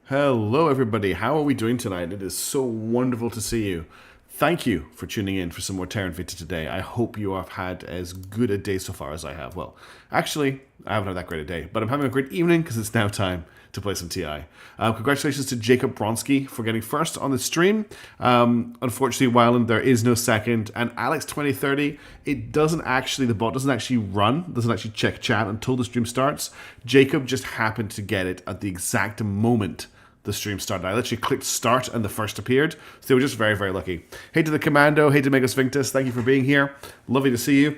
Hello, everybody. How are we doing tonight? It is so wonderful to see you. Thank you for tuning in for some more Terra Invicta today. I hope you have had as good a day so far as I have. Well, actually, I haven't had that great a day, but I'm having a great evening because it's now time to play some TI. Congratulations to Jacob Bronski for getting first on the stream. Unfortunately, Wyland, there is no second. And Alex 2030, it doesn't actually, the bot doesn't actually run, doesn't actually check chat until the stream starts. Jacob just happened to get it at the exact moment the stream started. I literally clicked start and the first appeared. So they were just very, very lucky. Hey to the Commando. Hey to Megas Vinctus. Thank you for being here. Lovely to see you.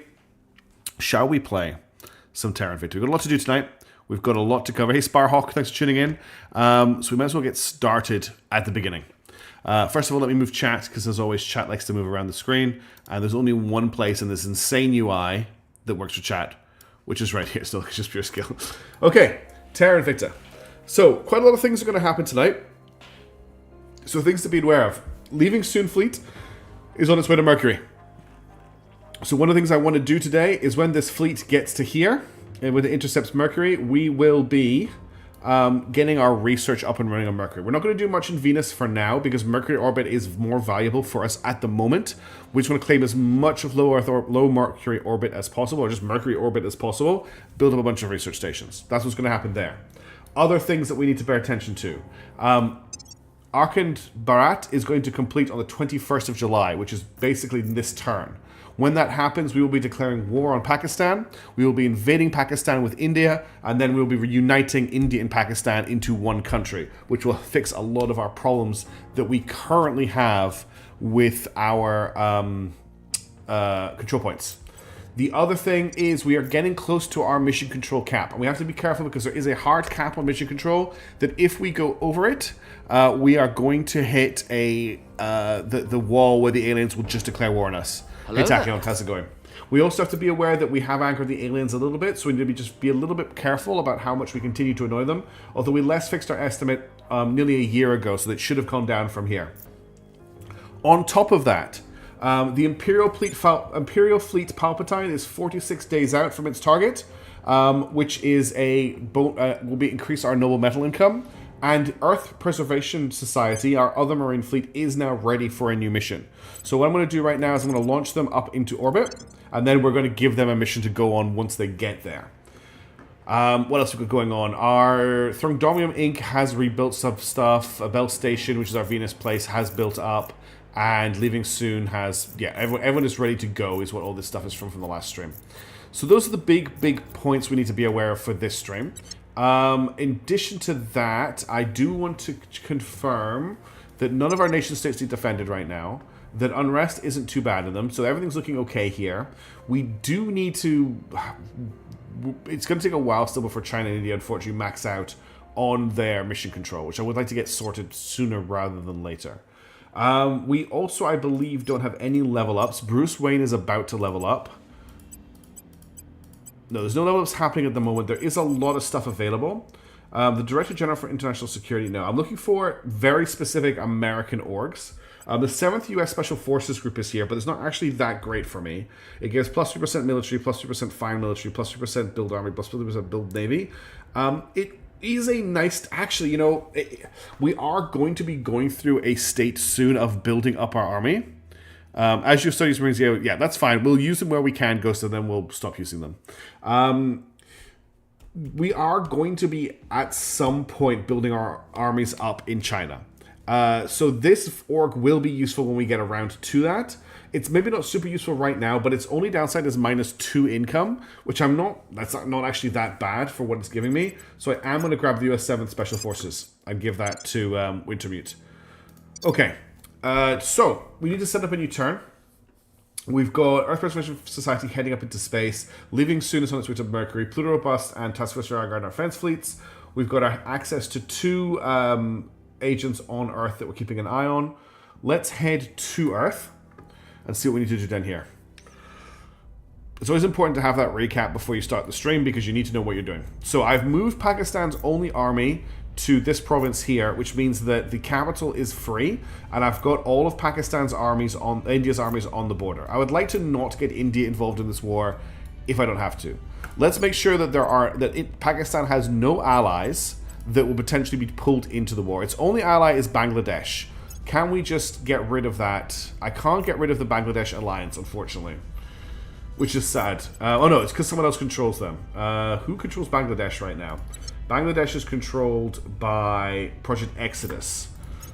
Shall we play some Terra Invicta? We've got a lot to do tonight. We've got a lot to cover. Hey Sparhawk, thanks for tuning in. So we might as well get started at the beginning. First of all, let me move chat, because as always, chat likes to move around the screen. And there's only one place in this insane UI that works for chat, which is right here. So it's just pure skill. Okay, Terra Invicta. So, quite a lot of things are going to happen tonight. So, things to be aware of. Leaving Soon Fleet is on its way to Mercury. So, one of the things I want to do today is when this fleet gets to here, and when it intercepts Mercury, we will be getting our research up and running on Mercury. We're not going to do much in Venus for now, because Mercury orbit is more valuable for us at the moment. We just want to claim as much of low Mercury orbit as possible, or just Mercury orbit as possible, build up a bunch of research stations. That's what's going to happen there. Other things that we need to pay attention to. Arkand Bharat is going to complete on the 21st of July, which is basically this turn. When that happens, we will be declaring war on Pakistan. We will be invading Pakistan with India, and then we will be reuniting India and Pakistan into one country, which will fix a lot of our problems that we currently have with our control points. The other thing is we are getting close to our mission control cap. And we have to be careful because there is a hard cap on mission control that if we go over it, we are going to hit the wall where the aliens will just declare war on us. Hello, hey Tachyon, how's it going? We also have to be aware that we have anchored the aliens a little bit, so we need to just be a little bit careful about how much we continue to annoy them. Although we less fixed our estimate nearly a year ago, so that should have come down from here. On top of that, the Imperial Fleet Palpatine is 46 days out from its target, which is will increase our noble metal income. And Earth Preservation Society, our other marine fleet, is now ready for a new mission. So what I'm going to do right now is I'm going to launch them up into orbit, and then we're going to give them a mission to go on once they get there. What else have we got going on? Our Throngdomium Inc. has rebuilt some stuff. A Bell Station, which is our Venus place, has built up. And Leaving Soon has, everyone is ready to go is what all this stuff is from the last stream. So those are the big points we need to be aware of for this stream. In addition to that, I do want to confirm that none of our nation states need defended right now, that unrest isn't too bad in them, so everything's looking okay here. We do need to, it's going to take a while still before China and India unfortunately max out on their mission control, which I would like to get sorted sooner rather than later. We also, I believe, don't have any level ups. Bruce Wayne is about to level up. No, there's no level ups happening at the moment. There is a lot of stuff available. The Director General for International Security, no. I'm looking for very specific American orgs. The 7th U.S. Special Forces Group is here, but it's not actually that great for me. It gives plus 3% military, plus 3% fine military, plus 3% build army, plus 3% build navy. It is a nice, actually, you know, we are going to be going through a state soon of building up our army. As your studies marines, yeah, that's fine. We'll use them where we can, Ghost, and then we'll stop using them. We are going to be, at some point, building our armies up in China. So this org will be useful when we get around to that. It's maybe not super useful right now, but its only downside is -2 income, which that's not actually that bad for what it's giving me. So I am going to grab the US 7th Special Forces and give that to Wintermute. Okay, so we need to set up a new turn. We've got Earth Preservation Society heading up into space, leaving soon as on its way to Mercury, Pluto Robust, and Task Force Guard our fence fleets. We've got our access to 2 agents on Earth that we're keeping an eye on. Let's head to Earth and see what we need to do down here. It's always important to have that recap before you start the stream because you need to know what you're doing. So I've moved Pakistan's only army to this province here, which means that the capital is free, and I've got all of Pakistan's armies India's armies on the border. I would like to not get India involved in this war if I don't have to. Let's make sure that Pakistan has no allies that will potentially be pulled into the war. Its only ally is Bangladesh. Can we just get rid of that? I can't get rid of the Bangladesh alliance, unfortunately. Which is sad. Oh no, it's because someone else controls them. Who controls Bangladesh right now? Bangladesh is controlled by Project Exodus.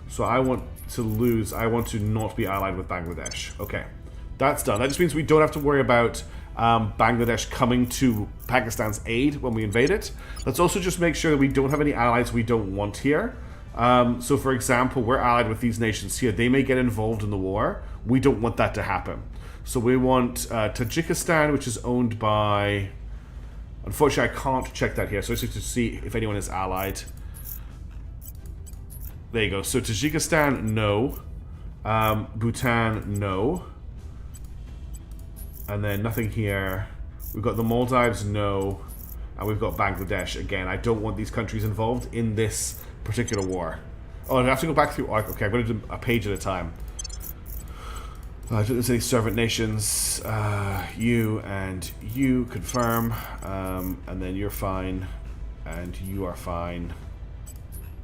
So I want to not be allied with Bangladesh. Okay, that's done. That just means we don't have to worry about Bangladesh coming to Pakistan's aid when we invade it. Let's also just make sure that we don't have any allies we don't want here. So for example, we're allied with these nations here. They may get involved in the war. We don't want that to happen. So we want Tajikistan, which is owned by... Unfortunately, I can't check that here. So I just have to see if anyone is allied. There you go. So Tajikistan, no. Bhutan, no. And then nothing here. We've got the Maldives, no. And we've got Bangladesh. Again, I don't want these countries involved in this particular war. Oh, I have to go back through... Okay, I'm going to do a page at a time. I don't think there's any servant nations. You and you confirm. And then you're fine. And you are fine.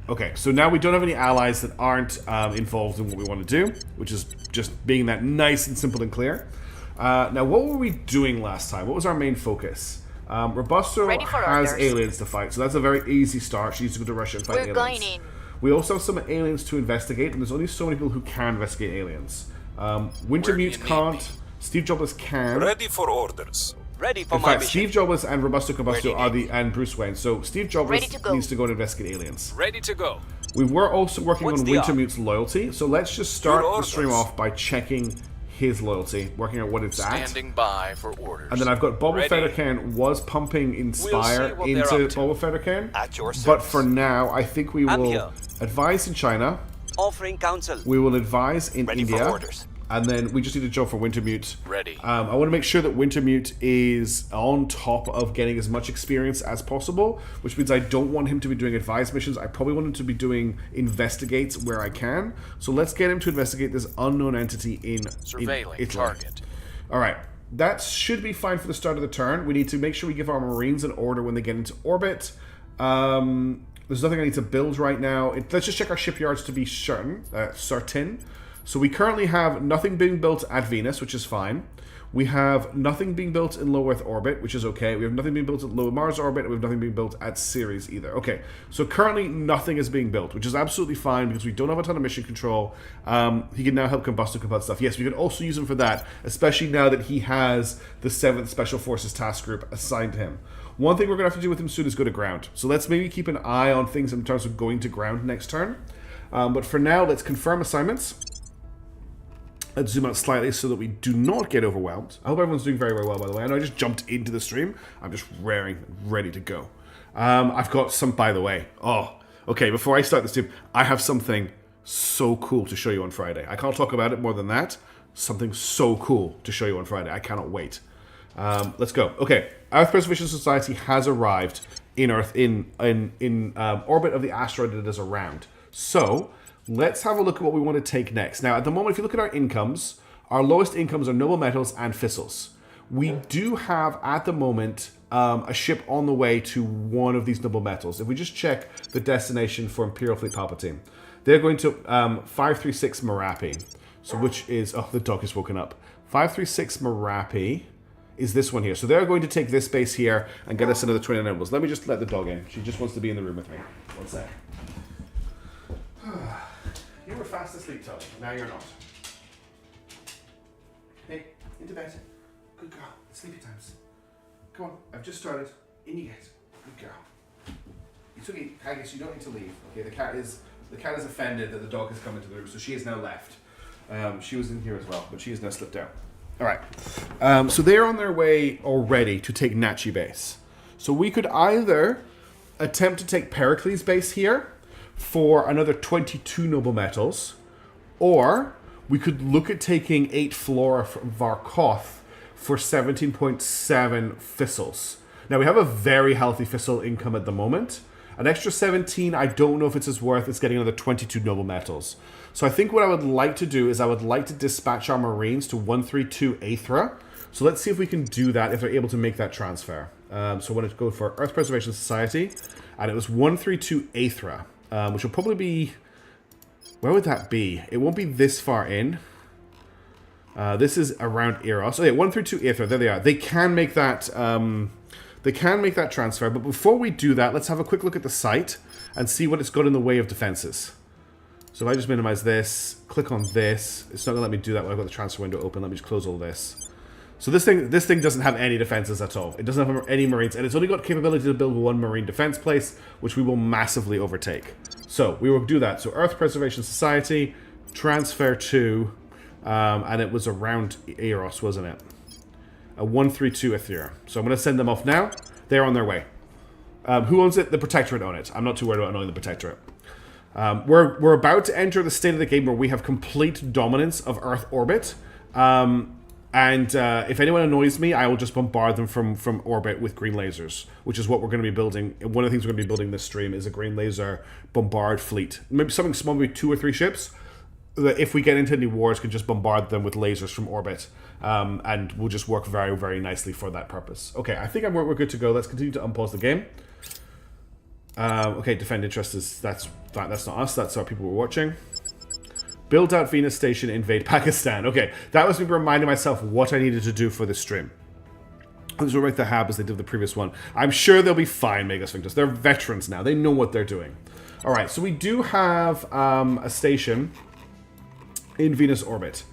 Okay, so now we don't have any allies that aren't involved in what we want to do, which is just being that nice and simple and clear. Now, what were we doing last time? What was our main focus? Robusto has aliens to fight, so that's a very easy start. She needs to go to Russia and fight aliens. Going in. We also have some aliens to investigate, and there's only so many people who can investigate aliens. Wintermute can't. Steve Jobless can. Ready for orders. Ready for in my fact, mission. Steve Jobless and Robusto Combusto are and Bruce Wayne. So Steve Jobless needs to go and investigate aliens. Ready to go. We were also working on Wintermute's loyalty, so let's just start the stream off by checking his loyalty, working out what it's at. Standing by for orders. And then I've got Boba Fettercan was pumping Inspire into Boba Fettercan. At your service. But for now, I think we will advise in China. Offering counsel. We will advise in Ready India. For orders. And then we just need a job for Wintermute. Ready. I want to make sure that Wintermute is on top of getting as much experience as possible, which means I don't want him to be doing advice missions. I probably want him to be doing investigates where I can. So let's get him to investigate this unknown entity in Surveilling target. All right. That should be fine for the start of the turn. We need to make sure we give our Marines an order when they get into orbit. There's nothing I need to build right now. Let's just check our shipyards to be certain. So we currently have nothing being built at Venus, which is fine. We have nothing being built in low Earth orbit, which is okay. We have nothing being built at low Mars orbit, and we have nothing being built at Ceres either. Okay, so currently nothing is being built, which is absolutely fine because we don't have a ton of mission control. He can now help Combusto compile stuff. Yes, we could also use him for that, especially now that he has the 7th Special Forces Task Group assigned to him. One thing we're going to have to do with him soon is go to ground. So let's maybe keep an eye on things in terms of going to ground next turn. But for now, let's confirm assignments. Let's zoom out slightly so that we do not get overwhelmed. I hope everyone's doing very, very well, by the way. I know I just jumped into the stream. I'm just ready to go. I've got some, by the way. Oh, okay, before I start the stream, I have something so cool to show you on Friday. I can't talk about it more than that. Something so cool to show you on Friday. I cannot wait. Let's go. Okay, Earth Preservation Society has arrived in Earth, in orbit of the asteroid that it is around. So let's have a look at what we want to take next. Now, at the moment, if you look at our incomes, our lowest incomes are noble metals and fissils. We do have, at the moment, a ship on the way to one of these noble metals. If we just check the destination for Imperial Fleet Palpatine, they're going to 536 Merapi. So which is... Oh, the dog has woken up. 536 Merapi is this one here. So they're going to take this base here and get us another 29 nobles. Let me just let the dog in. She just wants to be in the room with me. One sec. You were fast asleep, Tubby. Now you're not. Hey, into bed. Good girl. Sleepy times. Come on. I've just started. In you get. Good girl. It's okay, Haggis. You don't need to leave. Okay. The cat is offended that the dog has come into the room, so she has now left. She was in here as well, but she has now slipped out. All right. So they're on their way already to take Nachi base. So we could either attempt to take Pericles base here for another 22 noble metals, or we could look at taking 8 Flora from Varkoth for 17.7 fissils. Now we have a very healthy fissile income at the moment. An extra 17, I don't know if it's as worth as getting another 22 noble metals. So I think what I would like to do is I would like to dispatch our Marines to 132 Aethra. So let's see if we can do that, if they're able to make that transfer. So I wanted to go for Earth Preservation Society, and it was 132 Aethra, which will probably be... Where would that be? It won't be this far in. This is around Eros. Oh yeah, 132 Aethra. There they are. They can make that. They can make that transfer. But before we do that, let's have a quick look at the site and see what it's got in the way of defenses. So if I just minimize this, click on this, it's not gonna let me do that when I've got the transfer window open. Let me just close all this. So this thing doesn't have any defenses at all. It doesn't have any marines, and it's only got capability to build one marine defense place, which we will massively overtake. So we will do that. So Earth Preservation Society, transfer to, and it was around Eros, wasn't it? A 132 Aethra. So I'm going to send them off now. They're on their way. Who owns it? The Protectorate own it. I'm not too worried about owning the Protectorate. We're about to enter the state of the game where we have complete dominance of Earth orbit. And if anyone annoys me, I will just bombard them from orbit with green lasers, which is what we're going to be building. One of the things we're going to be building this stream is a green laser bombard fleet. Maybe something small, maybe 2 or 3 ships, that if we get into any wars, can just bombard them with lasers from orbit. And will just work very, very nicely for that purpose. Okay, I think we're good to go. Let's continue to unpause the game. Okay, defend interest is... That's not us. That's our people we're watching. Build out Venus Station, invade Pakistan. Okay, that was me reminding myself what I needed to do for this stream. This will make the hab as they did the previous one. I'm sure they'll be fine, Mega Sphincters. They're veterans now. They know what they're doing. Alright, so we do have a station in Venus orbit,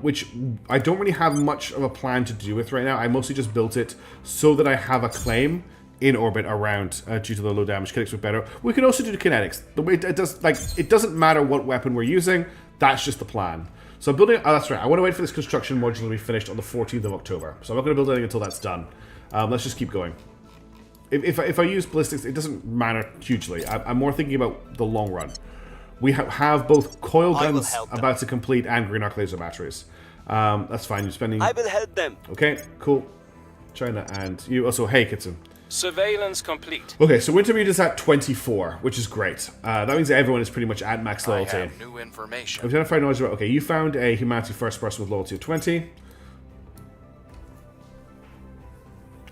which I don't really have much of a plan to do with right now. I mostly just built it so that I have a claim in orbit around due to the low damage. Kinetics were better. We can also do the kinetics. The way it does, like, it doesn't matter what weapon we're using. That's just the plan. So I'm building. Oh, that's right. I want to wait for this construction module to be finished on the 14th of October. So I'm not going to build anything until that's done. Let's just keep going. If I use ballistics, it doesn't matter hugely. I'm more thinking about the long run. We have both coil guns about to complete and green arc laser batteries. That's fine. You're spending. I will help them. Okay. Cool. China and you also. Hey, Kitson. Surveillance complete. Okay, so Wintermute is at 24, which is great. That means that everyone is pretty much at max loyalty. I have new information. Identify knowledge about... Okay, you found a humanity first person with loyalty of 20.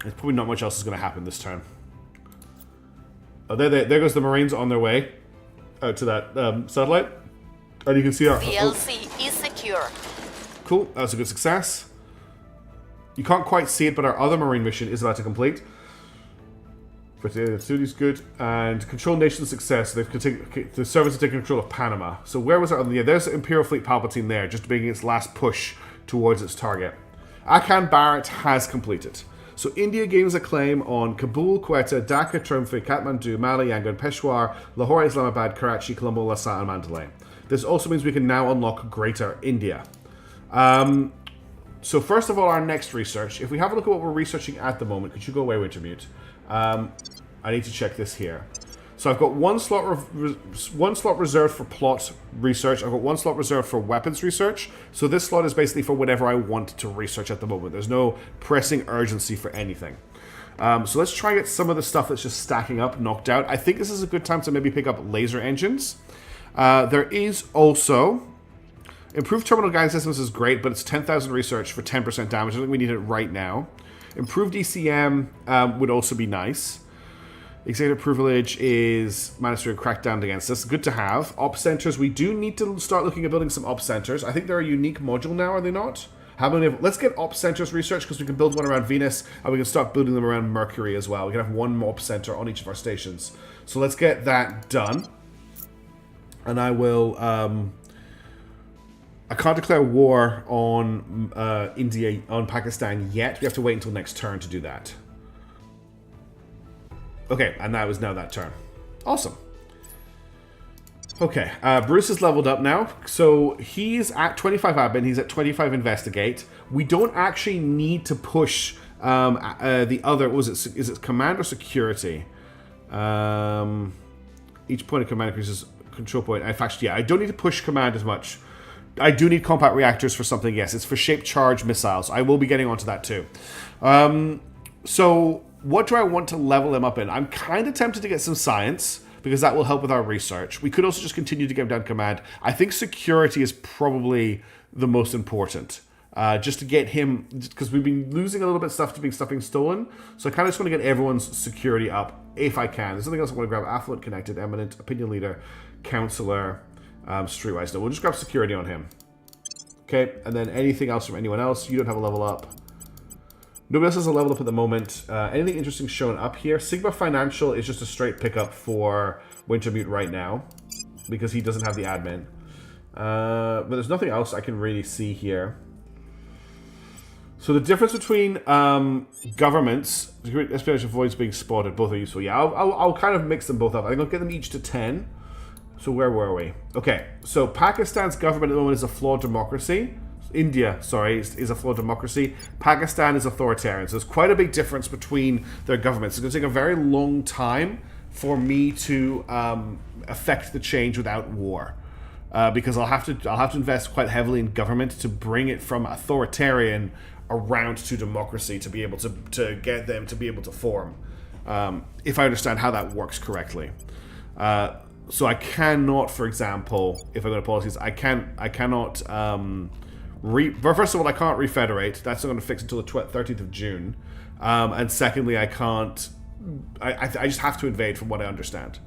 There's probably not much else is going to happen this turn. Oh, there goes the Marines on their way out to that satellite. And you can see our... VLC is secure. Cool, that was a good success. You can't quite see it, but our other Marine mission is about to complete. But the study's good. And control nation success. The servants have taken control of Panama. So where was that? Yeah, there's Imperial Fleet Palpatine there, just making its last push towards its target. Akan Barrett has completed. So India gains a claim on Kabul, Quetta, Dhaka, Tromsø, Kathmandu, Mali, Yangon, Peshawar, Lahore, Islamabad, Karachi, Colombo, Lhasa, and Mandalay. This also means we can now unlock Greater India. So first of all, our next research. If we have a look at what we're researching at the moment, could you go away, Wintermute? I need to check this here. So I've got one slot reserved for plot research. I've got one slot reserved for weapons research. So this slot is basically for whatever I want to research at the moment. There's no pressing urgency for anything. So let's try and get some of the stuff that's just stacking up knocked out. I think this is a good time to maybe pick up laser engines. There is also... Improved terminal guidance systems is great, but it's 10,000 research for 10% damage. I think we need it right now. Improved ECM would also be nice. Executive privilege is managed to crack down against us. Good to have. Op centers, we do need to start looking at building some op centers. I think they're a unique module now, are they not? How many? Let's get op centers research because we can build one around Venus and we can start building them around Mercury as well. We can have one op center on each of our stations. So let's get that done. And I will... I can't declare war on India, on Pakistan yet. We have to wait until next turn to do that. Okay, and that was now that turn. Awesome. Okay, Bruce is leveled up now. So he's at 25 admin, he's at 25 investigate. We don't actually need to push the other, is it command or security? Each point of command increases control point. In fact, yeah, I don't need to push command as much. I do need compact reactors for something, yes. It's for shaped charge missiles. I will be getting onto that too. So, what do I want to level him up in? I'm kind of tempted to get some science, because that will help with our research. We could also just continue to get him down command. I think security is probably the most important. just to get him, because we've been losing a little bit of stuff being stolen. So I kind of just want to get everyone's security up if I can. There's something else I want to grab: affluent, connected, eminent, opinion leader, counselor, streetwise. No, we'll just grab security on him. Okay, and then anything else from anyone else? You don't have a level up. Nobody else has a level up at the moment. Anything interesting showing up here? Sigma Financial is just a straight pickup for Wintermute right now, because he doesn't have the admin. But there's nothing else I can really see here. So the difference between governments, espionage avoids being spotted, both are useful. Yeah, I'll kind of mix them both up. I think I'll get them each to 10. So where were we? Okay, so Pakistan's government at the moment is a flawed democracy. India, sorry, is a flawed democracy. Pakistan is authoritarian. So there's quite a big difference between their governments. It's going to take a very long time for me to affect the change without war, because I'll have to invest quite heavily in government to bring it from authoritarian around to democracy to be able to get them to be able to form. If I understand how that works correctly. So I cannot, for example, if I go to policies, I cannot. First of all, I can't refederate. That's not going to fix until the 13th of June. And secondly, I can't. I just have to invade, from what I understand.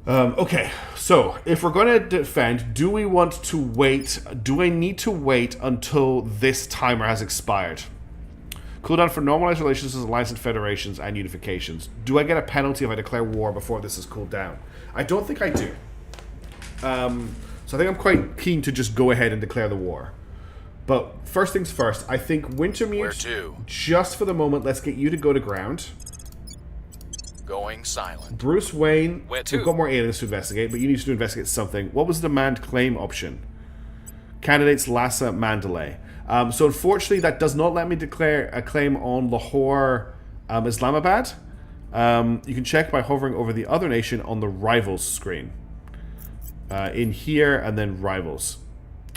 Okay, so if we're going to defend, do we want to wait? Do I need to wait until this timer has expired? Cooldown for normalized relations as alliance and federations and unifications. Do I get a penalty if I declare war before this is cooled down? I don't think I do. So I think I'm quite keen to just go ahead and declare the war. But first things first, I think Wintermute, just for the moment, let's get you to go to ground. Going silent. Bruce Wayne, we've got more aliens to investigate, but you need to investigate something. What was the demand claim option? Candidates Lhasa, Mandalay. So unfortunately, that does not let me declare a claim on Lahore, Islamabad. You can check by hovering over the other nation on the rivals screen. In here, and then rivals.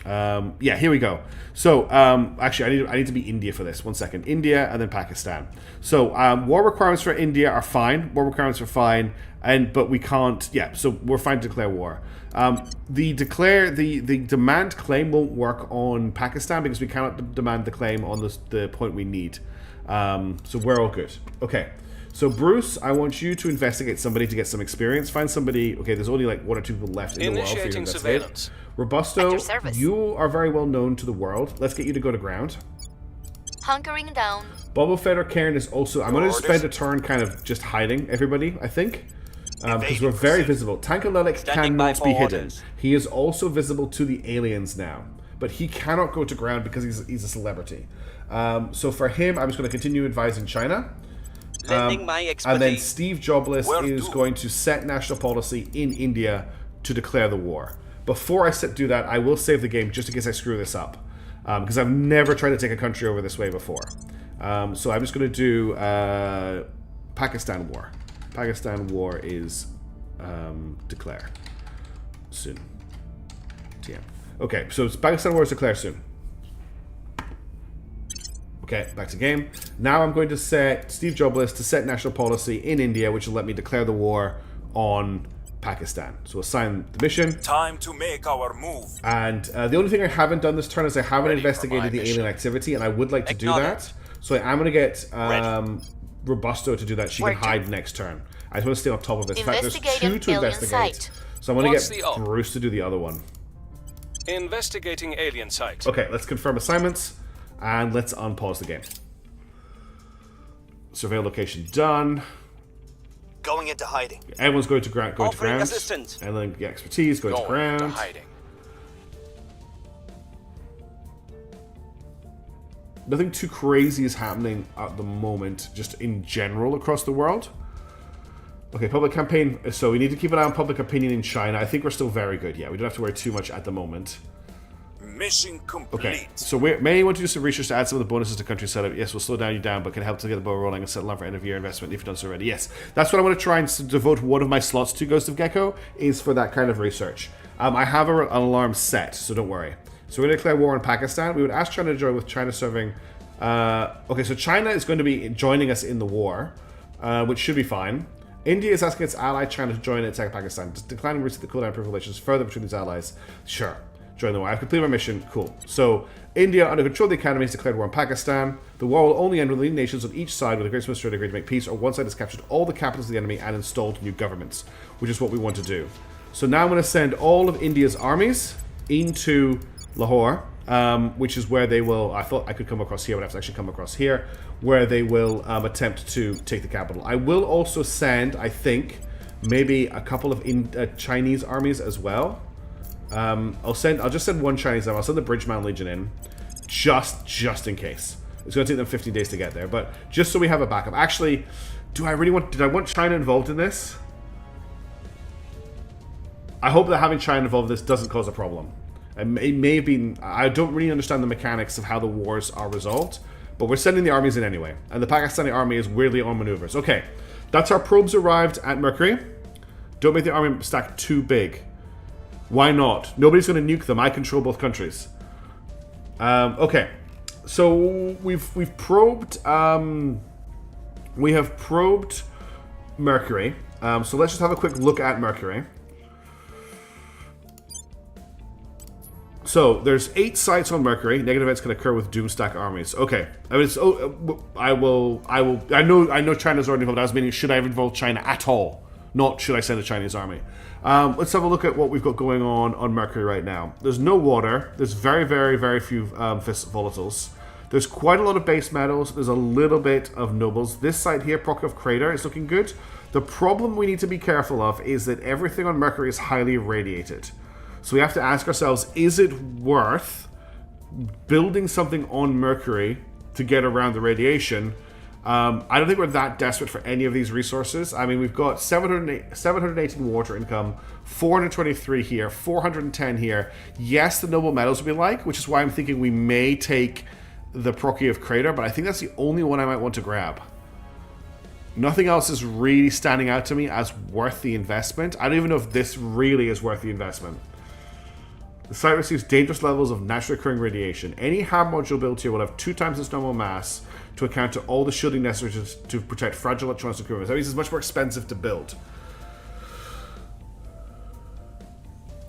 Yeah, here we go. So, actually, I need to be India for this. 1 second. India, and then Pakistan. So, war requirements for India are fine. War requirements are fine, but we can't. Yeah, so we're fine to declare war. The demand claim won't work on Pakistan because we cannot demand the claim on the point we need. So we're all good. Okay. So Bruce, I want you to investigate somebody to get some experience. Find somebody. Okay, there's only like 1 or 2 people left in the world for you to investigate. Robusto, you are very well known to the world. Let's get you to go to ground. Hunkering down. Boba Fett or Karen is also. I'm going to spend a turn kind of just hiding everybody, I think. Because we're very visible. Tankalelic cannot be hidden. He is also visible to the aliens now. But he cannot go to ground because he's a celebrity. So for him, I'm just going to continue advising China. Lending my expertise. And then Steve Jobless is going to set national policy in India to declare the war. Before I do that, I will save the game just in case I screw this up. Because I've never tried to take a country over this way before. So I'm just going to do Pakistan war. Pakistan war is declare soon. TM. Okay, so Pakistan war is declare soon. Okay, back to game. Now I'm going to set Steve Jobless to set national policy in India, which will let me declare the war on Pakistan. So assign the mission. Time to make our move. And the only thing I haven't done this turn is I haven't investigated the alien activity, and I would like to do that. So I'm going to get Robusto to do that. She can hide next turn. I just want to stay on top of this. In fact, there's 2 to investigate. So I'm going to get Bruce to do the other one. Investigating alien site. Okay, let's confirm assignments. And let's unpause the game. Surveil location done. Going into hiding. Everyone's going to ground. Going to ground. Assistance. And then get expertise. Going to ground. To hiding. Nothing too crazy is happening at the moment, just in general across the world. Okay, public campaign. So we need to keep an eye on public opinion in China. I think we're still very good. Yeah, we don't have to worry too much at the moment. Mission complete. Okay, so we may want to do some research to add some of the bonuses to country setup. Yes, we'll slow down you down, but can help to get the ball rolling and settle down for end of year investment if you've done so already. Yes, that's what I want to try and devote one of my slots to, Ghost of Gecko, is for that kind of research. I have an alarm set, so don't worry. So we're going to declare war on Pakistan. We would ask China to join, with China serving. Okay, so China is going to be joining us in the war, which should be fine. India is asking its ally China to join and attack Pakistan. Declining risk the cooldown improve relations further between these allies. Sure. Join the war. I've completed my mission. Cool. So, India, under control of the academy, has declared war on Pakistan. The war will only end when the leading nations on each side with a great administrator agree to make peace, or one side has captured all the capitals of the enemy and installed new governments, which is what we want to do. So now I'm going to send all of India's armies into Lahore, which is where they will... I thought I could come across here, but I have to actually come across here, where they will attempt to take the capital. I will also send, I think, maybe a couple of Chinese armies as well. I'll just send one Chinese army. I'll send the Bridgeman Legion in, just in case. It's going to take them 15 days to get there, but just so we have a backup. Actually, did I want China involved in this? I hope that having China involved in this doesn't cause a problem. It may have been... I don't really understand the mechanics of how the wars are resolved, but we're sending the armies in anyway, and the Pakistani army is weirdly on maneuvers. Okay, that's our probes arrived at Mercury. Don't make the army stack too big. Why not? Nobody's going to nuke them. I control both countries. Okay, so we've probed. We have probed Mercury. So let's just have a quick look at Mercury. So there's 8 sites on Mercury. Negative events can occur with Doomstack armies. Okay, I mean, I know China's already involved. I was meaning, should I have involved China at all? Not should I send a Chinese army. Let's have a look at what we've got going on Mercury right now. There's no water. There's very, very, very few volatiles. There's quite a lot of base metals. There's a little bit of nobles. This side here, Prokofiev Crater, is looking good. The problem we need to be careful of is that everything on Mercury is highly irradiated. So we have to ask ourselves, is it worth building something on Mercury to get around the radiation? I don't think we're that desperate for any of these resources. I mean, we've got 718 water income, 423 here, 410 here. Yes, the noble metals we like, which is why I'm thinking we may take the Prokofiev Crater, but I think that's the only one I might want to grab. Nothing else is really standing out to me as worth the investment. I don't even know if this really is worth the investment. The site receives dangerous levels of naturally occurring radiation. Any HAB module built here will have 2 times its normal mass to account to all the shielding necessary to protect fragile electronics and equipment. That means it's much more expensive to build.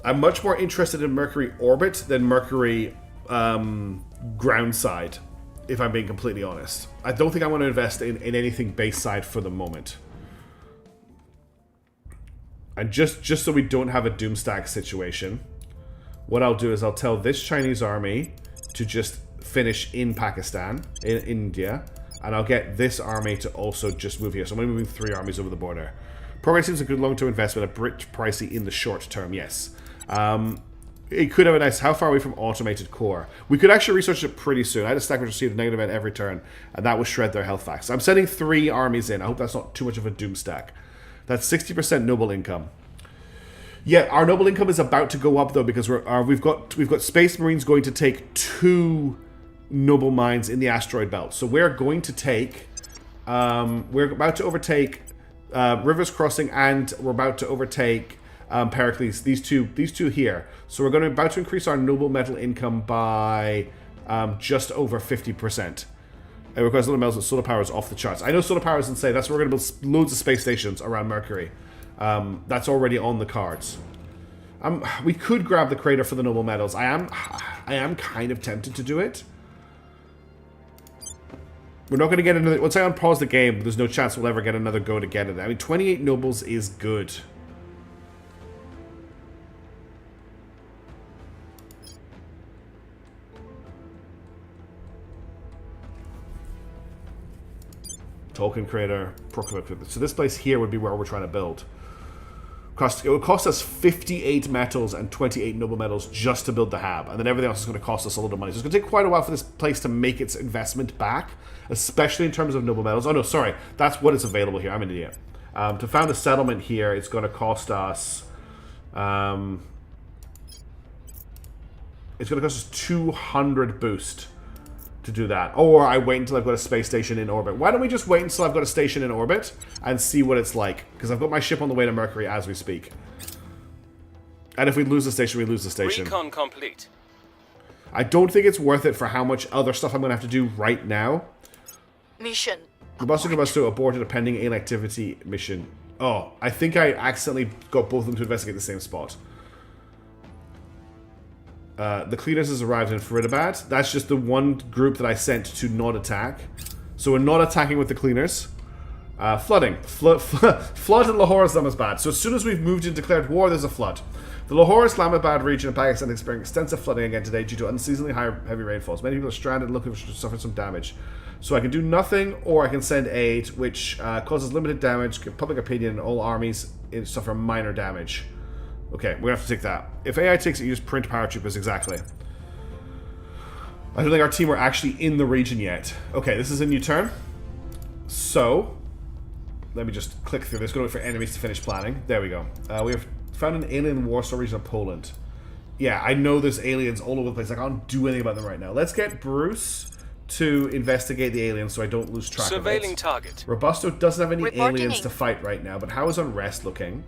I'm much more interested in Mercury orbit than Mercury ground side, if I'm being completely honest. I don't think I want to invest in anything base side for the moment. And just so we don't have a Doomstack situation, what I'll do is I'll tell this Chinese army to just finish in Pakistan, in India, and I'll get this army to also just move here. So I'm only moving 3 armies over the border. Progress seems a good long-term investment, a bit pricey in the short term, yes. It could have a nice... How far away from automated core? We could actually research it pretty soon. I had a stack which received a negative event every turn, and that will shred their health facts. I'm sending 3 armies in. I hope that's not too much of a doom stack. That's 60% noble income. Yeah, our noble income is about to go up though, because we've got Space Marines going to take 2 noble mines in the asteroid belt. So we're going to take, we're about to overtake Rivers Crossing, and we're about to overtake Pericles. These two here. So we're about to increase our noble metal income by just over 50%. It requires a little metals, but solar power is off the charts. I know solar power is insane. That's why we're going to build loads of space stations around Mercury. That's already on the cards. We could grab the crater for the noble metals. I am kind of tempted to do it. We're not going to get another... Once I unpause the game, there's no chance we'll ever get another go to get it. I mean, 28 nobles is good. Tolkien Crater, Prokofiev. So this place here would be where we're trying to build. It would cost us 58 metals and 28 noble metals just to build the hab, and then everything else is going to cost us a lot of money. So it's going to take quite a while for this place to make its investment back, especially in terms of noble metals. Oh no, sorry, that's what is available here. I'm an idiot. To found a settlement here, it's going to cost us... it's going to cost us 200 boost to do that. Or I wait until I've got a space station in orbit. Why don't we just wait until I've got a station in orbit and see what it's like? Because I've got my ship on the way to Mercury as we speak. And if we lose the station, we lose the station. Recon complete. I don't think it's worth it for how much other stuff I'm going to have to do right now. Mission. Combustion Combustor aborted a pending alien activity mission. Oh, I think I accidentally got both of them to investigate the same spot. The cleaners has arrived in Faridabad. That's just the one group that I sent to not attack. So we're not attacking with the cleaners. Flooding. Flood in Lahore Islamabad. So as soon as we've moved and declared war, there's a flood. The Lahore Islamabad region of Pakistan is experiencing extensive flooding again today due to unseasonably high heavy rainfalls. Many people are stranded looking to suffer some damage. So I can do nothing, or I can send aid, which causes limited damage. Public opinion, all armies suffer minor damage. Okay, we're going to have to take that. If AI takes it, you just print paratroopers, exactly. I don't think our team are actually in the region yet. Okay, this is a new turn. So, let me just click through this. Go wait for enemies to finish planning. There we go. We have found an alien Warsaw region of Poland. Yeah, I know there's aliens all over the place. I can't do anything about them right now. Let's get Bruce to investigate the aliens so I don't lose track of it. Surveilling target. Robusto doesn't have any Reporting aliens in. to fight right now, but how is Unrest looking?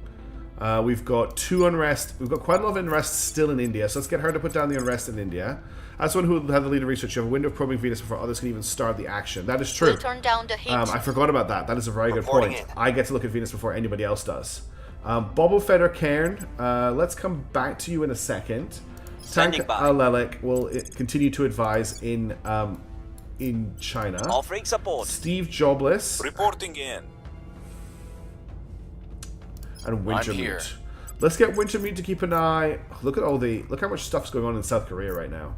We've got 2 Unrest. We've got quite a lot of Unrest still in India, so let's get her to put down the Unrest in India. As one who had the lead of research, you have a window of probing Venus before others can even start the action. That is true. We'll turn down the heat. I forgot about that. That is a very good Reporting point. in. I get to look at Venus before anybody else does. Bobo Feder Cairn, let's come back to you in a second. Standing Tank by. Al-Lelek will continue to advise in China. Offering support. Steve Jobless Reporting in. and Wintermute. here. Let's get Wintermute to keep an eye. Look how much stuff's going on in South Korea right now.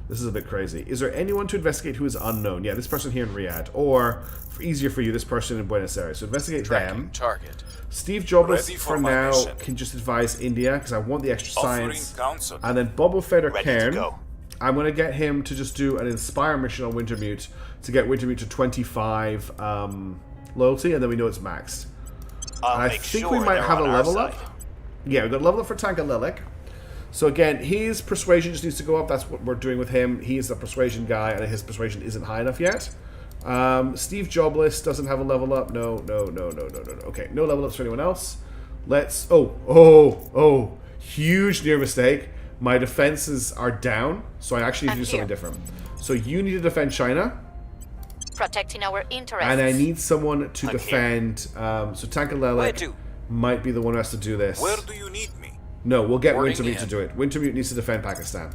This is a bit crazy. Is there anyone to investigate who is unknown? Yeah, this person here in Riyadh. Or, easier for you, this person in Buenos Aires. So investigate Tracking them. target. Steve Jobless, Ready for for my now, mission. can just advise India, because I want the extra Offering science. counsel. And then Bobo Feder Ready to Cairn, go. I'm going to get him to just do an Inspire mission on Wintermute to get Wintermute to 25 loyalty, and then we know it's maxed. I'll I make think sure we might they're have a on our level side. up. Yeah, we've got a level up for Tank Al-Lelek. So again, his persuasion just needs to go up. That's what we're doing with him. He's the persuasion guy, and his persuasion isn't high enough yet. Steve Jobless doesn't have a level up. No. Okay, no level ups for anyone else. Let's... Oh. Huge near mistake. My defenses are down, so I actually need to do something different. So you need to defend China, Protecting our interests. and I need someone to I'm defend... so Tank Where Al-Lelek to? might be the one who has to do this. Where do you need me? No, we'll get Reporting Wintermute in. to do it. Wintermute needs to defend Pakistan.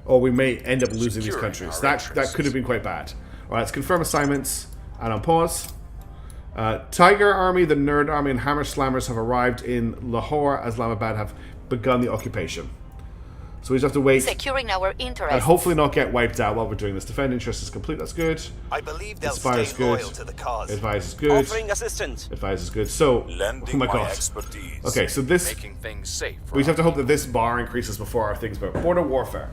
Or we may end up losing these Securing countries. our That interests. could have been quite bad. Alright, let's confirm assignments. And on pause. Tiger Army, the Nerd Army, and Hammer Slammers have arrived in Lahore. Islamabad have begun the occupation. So we just have to wait Securing our interests. and hopefully not get wiped out while we're doing this. Defend interest is complete. That's good. I believe they'll Inspire is stay good. loyal to the cause. Advise is good. Offering assistance. Advise is good. So, Lending oh my my god. expertise. Okay, so this... Making things safe. for We just have to our hope that this bar increases before our things go. Border warfare.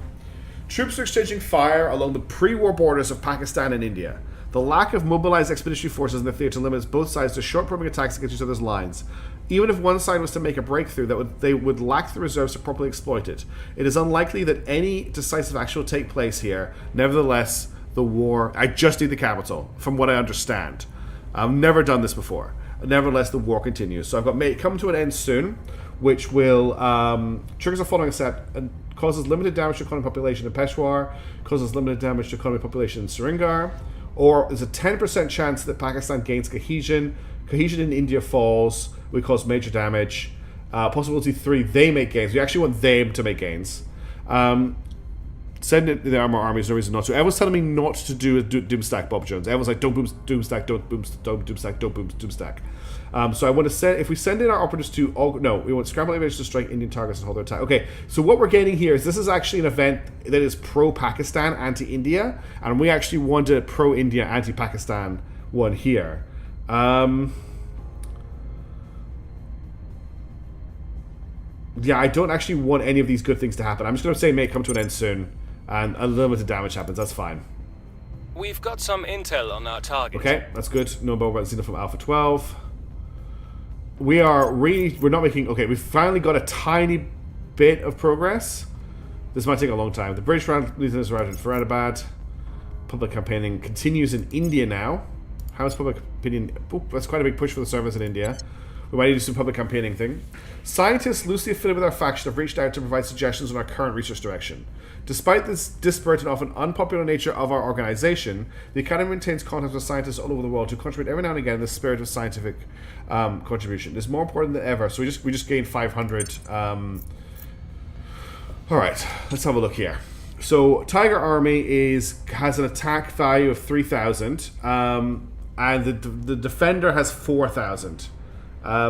Troops are exchanging fire along the pre-war borders of Pakistan and India. The lack of mobilized expeditionary forces in the theater limits both sides to short probing attacks against each other's lines. Even if one side was to make a breakthrough, they would lack the reserves to properly exploit it. It is unlikely that any decisive action will take place here. Nevertheless, the war... I just need the capital, from what I understand. I've never done this before. Nevertheless, the war continues. So I've got may it come to an end soon, which will triggers the following step and causes limited damage to economy population in Peshawar, causes limited damage to economy population in Srinagar, or there's a 10% chance that Pakistan gains cohesion. Cohesion in India falls. We cause major damage. Possibility 3, they make gains. We actually want them to make gains. Send in the armor armies, no reason not to. Everyone's telling me not to do Doomstack Bob Jones. Everyone's like, don't Doomstack, don't Doomstack, don't Doomstack. So I want to send, if we send in our operatives to, we want scramble invaders to strike Indian targets and hold their attack. Okay, so what we're getting here is this is actually an event that is pro-Pakistan, anti-India, and we actually want a pro-India, anti-Pakistan one here. Yeah, I don't actually want any of these good things to happen. I'm just going to say may it come to an end soon, and a limited damage happens. That's fine. We've got some intel on our target. Okay, that's good. No more about Xena from Alpha 12. We're not making... Okay, we've finally got a tiny bit of progress. This might take a long time. The British lieutenants arrived in Faridabad. Public campaigning continues in India now. How is public opinion... Oh, that's quite a big push for the servers in India. We might need to do some public campaigning thing. Scientists loosely affiliated with our faction have reached out to provide suggestions on our current research direction. Despite this disparate and often unpopular nature of our organization, the Academy maintains contacts with scientists all over the world who contribute every now and again in the spirit of scientific contribution. It's more important than ever. So we just gained 500 Alright, let's have a look here. So, Tiger Army has an attack value of 3,000, and the Defender has 4,000.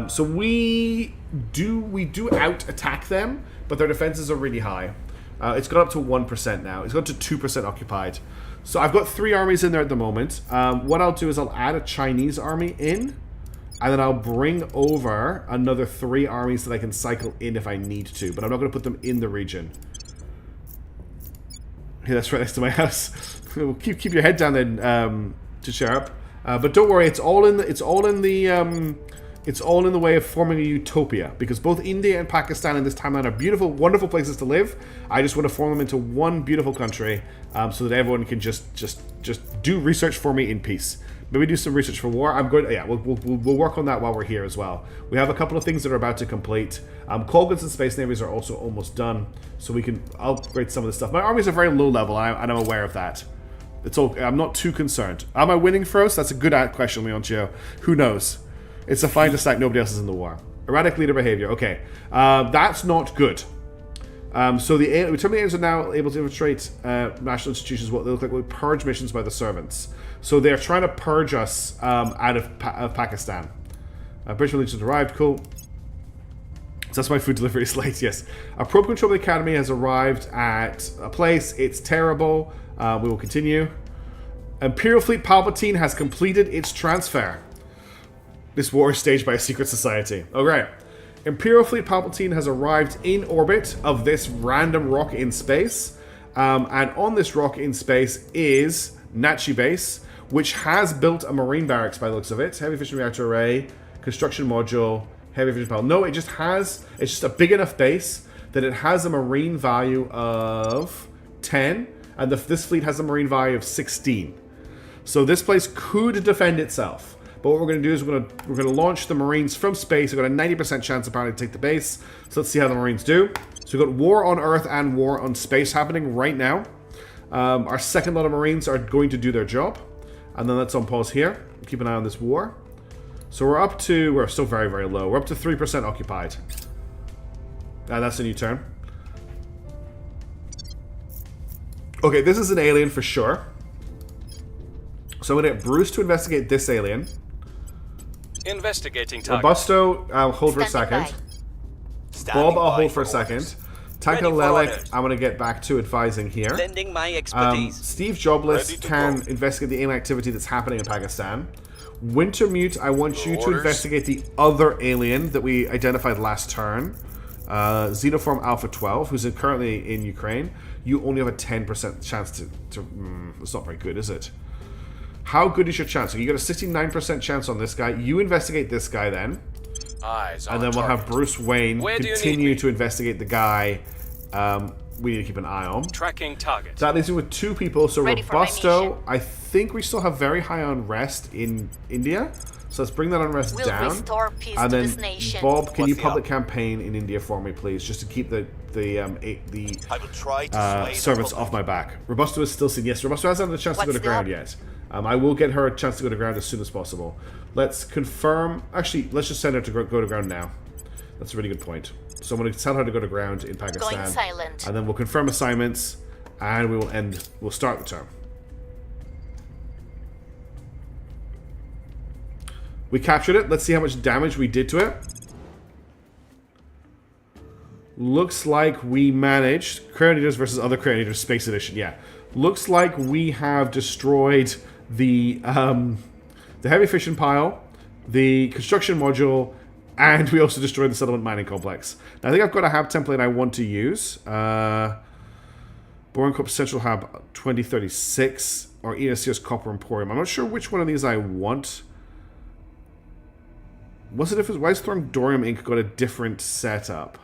So we do out-attack them, but their defenses are really high. It's got up to 1% now. It's got to 2% occupied. So I've got 3 armies in there at the moment. What I'll do is I'll add a Chinese army in, and then I'll bring over another 3 armies that I can cycle in if I need to, but I'm not going to put them in the region. Yeah, that's right next to my house. keep your head down then, to Sharp. But don't worry, it's all in the way of forming a utopia, because both India and Pakistan in this timeline are beautiful, wonderful places to live. I just want to form them into one beautiful country, so that everyone can just do research for me in peace. Maybe do some research for war. I'm going. Yeah, we'll work on that while we're here as well. We have a couple of things that are about to complete. Colgans and Space Navies are also almost done, so we can upgrade some of this stuff. My armies are very low level, and I'm aware of that. It's all. I'm not too concerned. Am I winning first? That's a good question, Leoncio. Who knows? It's a fine to stack. Nobody else is in the war. Erratic leader behavior. Okay, that's not good. So the aliens are now able to infiltrate national institutions. What they look like purge missions by the servants. So they're trying to purge us out of Pakistan. British Legion arrived. Cool. So that's my food delivery is late. Yes. A probe control academy has arrived at a place. It's terrible. We will continue. Imperial Fleet Palpatine has completed its transfer. This war is staged by a secret society. Okay. Imperial Fleet Palpatine has arrived in orbit of this random rock in space. And on this rock in space is Nachi Base, which has built a marine barracks by the looks of it. Heavy fission reactor array, construction module, heavy fission power. No, it's just a big enough base that it has a marine value of 10. And this fleet has a marine value of 16. So this place could defend itself. But what we're going to do is we're going to launch the Marines from space. We've got a 90% chance apparently to take the base. So let's see how the Marines do. So we've got war on Earth and war on space happening right now. Our second lot of Marines are going to do their job. And then let's on pause here. Keep an eye on this war. So we're still very, very low. We're up to 3% occupied. And that's a new turn. Okay, this is an alien for sure. So I'm going to get Bruce to investigate this alien. Investigating target. Robusto, I'll hold for a second. Bob, I'll hold for a second. Tanka Lelek, I'm going to get back to advising here. Lending my expertise. Steve Jobless can investigate the alien activity that's happening in Pakistan. Wintermute, I want you to investigate the other alien that we identified last turn. Xenoform Alpha 12, who's currently in Ukraine. You only have a 10% chance to that's not very good, is it? How good is your chance? So you got a 69% chance on this guy. You investigate this guy then. Eyes on and then we'll have Bruce Wayne continue to investigate the guy we need to keep an eye on. Tracking target. That leaves me with 2 people. So Robusto, I think we still have very high unrest in India. So let's bring that unrest down. Restore peace and to then this nation. Bob, can you public campaign in India for me, please, just to keep the I will try to sway servants off my back. Robusto is still seen. Yes, Robusto hasn't had a chance to go to ground yet. I will get her a chance to go to ground as soon as possible. Let's confirm. Actually, let's just send her to go to ground now. That's a really good point. So I'm going to tell her to go to ground in Pakistan. Going silent. And then we'll confirm assignments, and we'll start the turn. We captured it. Let's see how much damage we did to it. Looks like we managed. Crayon Eaters versus other Crayon Eaters Space Edition. Yeah. Looks like we have destroyed the heavy fission pile, the construction module, and we also destroyed the settlement mining complex. Now, I think I've got a hab template I want to use. Boron Corp Central Hab 2036 or ESCS Copper Emporium. I'm not sure which one of these I want. What's the difference? Why has Throngdorium Inc. got a different setup?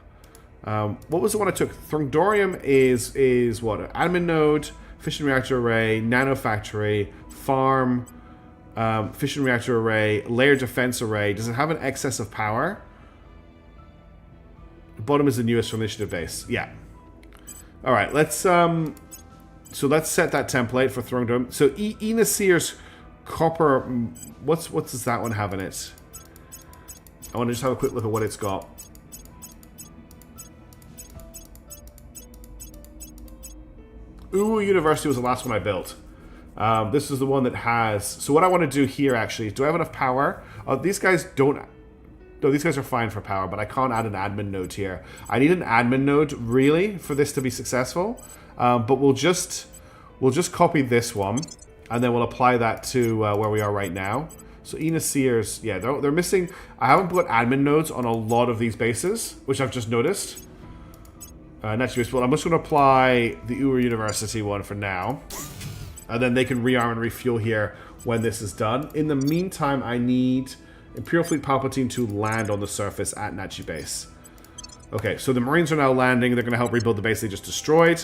What was the one I took? Throngdorium is what? Admin node, fission reactor array, nano factory, farm, fission reactor array, layer defense array. Does it have an excess of power? The bottom is the newest from initiative base. Yeah. All right. Let's so let's set that template for Throngdorium. So Enasir's copper. What does that one have in it? I want to just have a quick look at what it's got. Uwu University was the last one I built. This is the one that has... So what I want to do here, actually, is do I have enough power? These guys don't... No, these guys are fine for power, but I can't add an admin node here. I need an admin node, really, for this to be successful. But we'll just copy this one, and then we'll apply that to where we are right now. So Ina Sears, yeah, they're missing... I haven't put admin nodes on a lot of these bases, which I've just noticed. Naturally, well, I'm just going to apply the Uwu University one for now. And then they can rearm and refuel here when this is done. In the meantime, I need Imperial Fleet Palpatine to land on the surface at Nachi base. Okay, so the Marines are now landing. They're going to help rebuild the base they just destroyed,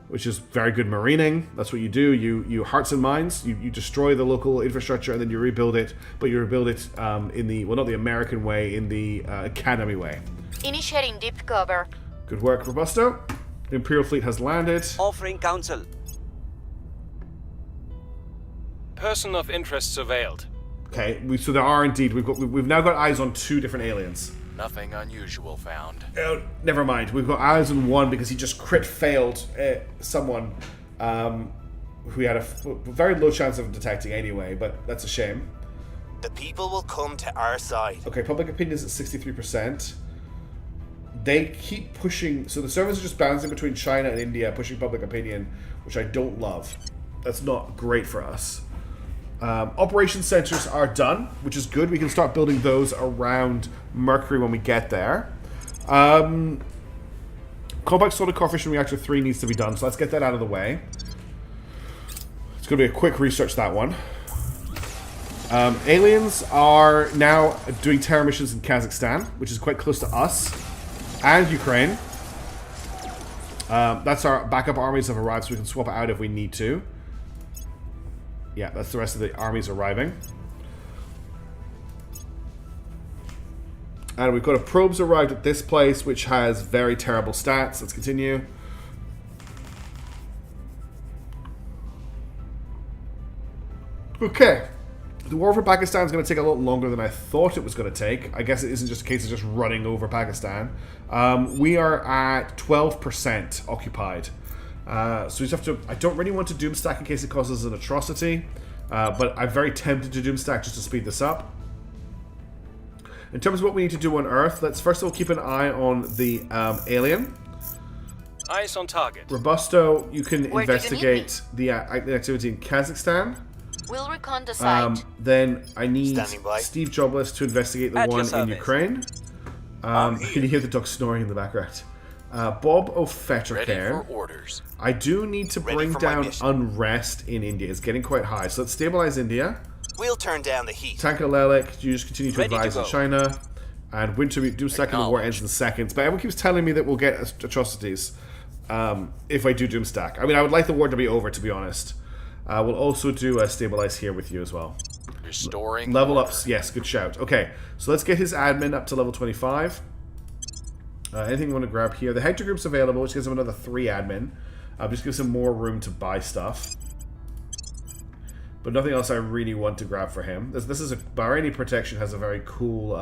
which is very good marining. That's what you do. You hearts and minds. You destroy the local infrastructure and then you rebuild it. But you rebuild it in the, well, not the American way, in the Academy way. Initiating deep cover. Good work, Robusto. The Imperial Fleet has landed. Offering counsel. Person of interest surveilled. Okay, so there are indeed. We've now got eyes on 2 different aliens. Nothing unusual found. Oh, never mind. We've got eyes on one because he just crit failed someone who had a very low chance of detecting anyway, but that's a shame. The people will come to our side. Okay, public opinion is at 63%. They keep pushing, so the servers are just bouncing between China and India, pushing public opinion, which I don't love. That's not great for us. Operation centers are done, which is good. We can start building those around Mercury when we get there. Compact Solid Core Fission Reactor 3 needs to be done, so let's get that out of the way. It's going to be a quick research, that one. Aliens are now doing Terra missions in Kazakhstan, which is quite close to us, and Ukraine. That's our backup armies have arrived, so we can swap it out if we need to. Yeah, that's the rest of the armies arriving. And we've got a probes arrived at this place, which has very terrible stats. Let's continue. Okay. The war for Pakistan is going to take a lot longer than I thought it was going to take. I guess it isn't just a case of just running over Pakistan. We are at 12% occupied. So we just have to... I don't really want to doomstack in case it causes an atrocity. But I'm very tempted to doomstack just to speed this up. In terms of what we need to do on Earth, let's first of all keep an eye on the alien. Eyes on target. Robusto, you can Where do you need investigate the activity in Kazakhstan. We'll recon the site. Then I need Standing by. Steve Jobless to investigate the At your one in service. Ukraine. Can you hear the dog snoring in the background? Bob Ready O'Fettercare. for orders. I do need to Ready bring for my down mission. unrest in India. It's getting quite high. So let's stabilize India. We'll turn down the heat. Tankalelek, you just continue to Ready to advise in go. China. And Winter Doomstack and the war ends in seconds. But everyone keeps telling me that we'll get atrocities if I do Doomstack. I mean, I would like the war to be over, to be honest. We'll also do stabilize here with you as well. Restoring. Level ups, yes, good shout. Okay, so let's get his admin up to level 25. Anything you want to grab here? The Hector group's available, which gives him another 3 admin. Just gives him more room to buy stuff. But nothing else I really want to grab for him. This is a Bahraini protection has a very cool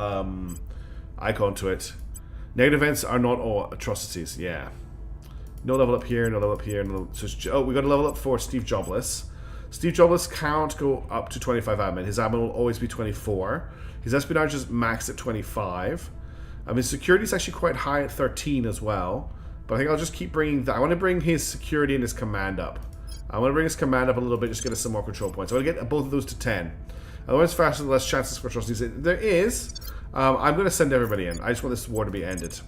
icon to it. Negative events are not all atrocities. Yeah. No level up here. No level up here. No, so we got a level up for Steve Jobless. Steve Jobless can't go up to 25 admin. His admin will always be 24. His espionage is maxed at 25. His security is actually quite high at 13 as well. But I think I'll just keep bringing that. I want to bring his security and his command up. I want to bring his command up a little bit, just get us some more control points. I want to get both of those to 10. Otherwise, faster, less chances for atrocities. There is. I'm going to send everybody in. I just want this war to be ended.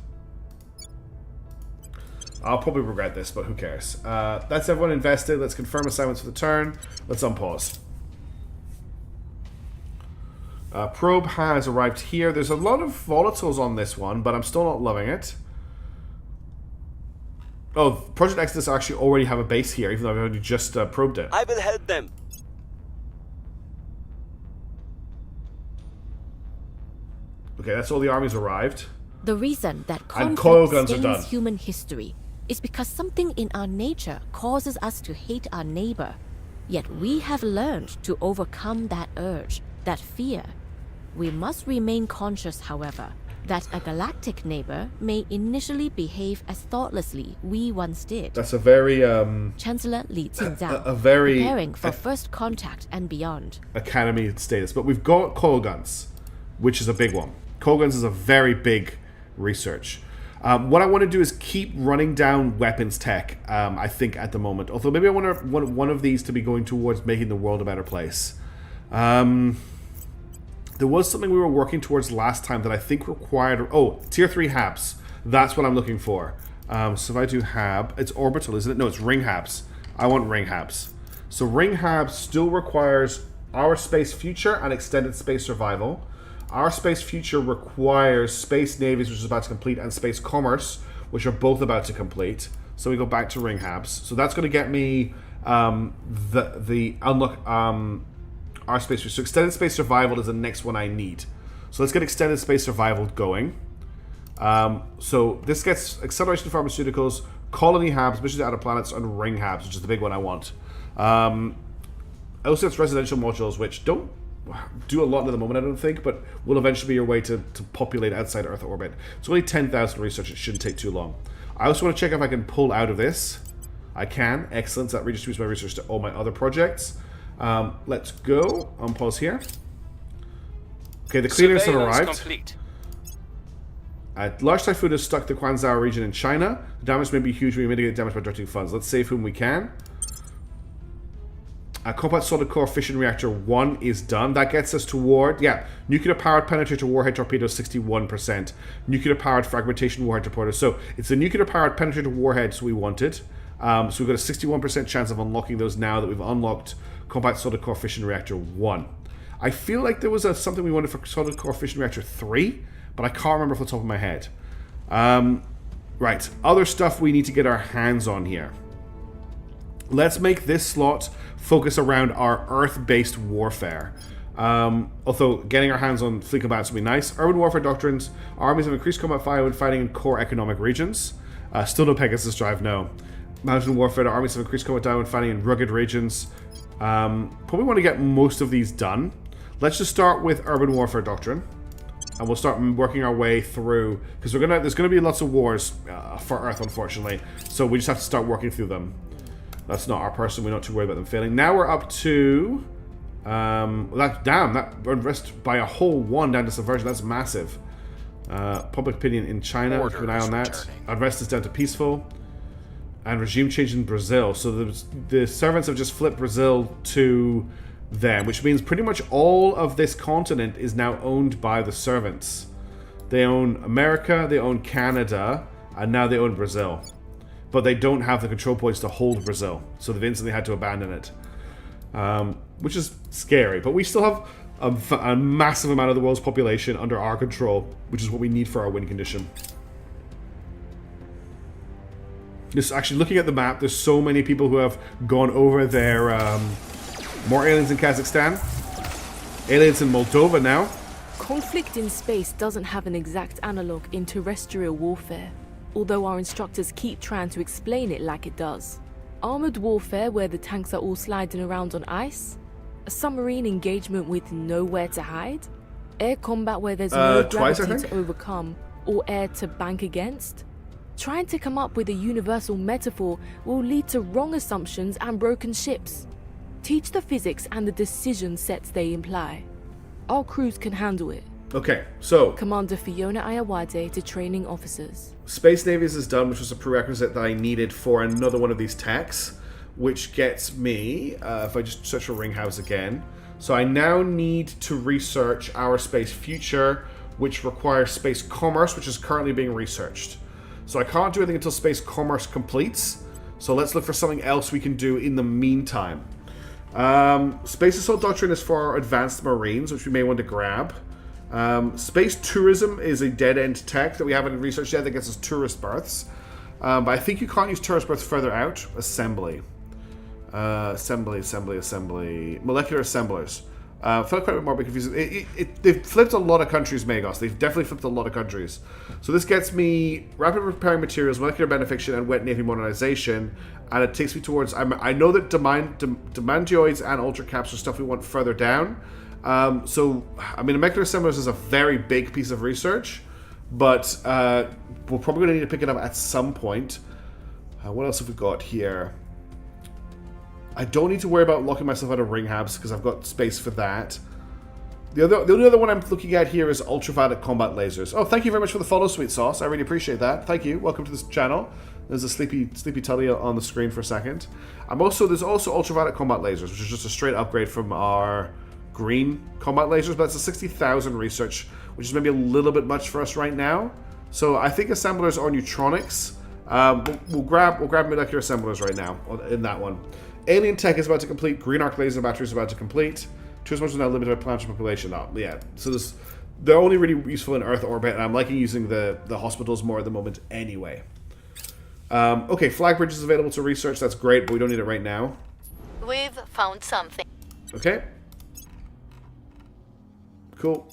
I'll probably regret this, but who cares? That's everyone invested. Let's confirm assignments for the turn. Let's unpause. Probe has arrived here. There's a lot of volatiles on this one, but I'm still not loving it. Oh, Project Exodus actually already have a base here, even though I've only just probed it. I will help them. Okay, that's all the armies arrived. The reason that And coil conflict guns are stains done. human history is because something in our nature causes us to hate our neighbor. Yet we have learned to overcome that urge, that fear. We must remain conscious, however, that a galactic neighbor may initially behave as thoughtlessly we once did. That's a very Chancellor Li Qingzhao, a very preparing for first contact and beyond. academy status. But we've got coil guns, which is a big one. Coil guns is a very big research. What I want to do is keep running down weapons tech, I think, at the moment. Although maybe I want one of these to be going towards making the world a better place. There was something we were working towards last time that I think required... Oh, tier 3 HABs. That's what I'm looking for. So if I do HAB... It's orbital, isn't it? No, it's ring HABs. I want ring HABs. So ring HABs still requires our space future and extended space survival. Our space future requires space navies, which is about to complete, and space commerce, which are both about to complete. So we go back to ring HABs. So that's going to get me the unlock... our space future. So extended space survival is the next one I need. So let's get extended space survival going. So this gets acceleration of pharmaceuticals, colony HABs, missions to outer planets, and ring HABs, which is the big one I want. Also, it's residential modules, which don't do a lot at the moment, I don't think, but will eventually be your way to populate outside Earth orbit. It's only 10,000 research. It shouldn't take too long. I also want to check if I can pull out of this. I can. Excellent. That redistributes my research to all my other projects. Let's go. Unpause here. Okay, the cleaners have Surveillance arrived. complete. Large typhoon has struck the Guangzhou region in China. The damage may be huge. We mitigate damage by directing funds. Let's save whom we can. Compact solid core fission reactor 1 is done. That gets us toward, nuclear powered penetrator warhead torpedo 61%. Nuclear powered fragmentation warhead torpedo. So it's the nuclear powered penetrator warheads we wanted. So we've got a 61% chance of unlocking those now that we've unlocked compact solid core fission reactor 1. I feel like there was something we wanted for solid core fission reactor 3, but I can't remember off the top of my head. Right, other stuff we need to get our hands on here. Let's make this slot focus around our Earth-based warfare. Although getting our hands on fleet combats would be nice. Urban warfare doctrines. Armies have increased combat fire when fighting in core economic regions. Still no Pegasus drive, no. Mountain warfare. Armies have increased combat time when fighting in rugged regions. Probably want to get most of these done. Let's just start with urban warfare doctrine, and we'll start working our way through, because there's gonna be lots of wars for Earth, unfortunately. So we just have to start working through them. That's not our person. We're not too worried about them failing. Now we're up to that unrest by a whole 1 down to subversion. That's massive. Public opinion in China. Order Keep an eye on that. returning. Unrest is down to peaceful. And regime change in Brazil. So the servants have just flipped Brazil to them, which means pretty much all of this continent is now owned by the servants. They own America, they own Canada, and now they own Brazil. But they don't have the control points to hold Brazil, so they've instantly had to abandon it. Which is scary, but we still have a massive amount of the world's population under our control, which is what we need for our win condition. Just actually looking at the map, there's so many people who have gone over there. More aliens in Kazakhstan. Aliens in Moldova now. Conflict in space doesn't have an exact analogue in terrestrial warfare, although our instructors keep trying to explain it like it does. Armoured warfare where the tanks are all sliding around on ice? A submarine engagement with nowhere to hide? Air combat where there's no twice, I gravity think? to overcome or air to bank against? Trying to come up with a universal metaphor will lead to wrong assumptions and broken ships. Teach the physics and the decision sets they imply. Our crews can handle it. Okay, so Commander Fiona Ayawade to training officers. Space Navies is done, which was a prerequisite that I needed for another one of these techs, which gets me, if I just search for ring house again. So I now need to research our space future, which requires space commerce, which is currently being researched. So I can't do anything until space commerce completes. So let's look for something else we can do in the meantime. Space Assault Doctrine is for our advanced marines, which we may want to grab. Space tourism is a dead-end tech that we haven't researched yet that gets us tourist berths. But I think you can't use tourist berths further out. Assembly. Molecular assemblers. I felt quite a bit more confusing. They've flipped a lot of countries, Magos. They've definitely flipped a lot of countries. So this gets me rapid repairing materials, molecular benefiction, and wet navy modernization. And it takes me towards... I know that demandioids and ultra caps are stuff we want further down. So, I mean, molecular assemblers is a very big piece of research. but we're probably going to need to pick it up at some point. What else have we got here? I don't need to worry about locking myself out of ring habs because I've got space for that. The only other one I'm looking at here is ultraviolet combat lasers. Oh, thank you very much for the follow, Sweet Sauce. I really appreciate that. Thank you. Welcome to this channel. There's a sleepy Tully on the screen for a second. There's also ultraviolet combat lasers, which is just a straight upgrade from our green combat lasers, but it's a 60,000 research, which is maybe a little bit much for us right now. So I think assemblers or neutronics. We'll grab molecular assemblers right now in that one. Alien tech is about to complete. Green arc laser battery is about to complete. Tourist is now limited by planetary population. Oh, yeah. So they're only really useful in Earth orbit, and I'm liking using the hospitals more at the moment anyway. Okay, flag bridge is available to research. That's great, but we don't need it right now. We've found something. Okay. Cool.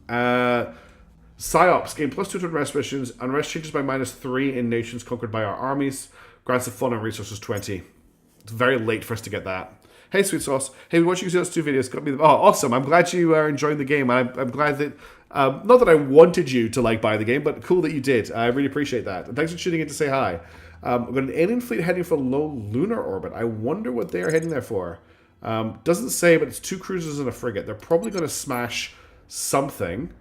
Psyops gain +2 to unrest missions. Unrest changes by -3 in nations conquered by our armies. Grants of fun and resources 20. It's very late for us to get that. Hey, Sweet Sauce. Hey, we watched you those 2 videos. Got me. Oh, awesome. I'm glad you are enjoying the game. I'm glad that... not that I wanted you to buy the game, but cool that you did. I really appreciate that. And thanks for tuning in to say hi. We've got an alien fleet heading for low lunar orbit. I wonder what they are heading there for. Doesn't say, but it's 2 cruisers and a frigate. They're probably going to smash something.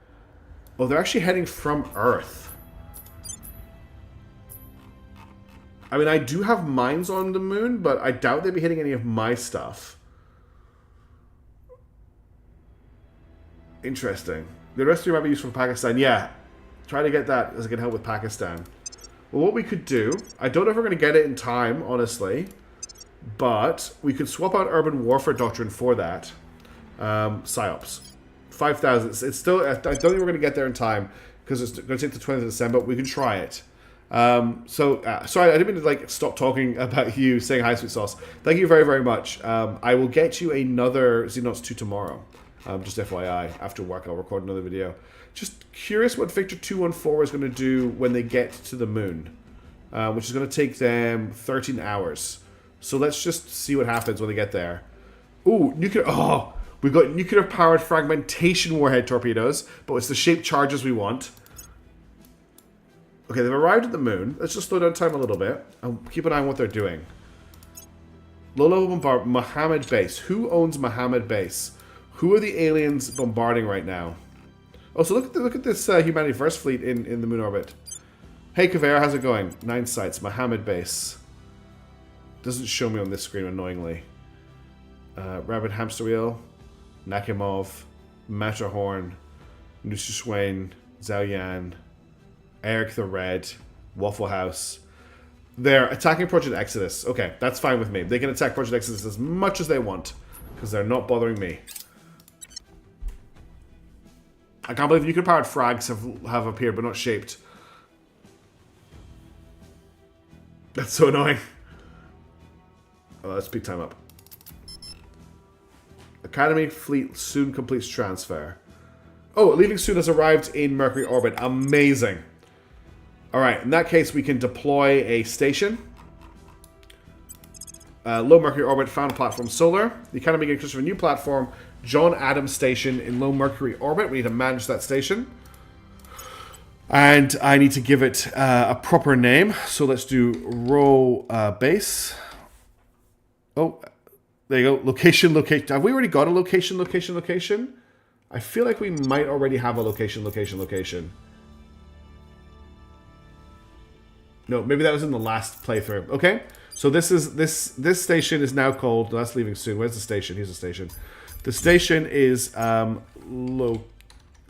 Oh, they're actually heading from Earth. I mean, I do have mines on the moon, but I doubt they'd be hitting any of my stuff. Interesting. The rest of you might be useful for Pakistan. Yeah. Try to get that as it can help with Pakistan. Well, what we could do... I don't know if we're going to get it in time, honestly. But we could swap out Urban Warfare Doctrine for that. PsyOps. 5,000. It's still... I don't think we're going to get there in time. Because it's going to take the 20th of December. But we can try it. Sorry, I didn't mean to stop talking about you saying hi, Sweet Sauce. Thank you very, very much. I will get you another Xenauts 2 tomorrow. Just FYI, after work I'll record another video. Just curious what Victor 214 is going to do when they get to the moon. Which is going to take them 13 hours. So let's just see what happens when they get there. Ooh, nuclear... Oh, we've got nuclear-powered fragmentation warhead torpedoes. But it's the shaped charges we want. Okay, they've arrived at the moon. Let's just slow down time a little bit. And keep an eye on what they're doing. Low-level bombard... Mohammed Base. Who owns Mohammed Base? Who are the aliens bombarding right now? Oh, so look at this Humanity First fleet in the moon orbit. Hey, Kavera, how's it going? 9 sites. Mohammed Base. Doesn't show me on this screen, annoyingly. Rabbit Hamster Wheel. Nakimov. Matterhorn. Nususwain. Zhaoyan. Eric the Red. Waffle House. They're attacking Project Exodus. Okay, that's fine with me. They can attack Project Exodus as much as they want. Because they're not bothering me. I can't believe nuclear-powered frags have appeared, but not shaped. That's so annoying. Oh, let's speed time up. Academy fleet soon completes transfer. Oh, leaving soon has arrived in Mercury orbit. Amazing. Alright, in that case, we can deploy a station. Low Mercury orbit, found platform solar. The Academy getting closer to a new platform. John Adams Station in low Mercury orbit. We need to manage that station. And I need to give it a proper name. So let's do row base. Oh, there you go. Location. Have we already got a location? I feel like we might already have a location. No, maybe that was in the last playthrough. Okay. So this station is now called... That's leaving soon. Where's the station? Here's the station. The station is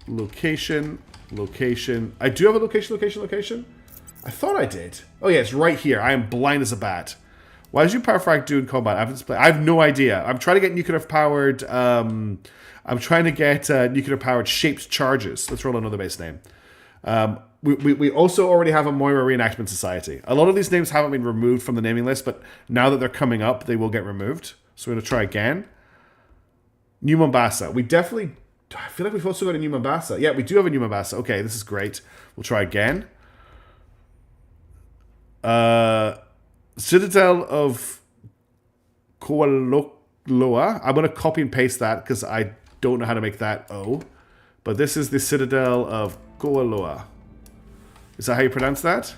location. I do have a location. I thought I did. Oh yeah, it's right here. I am blind as a bat. Why does your power frag do in combat? I have no idea. I'm trying to get nuclear powered. I'm trying to get nuclear powered shaped charges. Let's roll another base name. We also already have a Moira Reenactment Society. A lot of these names haven't been removed from the naming list, but now that they're coming up, they will get removed. So we're going to try again. New Mombasa. I feel like we've also got a New Mombasa. Yeah, we do have a New Mombasa. Okay, this is great. We'll try again. Citadel of Kualoa. I'm going to copy and paste that because I don't know how to make that O. But this is the Citadel of Kualoa. Is that how you pronounce that?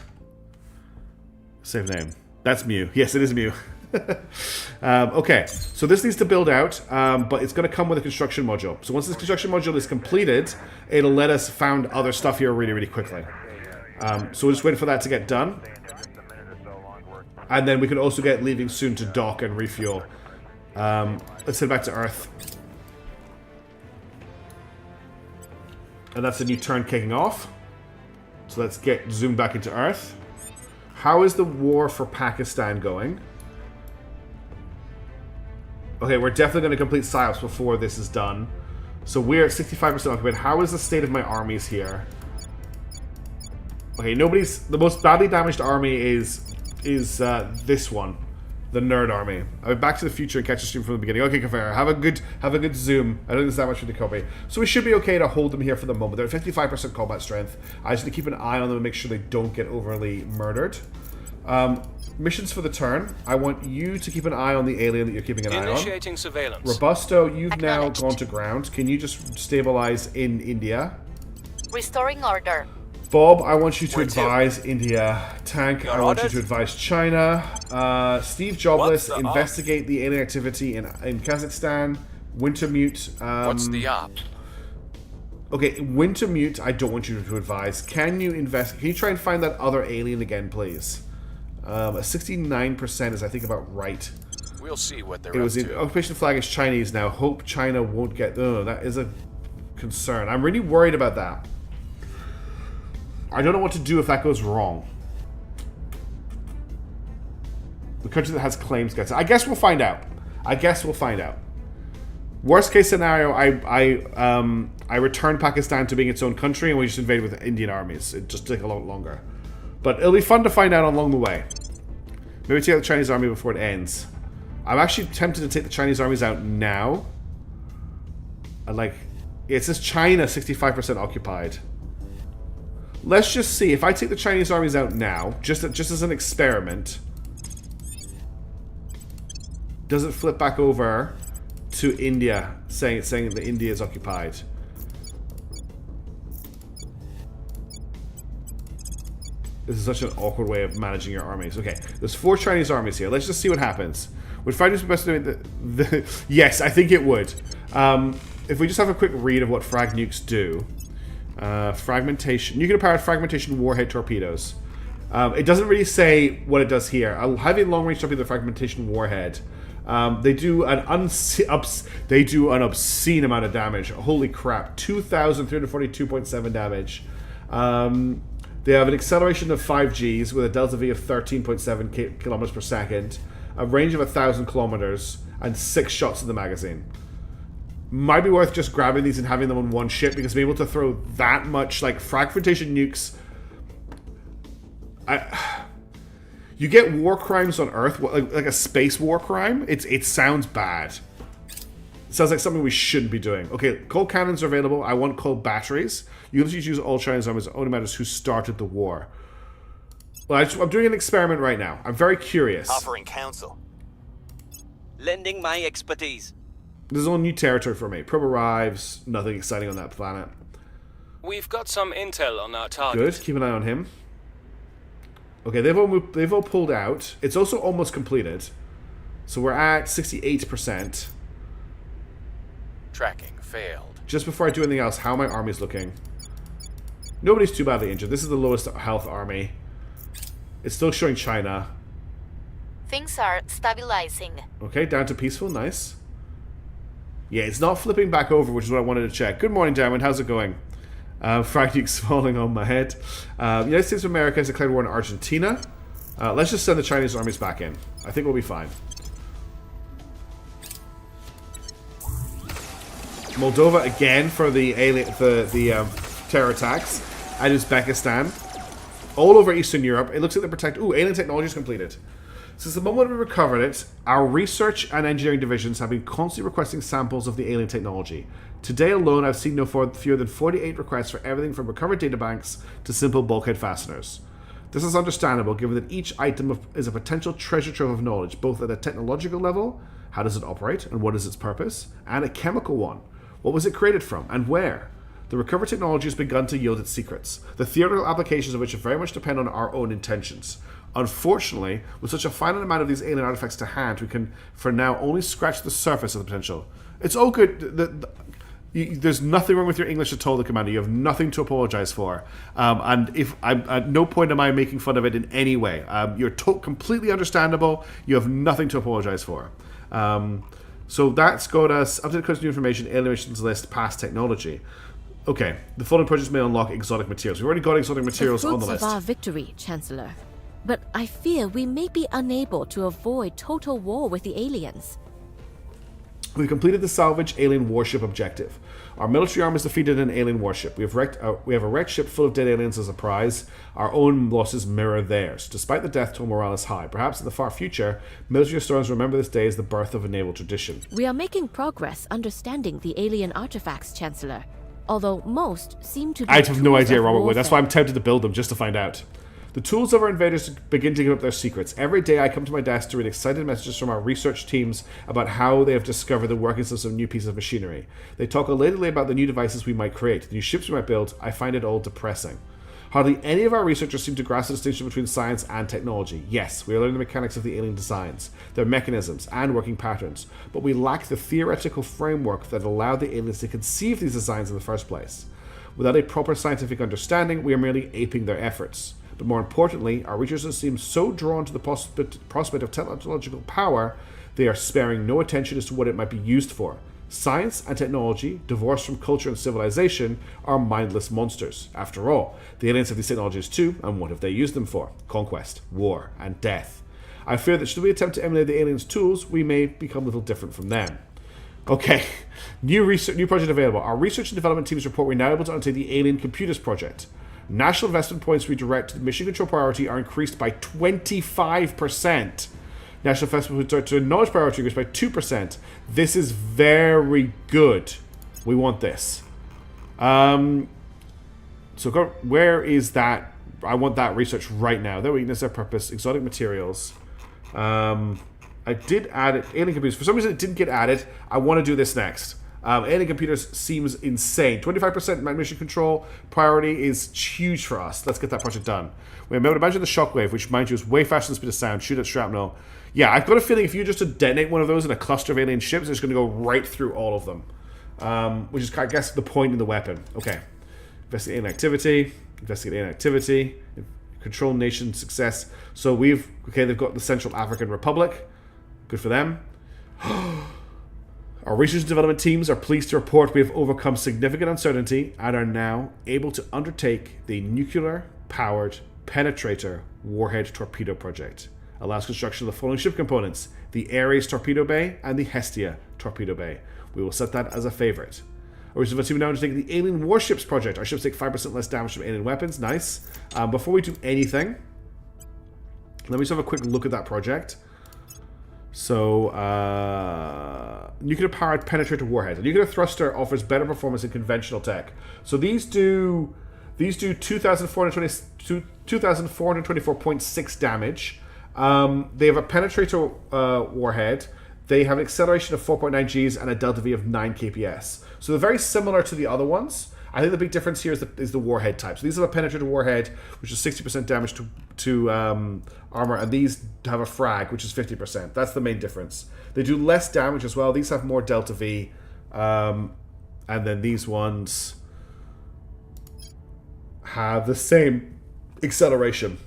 Save name. That's Mew. Yes, it is Mew. Okay, so this needs to build out, but it's going to come with a construction module. So once this construction module is completed, it'll let us found other stuff here really, really quickly. So we're just waiting for that to get done. And then we can also get leaving soon to dock and refuel. Let's head back to Earth. And that's a new turn kicking off. So let's get zoomed back into Earth. How is the war for Pakistan going? Okay, we're definitely going to complete PSYOPs before this is done. So we're at 65% occupied. How is the state of my armies here? Okay, the most badly damaged army is this one. The nerd army. I went back to the future and catch a stream from the beginning. Okay, Kafara, have a good zoom. I don't think there's that much for the copy. So we should be okay to hold them here for the moment. They're at 55% combat strength. I just need to keep an eye on them and make sure they don't get overly murdered. Missions for the turn. I want you to keep an eye on the alien that you're keeping an eye on. Initiating surveillance. Robusto, you've now gone to ground. Can you just stabilize in India? Restoring order. Bob, I want you to advise India. Tank, I want you to advise China. Steve Jobless, investigate the alien activity in Kazakhstan. Wintermute. What's the op? Okay, Wintermute, I don't want you to advise. Can you try and find that other alien again, please? A 69% is, I think, about right. We'll see what they're It was up in to. occupation flag is Chinese now. Hope China won't get. Oh, that is a concern. I'm really worried about that. I don't know what to do if that goes wrong. The country that has claims gets it. I guess we'll find out. Worst case scenario, I return Pakistan to being its own country and we just invade with Indian armies. It just take a lot longer. But it'll be fun to find out along the way. Maybe take out the Chinese army before it ends. I'm actually tempted to take the Chinese armies out now. It says China 65% occupied. Let's just see. If I take the Chinese armies out now, just as an experiment, does it flip back over to India, saying that India is occupied? This is such an awkward way of managing your armies. Okay, there's 4 Chinese armies here. Let's just see what happens. Would Frag Nukes be best to do Yes, I think it would. If we just have a quick read of what Frag Nukes do. Fragmentation. Nuclear powered fragmentation warhead torpedoes. It doesn't really say what it does here. A heavy long range torpedo fragmentation warhead. They do an obscene amount of damage. Holy crap! 2,342.7 damage. They have an acceleration of 5 Gs with a delta V of 13.7 kilometers per second, a range of 1,000 kilometers, and 6 shots in the magazine. Might be worth just grabbing these and having them on one ship, because being able to throw that much, fragmentation nukes... You get war crimes on Earth, like a space war crime. It sounds bad. It sounds like something we shouldn't be doing. Okay, cold cannons are available. I want cold batteries. You can just use all Chinese armies. It only matters who started the war. Well, I'm doing an experiment right now. I'm very curious. Offering counsel. Lending my expertise. This is all new territory for me. Probe arrives. Nothing exciting on that planet. We've got some intel on our target. Good. Keep an eye on him. Okay, they've all pulled out. It's also almost completed. So we're at 68%. Tracking failed. Just before I do anything else, how are my armies looking? Nobody's too badly injured. This is the lowest health army. It's still showing China. Things are stabilizing. Okay, down to peaceful. Nice. Yeah, it's not flipping back over, which is what I wanted to check. Good morning, Diamond. How's it going? Frag nukes falling on my head. United States of America has declared war in Argentina. Let's just send the Chinese armies back in. I think we'll be fine. Moldova again for the terror attacks. And Uzbekistan. All over Eastern Europe. It looks like they protect... Ooh, alien technology is completed. Since the moment we recovered it, our research and engineering divisions have been constantly requesting samples of the alien technology. Today alone, I've seen no fewer than 48 requests for everything from recovered databanks to simple bulkhead fasteners. This is understandable, given that each item is a potential treasure trove of knowledge, both at a technological level, how does it operate, and what is its purpose, and a chemical one. What was it created from, and where? The recovery technology has begun to yield its secrets, the theoretical applications of which very much depend on our own intentions. Unfortunately, with such a finite amount of these alien artifacts to hand, we can, for now, only scratch the surface of the potential. It's all good. There's nothing wrong with your English at all, the Commander. You have nothing to apologize for. And if at no point am I making fun of it in any way. You're completely understandable. You have nothing to apologize for. So that's got us up to the new information, alien missions list, past technology. Okay, the following projects may unlock exotic materials. We've already got exotic materials on the list. Of our victory, Chancellor. But I fear we may be unable to avoid total war with the aliens. We've completed the salvage alien warship objective. Our military arm has defeated an alien warship. We have a wrecked ship full of dead aliens as a prize. Our own losses mirror theirs. Despite the death toll, morale is high. Perhaps in the far future, military historians remember this day as the birth of a naval tradition. We are making progress understanding the alien artifacts, Chancellor. Although most seem to be I have no idea, Robert Wood. warfare. That's why I'm tempted to build them, just to find out. The tools of our invaders begin to give up their secrets. Every day I come to my desk to read excited messages from our research teams about how they have discovered the workings of some new piece of machinery. They talk elatedly about the new devices we might create, the new ships we might build. I find it all depressing. Hardly any of our researchers seem to grasp the distinction between science and technology. Yes, we are learning the mechanics of the alien designs, their mechanisms, and working patterns, but we lack the theoretical framework that allowed the aliens to conceive these designs in the first place. Without a proper scientific understanding, we are merely aping their efforts. But more importantly, our researchers seem so drawn to the prospect of technological power, they are sparing no attention as to what it might be used for. Science and technology, divorced from culture and civilization, are mindless monsters. After all, the aliens have these technologies too, and what have they used them for? Conquest, war, and death. I fear that should we attempt to emulate the aliens' tools, we may become a little different from them. Okay, new project available. Our research and development teams report we're now able to undertake the Alien Computers Project. National investment points we direct to the mission control priority are increased by 25%. National investment points to knowledge priority increased by 2%. This is very good. We want this. So where is that? I want that research right now. Their weakness, their purpose, exotic materials. I did add it. Alien computers. For some reason, it didn't get added. I want to do this next. Alien computers seems insane. 25% mission control priority is huge for us. Let's get that project done. We imagine the shockwave, which, mind you, is way faster than the speed of sound. Shoot at shrapnel. Yeah, I've got a feeling if you just to detonate one of those in a cluster of alien ships, it's going to go right through all of them. Which is, I guess, the point in the weapon. Okay. Investigate alien activity. Investigate alien activity. Control nation success. So they've got the Central African Republic. Good for them. Our research and development teams are pleased to report we have overcome significant uncertainty and are now able to undertake the nuclear-powered penetrator warhead torpedo project. Allows construction of the following ship components: the Ares torpedo bay and the Hestia torpedo bay. We will set that as a favorite. Our research and development team now undertaking the alien warships project. Our ships take 5% less damage from alien weapons. Nice. Before we do anything, let me just have a quick look at that project. So, nuclear-powered penetrator warhead. A nuclear thruster offers better performance than conventional tech. So these do 2,424.6 damage. They have a penetrator warhead. They have an acceleration of 4.9 Gs and a delta V of 9 kps. So they're very similar to the other ones. I think the big difference here is the warhead type. So these have a penetrator warhead, which is 60% damage to armor, and these have a frag, which is 50%. That's the main difference. They do less damage as well. These have more delta V, and then these ones have the same acceleration.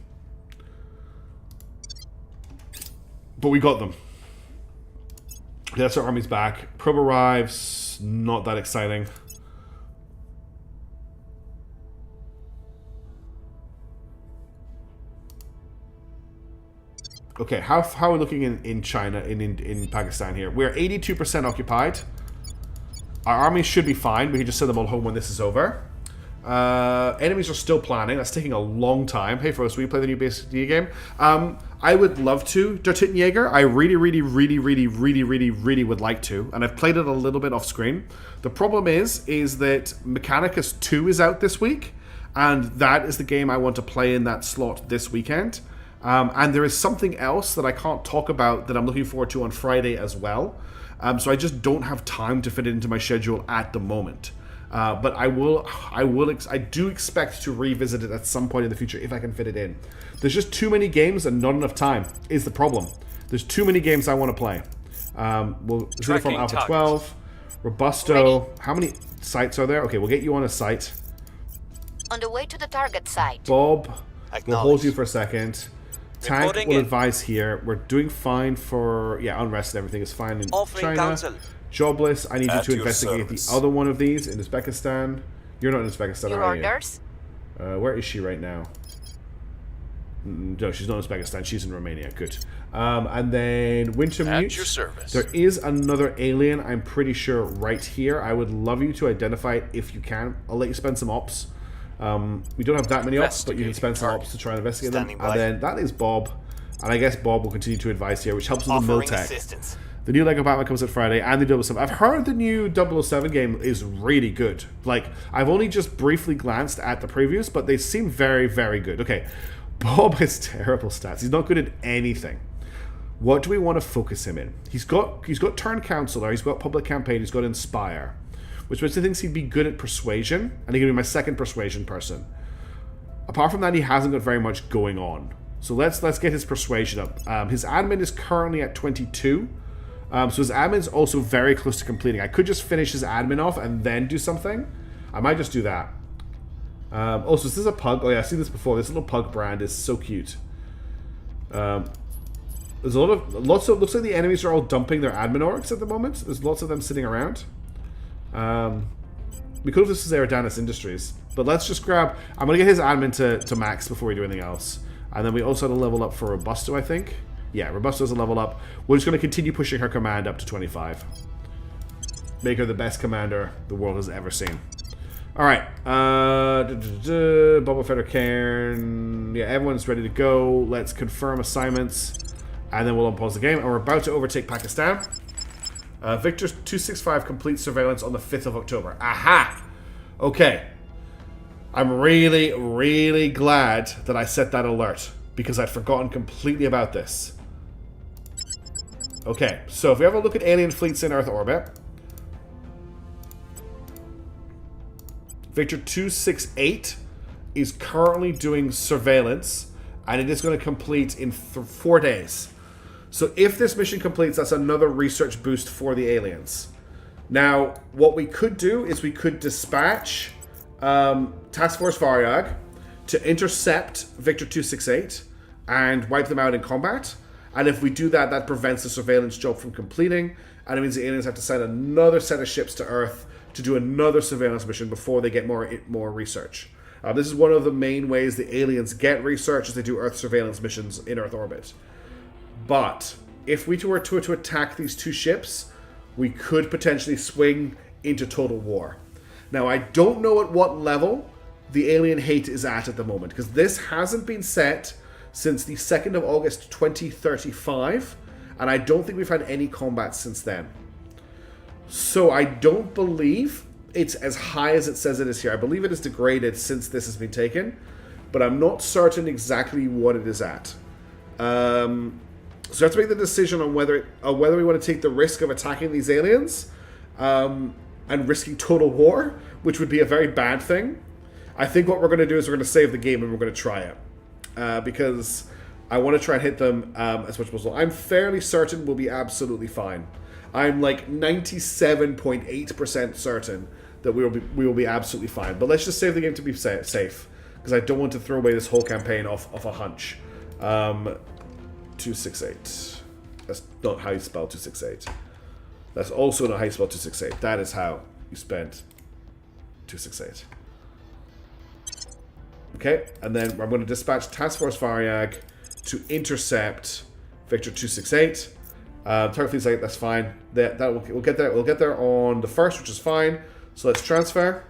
But we got them. That's our army's back. Probe arrives. Not that exciting. Okay, how are we looking in China, in Pakistan here? We're 82% occupied. Our army should be fine. We can just send them all home when this is over. Enemies are still planning. That's taking a long time. Hey, Frost, will you play the new basic D game? I would love to, Der Tittenjäger. I really would like to. And I've played it a little bit off screen. The problem is that Mechanicus 2 is out this week. And that is the game I want to play in that slot this weekend. And there is something else that I can't talk about that I'm looking forward to on Friday as well. So I just don't have time to fit it into my schedule at the moment. But I do expect to revisit it at some point in the future if I can fit it in. There's just too many games and not enough time is the problem. There's too many games I want to play. We'll zero from Alpha 12, Robusto. Ready. How many sites are there? Okay, we'll get you on a site. On the way to the target site. Bob, we'll hold Acknowledged. you for a second. Tank Reporting will in. advise here. We're doing fine for unrest and everything is fine in Offering China. counsel. Jobless. I need you At to your investigate service. the other one of these in Uzbekistan. You're not in Uzbekistan, Your are you? orders? Where is she right now? No, she's not in Uzbekistan. She's in Romania. Good. And then Wintermute. At your service. There is another alien, I'm pretty sure, right here. I would love you to identify it if you can. I'll let you spend some ops. We don't have that many ops, but you can spend some ops to try and investigate them. Standing by. And then that is Bob. And I guess Bob will continue to advise here, which helps with the Offering Miltech. assistance. The new Lego Batman comes out Friday, and the 007. I've heard the new 007 game is really good. Like, I've only just briefly glanced at the previews, but they seem very, very good. Okay, Bob has terrible stats. He's not good at anything. What do we want to focus him in? He's got Turn Counselor, he's got Public Campaign, he's got Inspire, which makes me think he'd be good at Persuasion, and he's going to be my second Persuasion person. Apart from that, he hasn't got very much going on. So let's get his Persuasion up. His admin is currently at 22. So his admin's also very close to completing. I could just finish his admin off and then do something. I might just do that. Also, is this a pug? Oh yeah, I've seen this before. This little pug brand is so cute. There's lots of looks like the enemies are all dumping their admin orcs at the moment. There's lots of them sitting around. We could have this is Eridanus Industries, but let's just grab. I'm gonna get his admin to max before we do anything else, and then we also have to level up for Robusto, I think. Yeah, Robusto's a level up. We're just gonna continue pushing her command up to 25. Make her the best commander the world has ever seen. All right, Boba Fett or Cairn. Yeah, everyone's ready to go. Let's confirm assignments, and then we'll unpause the game. And we're about to overtake Pakistan. Victor 265 complete surveillance on the 5th of October. Aha! Okay. I'm really, really glad that I set that alert, because I'd forgotten completely about this. Okay, so if we have a look at alien fleets in Earth orbit, Victor 268 is currently doing surveillance, and it is going to complete in 4 days. So if this mission completes, that's another research boost for the aliens. Now, what we could do is we could dispatch Task Force Varyag to intercept Victor 268 and wipe them out in combat. And if we do that, that prevents the surveillance job from completing, and it means the aliens have to send another set of ships to Earth to do another surveillance mission before they get more research. This is one of the main ways the aliens get research, is they do Earth surveillance missions in Earth orbit. But if we were to attack these two ships, we could potentially swing into total war. Now, I don't know at what level the alien hate is at the moment, because this hasn't been set since the 2nd of August 2035, and I don't think we've had any combat since then. So I don't believe it's as high as it says it is here. I believe it is degraded since this has been taken, but I'm not certain exactly what it is at. So we have to make the decision on whether we want to take the risk of attacking these aliens and risking total war, which would be a very bad thing. I think what we're going to do is we're going to save the game and we're going to try it. Because I want to try and hit them as much as possible. I'm fairly certain we'll be absolutely fine. I'm like 97.8% certain that we will be absolutely fine. But let's just save the game to be safe, because I don't want to throw away this whole campaign off a hunch. 268. That's not how you spell 268. That's also not how you spell 268. That is how you spend 268. Okay, and then I'm going to dispatch Task Force Varyag to intercept Victor 268. Target fleet's like, that's fine. We'll get there. We'll get there on the 1st, which is fine. So let's transfer.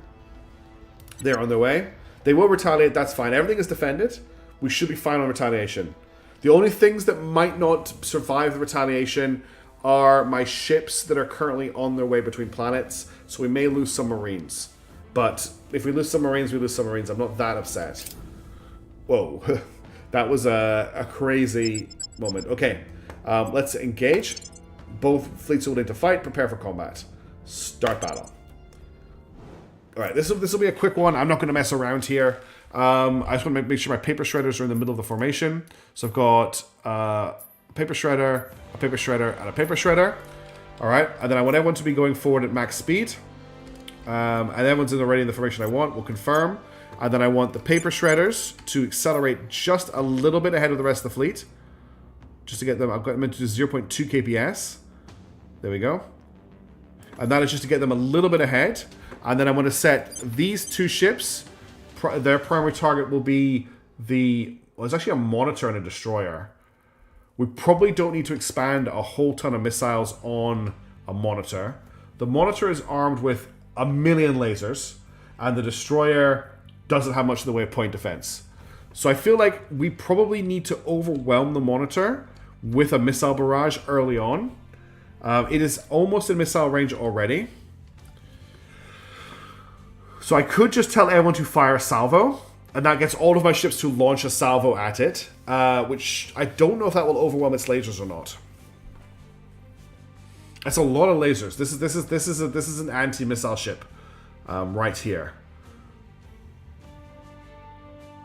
They're on their way. They will retaliate. That's fine. Everything is defended. We should be fine on retaliation. The only things that might not survive the retaliation are my ships that are currently on their way between planets. So we may lose some Marines. But if we lose some Marines, we lose some Marines. I'm not that upset. Whoa. That was a crazy moment. Okay. Let's engage. Both fleets are willing to fight. Prepare for combat. Start battle. All right, this will be a quick one. I'm not going to mess around here. I just want to make sure my paper shredders are in the middle of the formation. So I've got a paper shredder, a paper shredder, and a paper shredder. All right, and then I want everyone to be going forward at max speed. And everyone's already in the formation I want. We'll confirm. And then I want the paper shredders to accelerate just a little bit ahead of the rest of the fleet. Just to get them, I've got them into 0.2 kps. There we go. And that is just to get them a little bit ahead. And then I want to set these two ships. Their primary target will be well, it's actually a monitor and a destroyer. We probably don't need to expand a whole ton of missiles on a monitor. The monitor is armed with 1 million lasers, and the destroyer doesn't have much in the way of point defense. So I feel like we probably need to overwhelm the monitor with a missile barrage early on. It is almost in missile range already. So I could just tell everyone to fire a salvo, and that gets all of my ships to launch a salvo at it, which I don't know if that will overwhelm its lasers or not. That's a lot of lasers. This is an anti-missile ship, right here.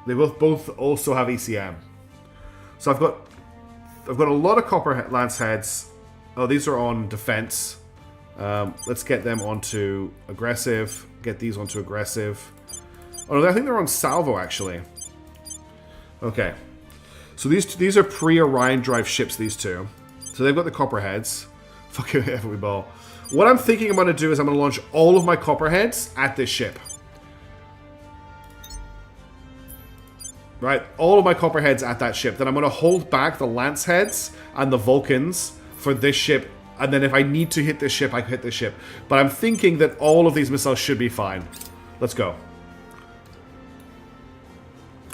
They both also have ECM. So I've got a lot of copper lance heads. Oh, these are on defense. Let's get them onto aggressive. Get these onto aggressive. Oh no, I think they're on salvo actually. Okay, so these are pre-Orion drive ships. These two, so they've got the copper heads. Fucking heavy ball. What I'm thinking I'm going to do is I'm going to launch all of my copper heads at this ship. Right, all of my copper heads at that ship. Then I'm going to hold back the lance heads and the Vulcans for this ship. And then if I need to hit this ship, I can hit this ship. But I'm thinking that all of these missiles should be fine. Let's go.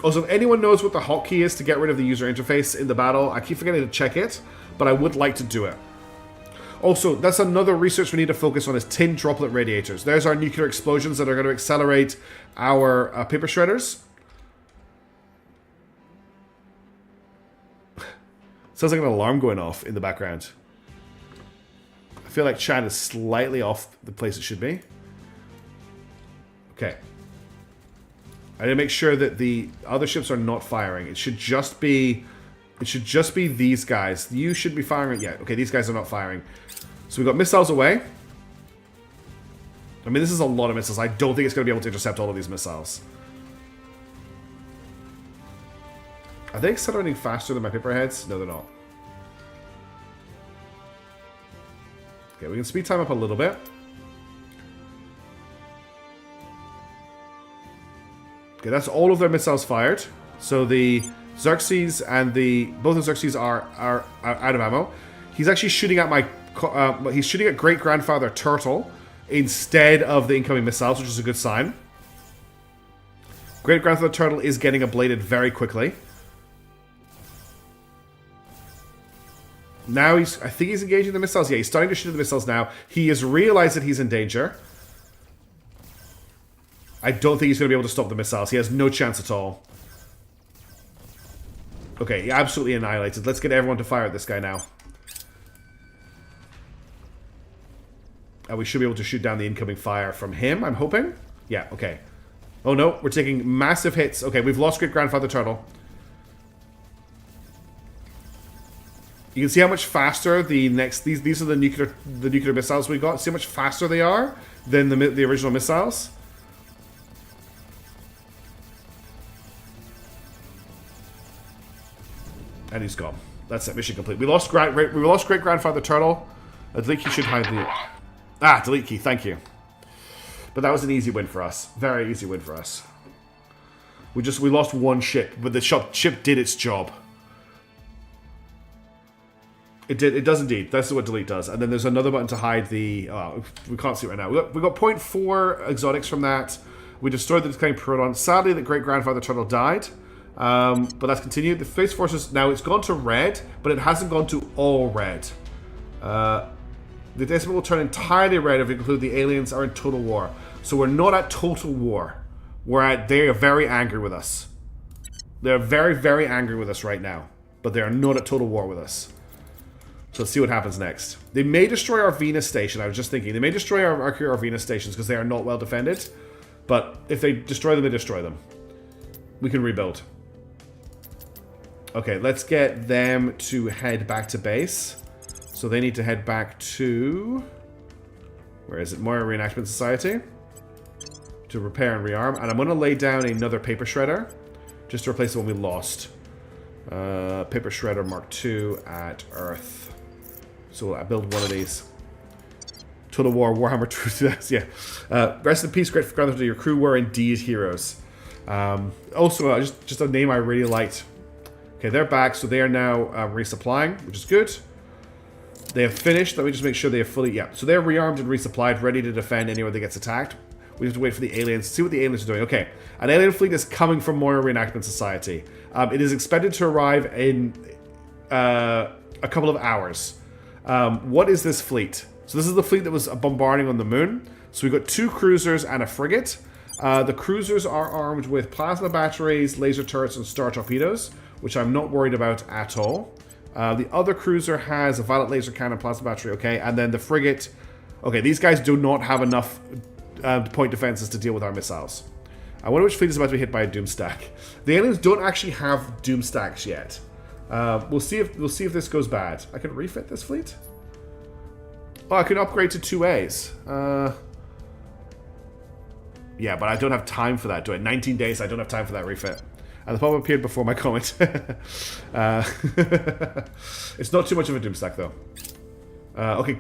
Also, if anyone knows what the hotkey is to get rid of the user interface in the battle, I keep forgetting to check it, but I would like to do it. Also, that's another research we need to focus on is tin droplet radiators. There's our nuclear explosions that are going to accelerate our paper shredders. Sounds like an alarm going off in the background. I feel like chat is slightly off the place it should be. Okay. I need to make sure that the other ships are not firing. It should just be these guys. You should be firing. Yeah, okay, these guys are not firing. So we've got missiles away. I mean, this is a lot of missiles. I don't think it's going to be able to intercept all of these missiles. Are they accelerating faster than my paper heads? No, they're not. Okay, we can speed time up a little bit. Okay, that's all of their missiles fired. So the Xerxes and both of Xerxes are out of ammo. He's actually shooting at he's shooting at Great Grandfather Turtle instead of the incoming missiles, which is a good sign. Great Grandfather Turtle is getting ablated very quickly. Now I think he's engaging the missiles. Yeah, he's starting to shoot the missiles now. He has realized that he's in danger. I don't think he's going to be able to stop the missiles. He has no chance at all. Okay, he absolutely annihilated. Let's get everyone to fire at this guy now. And we should be able to shoot down the incoming fire from him, I'm hoping. Yeah, okay. Oh no, we're taking massive hits. Okay, we've lost Great Grandfather Turtle. You can see how much faster these are the nuclear missiles we got. See how much faster they are than the original missiles. And he's gone. That's it. Mission complete. We lost Great Grandfather Turtle. Delete key should hide the delete key. Thank you. But that was an easy win for us. Very easy win for us. We lost one ship, but the ship did its job. It did. It does indeed. That's what delete does. And then there's another button to hide the... Oh, we can't see it right now. We got 0.4 exotics from that. We destroyed the decaying proton. Sadly, the Great Grandfather Turtle died. But that's continued. The Space Forces... Now, it's gone to red, but it hasn't gone to all red. The decimal will turn entirely red if we include the aliens are in total war. So we're not at total war. They are very angry with us. They're very, very angry with us right now. But they are not at total war with us. So let's see what happens next. They may destroy our Venus station. I was just thinking. They may destroy our Mercury or Venus stations because they are not well defended. But if they destroy them, they destroy them. We can rebuild. Okay, let's get them to head back to base. So they need to head back to... Where is it? Moira Reenactment Society. To repair and rearm. And I'm going to lay down another paper shredder. Just to replace the one we lost. Paper shredder Mark II at Earth. So I build one of these. Total War, Warhammer Truth. Yeah. Rest in peace, great grandfather. Your crew were indeed heroes. Also, just a name I really liked. Okay, they're back, so they are now resupplying, which is good. They have finished. Let me just make sure they have fully... Yeah, so they're rearmed and resupplied, ready to defend anywhere that gets attacked. We have to wait for the aliens, see what the aliens are doing. Okay, an alien fleet is coming from Moira Reenactment Society. It is expected to arrive in a couple of hours. What is this fleet? So this is the fleet that was bombarding on the moon. So we've got 2 cruisers and a frigate. The cruisers are armed with plasma batteries, laser turrets, and star torpedoes, which I'm not worried about at all. The other cruiser has a violet laser cannon, plasma battery, okay, and then the frigate... Okay, these guys do not have enough point defenses to deal with our missiles. I wonder which fleet is about to be hit by a doomstack. The aliens don't actually have doomstacks yet. We'll see if this goes bad. I can refit this fleet? Oh, I can upgrade to 2As. Yeah, but I don't have time for that, do I? 19 days, I don't have time for that refit. And the problem appeared before my comment. It's not too much of a doomstack, though. Okay,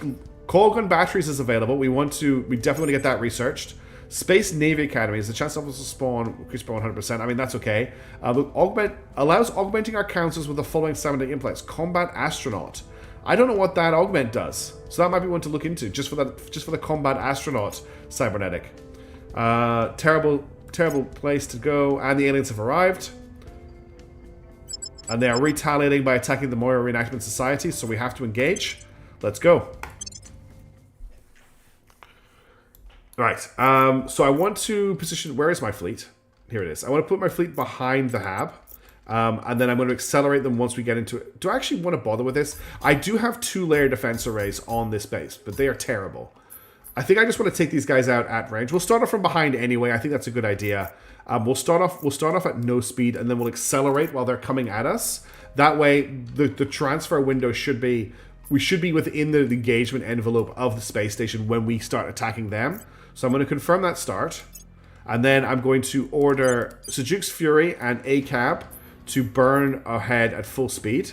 coal gun batteries is available. We definitely want to get that researched. Space Navy Academy is the chance of us to spawn increased by 100%. I mean, that's okay. Allows augmenting our councils with the following 7-day implants. Combat Astronaut. I don't know what that augment does. So that might be one to look into, just for the Combat Astronaut cybernetic. Terrible place to go. And the aliens have arrived. And they are retaliating by attacking the Moira Reenactment Society, so we have to engage. Let's go. Right, so I want to position... Where is my fleet? Here it is. I want to put my fleet behind the hab. And then I'm going to accelerate them once we get into it. Do I actually want to bother with this? I do have 2-layer defense arrays on this base, but they are terrible. I think I just want to take these guys out at range. We'll start off from behind anyway. I think that's a good idea. We'll start off at no speed, and then we'll accelerate while they're coming at us. That way, the transfer window should be... We should be within the engagement envelope of the space station when we start attacking them. So I'm going to confirm that start. And then I'm going to order Sejuk's Fury and ACAB to burn ahead at full speed.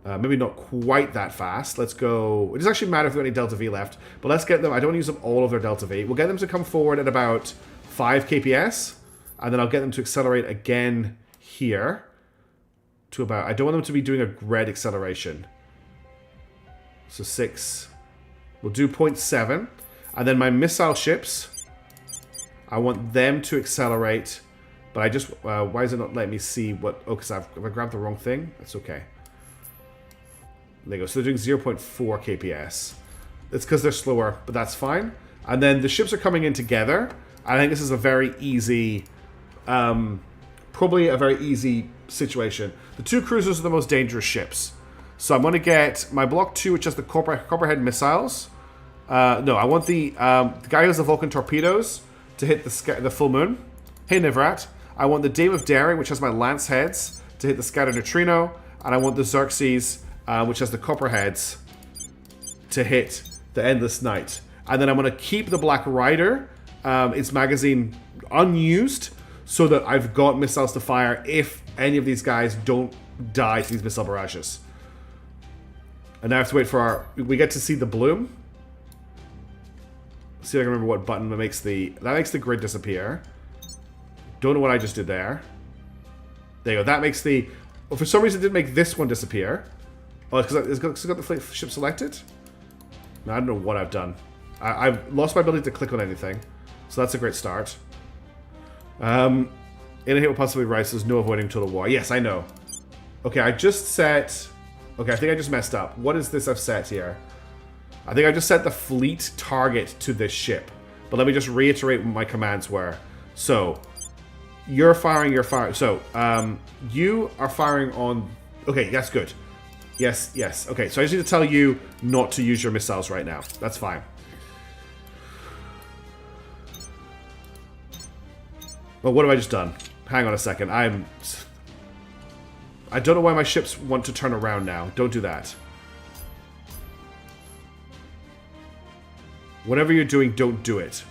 Maybe not quite that fast. Let's go... It doesn't actually matter if we've got any Delta V left. But let's get them... I don't want to use up all of their Delta V. We'll get them to come forward at about 5 kps. And then I'll get them to accelerate again here. To about... I don't want them to be doing a red acceleration. So 6. We'll do 0.7. And then my missile ships, I want them to accelerate. But I just... why is it not letting me see what... Oh, because if I grabbed the wrong thing, that's okay. There you go. So they're doing 0.4 kps. It's because they're slower, but that's fine. And then the ships are coming in together. I think this is a very easy... probably a very easy situation. The 2 cruisers are the most dangerous ships. So I'm going to get my Block 2, which has the Copperhead missiles. No, I want the guy who has the Vulcan torpedoes to hit the full moon. Hey, Nivrat. I want the Dame of Daring, which has my Lance heads, to hit the Scattered Neutrino. And I want the Xerxes, which has the Copperheads, to hit the Endless Night. And then I'm going to keep the Black Rider, its magazine, unused, so that I've got missiles to fire if any of these guys don't die to these missile barrages. And now I have to wait for our... We get to see the bloom. See if I can remember what button that makes the... That makes the grid disappear. Don't know what I just did there. There you go. That makes the... Well, for some reason it didn't make this one disappear. Oh, it's because it's got the ship selected? No, I don't know what I've done. I've lost my ability to click on anything. So that's a great start. In a hit will possibly rise. There's no avoiding total war. Yes, I know. Okay, I just set... Okay, I think I just messed up. What is this I've set here? I think I just set the fleet target to this ship. But let me just reiterate what my commands were. So, you're firing. So, you are firing on... Okay, that's good. Yes. Okay, so I just need to tell you not to use your missiles right now. That's fine. Well, what have I just done? Hang on a second. I don't know why my ships want to turn around now. Don't do that. Whatever you're doing, don't do it.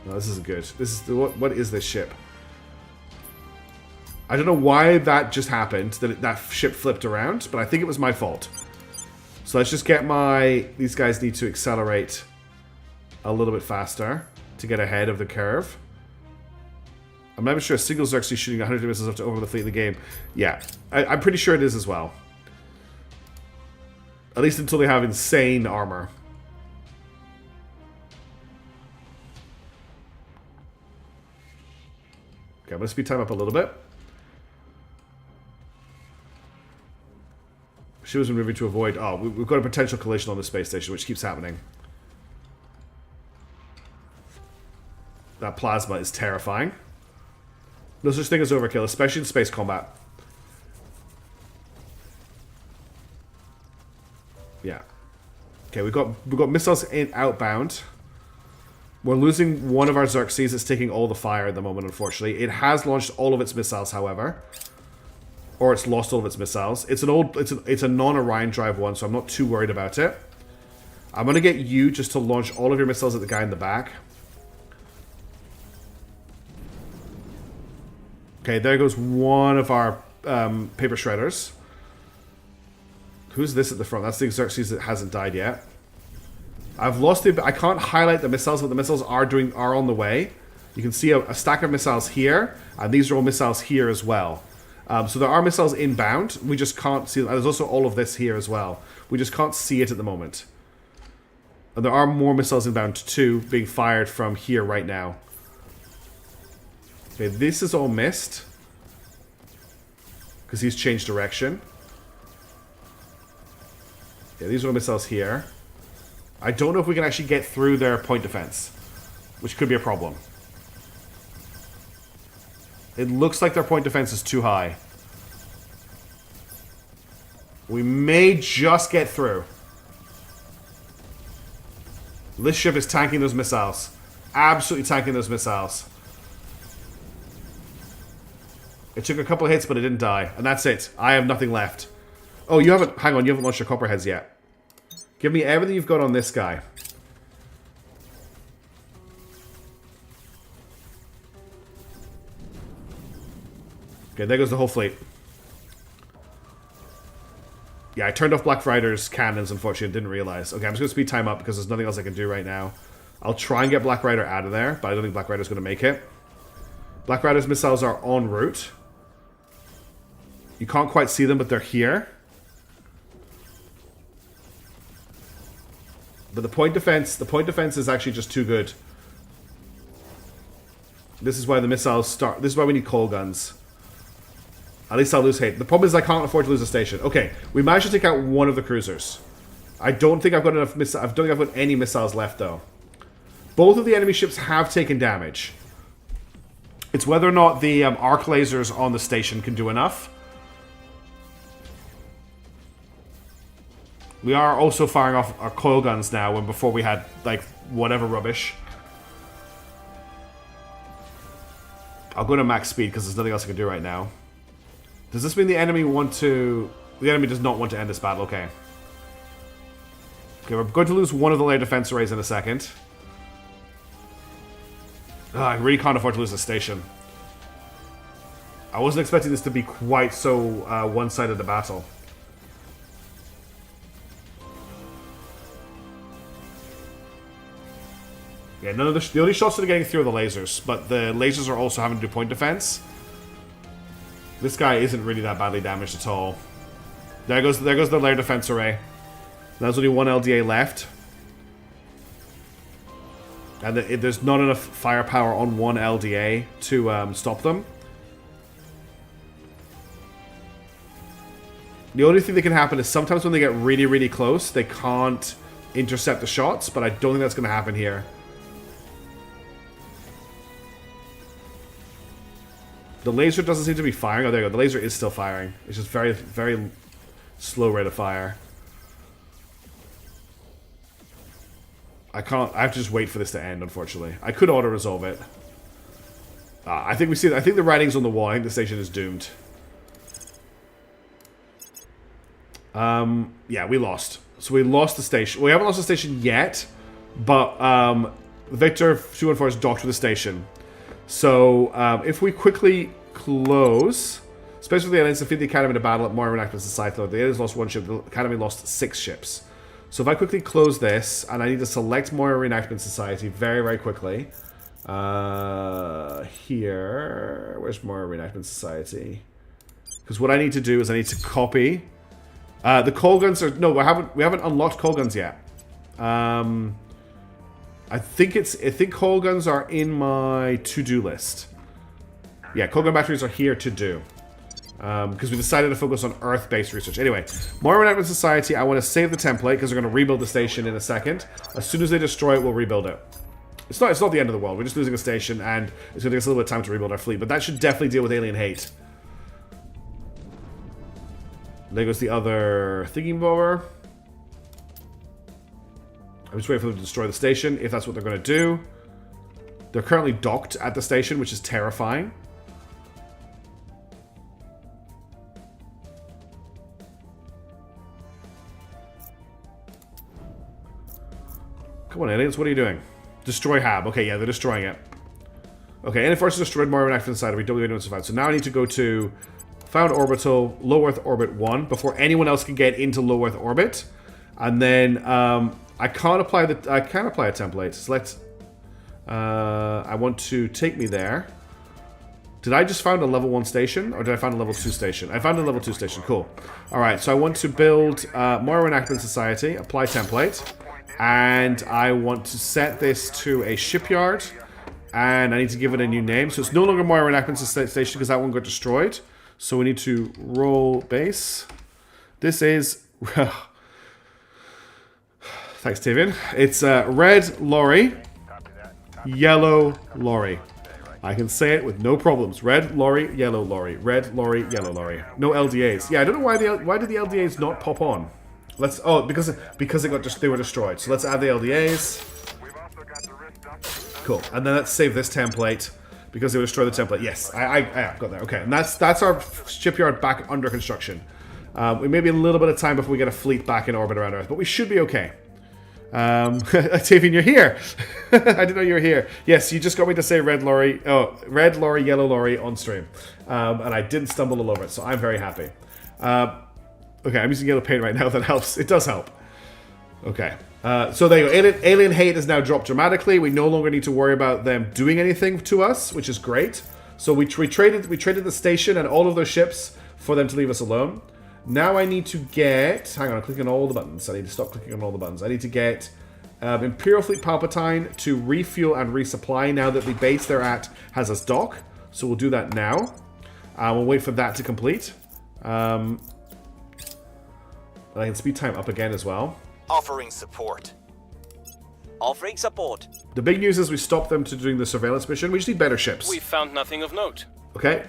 No, this isn't good. This is what is this ship? I don't know why that just happened, that ship flipped around, but I think it was my fault. So let's just get these guys need to accelerate a little bit faster to get ahead of the curve. I'm not even sure a single Xerxes shooting 100 missiles up to over the fleet in the game. Yeah, I'm pretty sure it is as well. At least until they have insane armor. Okay, I'm going to speed time up a little bit. She was moving to avoid... Oh, we've got a potential collision on the space station, which keeps happening. That plasma is terrifying. No such thing as overkill, especially in space combat. Yeah. Okay, we've got missiles outbound. We're losing one of our Xerxes. It's taking all the fire at the moment, unfortunately. It has launched all of its missiles, however. Or it's lost all of its missiles. It's a non-Orion drive one, so I'm not too worried about it. I'm going to get you just to launch all of your missiles at the guy in the back. Okay, there goes one of our paper shredders. Who's this at the front? That's the Xerxes that hasn't died yet. I've lost the... I can't highlight the missiles, but the missiles are on the way. You can see a stack of missiles here, and these are all missiles here as well. So there are missiles inbound. We just can't see... There's also all of this here as well. We just can't see it at the moment. And there are more missiles inbound too, being fired from here right now. Okay, this is all missed. Because he's changed direction. Yeah, these are all missiles here. I don't know if we can actually get through their point defense, which could be a problem. It looks like their point defense is too high. We may just get through. This ship is tanking those missiles. Absolutely tanking those missiles. It took a couple of hits, but it didn't die. And that's it. I have nothing left. Oh, you haven't... Hang on, you haven't launched your copperheads yet. Give me everything you've got on this guy. Okay, there goes the whole fleet. Yeah, I turned off Black Rider's cannons, unfortunately. I didn't realize. Okay, I'm just going to speed time up because there's nothing else I can do right now. I'll try and get Black Rider out of there, but I don't think Black Rider's going to make it. Black Rider's missiles are en route. You can't quite see them, but they're here. But the point defense is actually just too good. This is why the missiles start. This is why we need coal guns. At least I'll lose hate. The problem is I can't afford to lose a station. Okay, we managed to take out one of the cruisers. I don't think I've got enough missiles. I don't think I've got any missiles left, though. Both of the enemy ships have taken damage. It's whether or not the arc lasers on the station can do enough. We are also firing off our coil guns now, when before we had, like, whatever rubbish. I'll go to max speed, because there's nothing else I can do right now. Does this mean the enemy want to... The enemy does not want to end this battle, okay. Okay, we're going to lose one of the layer defense arrays in a second. I really can't afford to lose this station. I wasn't expecting this to be quite so one-sided a battle. Yeah, none of the only shots that are getting through are the lasers, but the lasers are also having to do point defense. This guy isn't really that badly damaged at all. There goes the layer defense array. There's only one LDA left. And there's not enough firepower on one LDA to stop them. The only thing that can happen is sometimes when they get really, really close, they can't intercept the shots, but I don't think that's going to happen here. The laser doesn't seem to be firing. Oh, there you go. The laser is still firing. It's just very, very slow rate of fire. I can't. I have to just wait for this to end. Unfortunately, I could auto resolve it. I think we see. I think the writing's on the wall. I think the station is doomed. Yeah, we lost. So we lost the station. We haven't lost the station yet, but Victor 214 is docked with the station. So if we quickly close, especially the aliens defeat the Academy in a battle at Moira Reenactment Society, the aliens lost 1 ship. The Academy lost 6 ships. So if I quickly close this, and I need to select Moira Reenactment Society very, very quickly. Here, where's Moira Reenactment Society? Because what I need to do is I need to copy. The coal guns are no, we haven't unlocked coal guns yet. I think coal guns are in my to-do list. Yeah, coal gun batteries are here to do. Because we decided to focus on Earth-based research. Anyway, Moira Reenactment Society, I want to save the template because we're going to rebuild the station in a second. As soon as they destroy it, we'll rebuild it. It's not the end of the world. We're just losing a station, and it's going to take us a little bit of time to rebuild our fleet. But that should definitely deal with alien hate. There goes the other thingy mower. I'm just waiting for them to destroy the station, if that's what they're going to do. They're currently docked at the station, which is terrifying. Come on, aliens, what are you doing? Destroy Hab. Okay, yeah, they're destroying it. Okay, and forces destroyed Moira Reenactment inside. We don't survive. So now I need to go to Found Orbital, Low Earth Orbit 1, before anyone else can get into Low Earth Orbit. And then I can apply a template. Select. I want to take me there. Did I just find a level 1 station, or did I find a level 2 station? I found a level 2 station. Cool. All right, so I want to build Moira Reenactment Society. Apply template. And I want to set this to a shipyard. And I need to give it a new name. So it's no longer Moira Reenactment Station because that one got destroyed. So we need to roll base. This is... Thanks, Tavian. It's red lorry, yellow lorry. I can say it with no problems. Red lorry, yellow lorry. Red lorry, yellow lorry. No LDAs. Yeah, I don't know why did the LDAs not pop on. Because they were destroyed. So let's add the LDAs. Cool. And then let's save this template because they would destroy the template. Yes, I got there. Okay, and that's our shipyard back under construction. We may be a little bit of time before we get a fleet back in orbit around Earth, but we should be okay. Tavian, you're here. I didn't know you were here. Yes, you just got me to say red lorry, yellow lorry on stream, and I didn't stumble all over it, so I'm very happy. Okay, I'm using yellow paint right now. That helps. It does help. Okay. So there you go. Alien hate has now dropped dramatically. We no longer need to worry about them doing anything to us, which is great. So we traded the station and all of those ships for them to leave us alone. Now I need to get... Hang on, I'm clicking on all the buttons. I need to stop clicking on all the buttons. I need to get Imperial Fleet Palpatine to refuel and resupply now that the base they're at has us dock. So we'll do that now. We'll wait for that to complete. I can speed time up again as well. Offering support. Offering support. The big news is we stopped them to doing the surveillance mission. We just need better ships. We found nothing of note. Okay.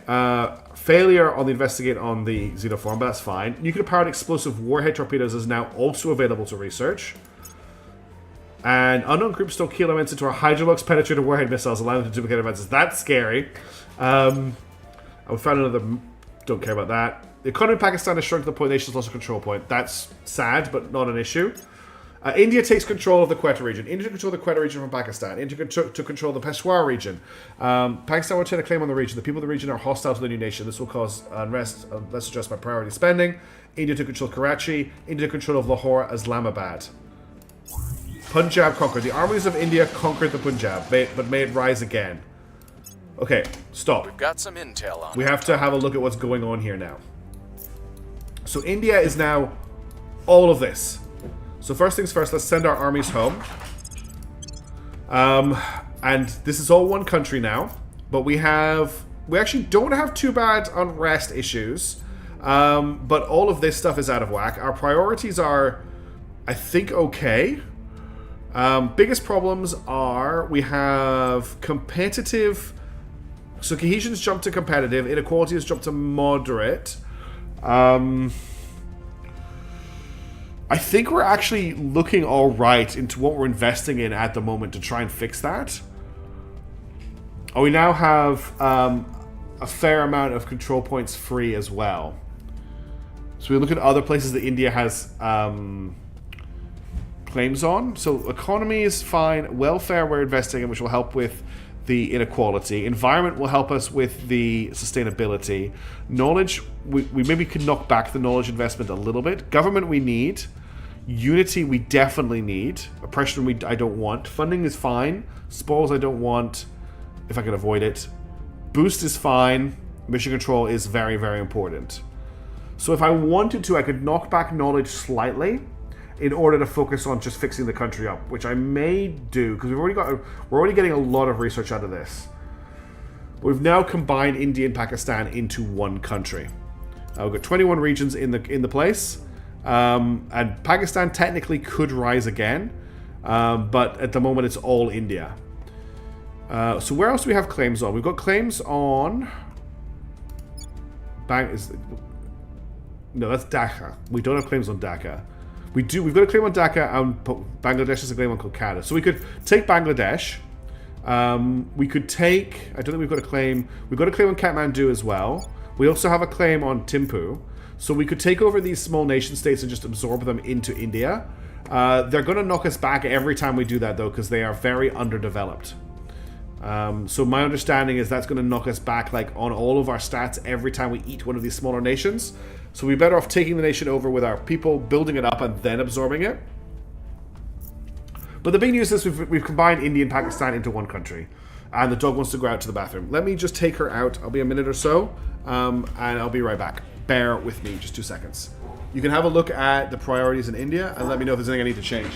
Failure on the investigate on the xenoform, but that's fine. Nuclear-powered explosive warhead torpedoes is now also available to research. And unknown groups still key elements into our Hydrolux penetrator warhead missiles, allowing them to duplicate advances. That's scary. We found another... Don't care about that. The economy of Pakistan has shrunk to the point nations lost a control point. That's sad, but not an issue. India takes control of the Quetta region. India took control of the Quetta region from Pakistan. India took control of the Peshawar region. Pakistan will take a claim on the region. The people of the region are hostile to the new nation. This will cause unrest. Let's adjust my priority spending. India took control of Karachi. India took control of Lahore, Islamabad. Punjab conquered. The armies of India conquered the Punjab, but may it rise again. Okay, stop. We've got some intel on We have to have a look at what's going on here now. So India is now all of this. So first things first, let's send our armies home. And this is all one country now. But we actually don't have too bad unrest issues. But all of this stuff is out of whack. Our priorities are, I think, okay. Biggest problems are we have competitive... So cohesion's jumped to competitive. Inequality has jumped to moderate. Our I think we're actually looking all right into what we're investing in at the moment to try and fix that. Oh, we now have a fair amount of control points free as well. So we look at other places that India has claims on. So economy is fine. Welfare we're investing in, which will help with the inequality. Environment will help us with the sustainability. Knowledge, we maybe could knock back the knowledge investment a little bit. Government we need. Unity we definitely need. Oppression I don't want. Funding is fine. Spoils I don't want, if I can avoid it. Boost is fine. Mission control is very, very important. So if I wanted to, I could knock back knowledge slightly in order to focus on just fixing the country up, which I may do because we're already getting a lot of research out of this. We've now combined India and Pakistan into one country. We've got 21 regions in the place, and Pakistan technically could rise again, but at the moment it's all India. So where else do we have claims on? We've got claims on. No, that's Dhaka. We don't have claims on Dhaka. We've got a claim on Dhaka, and Bangladesh has a claim on Kolkata. So we could take Bangladesh. We could take... I don't think we've got a claim. We've got a claim on Kathmandu as well. We also have a claim on Thimphu. So we could take over these small nation states and just absorb them into India. They're going to knock us back every time we do that, though, because they are very underdeveloped. So my understanding is that's going to knock us back like on all of our stats every time we eat one of these smaller nations. So we're better off taking the nation over with our people, building it up, and then absorbing it. But the big news is we've combined India and Pakistan into one country. And the dog wants to go out to the bathroom. Let me just take her out. I'll be a minute or so, and I'll be right back. Bear with me just 2 seconds. You can have a look at the priorities in India and let me know if there's anything I need to change.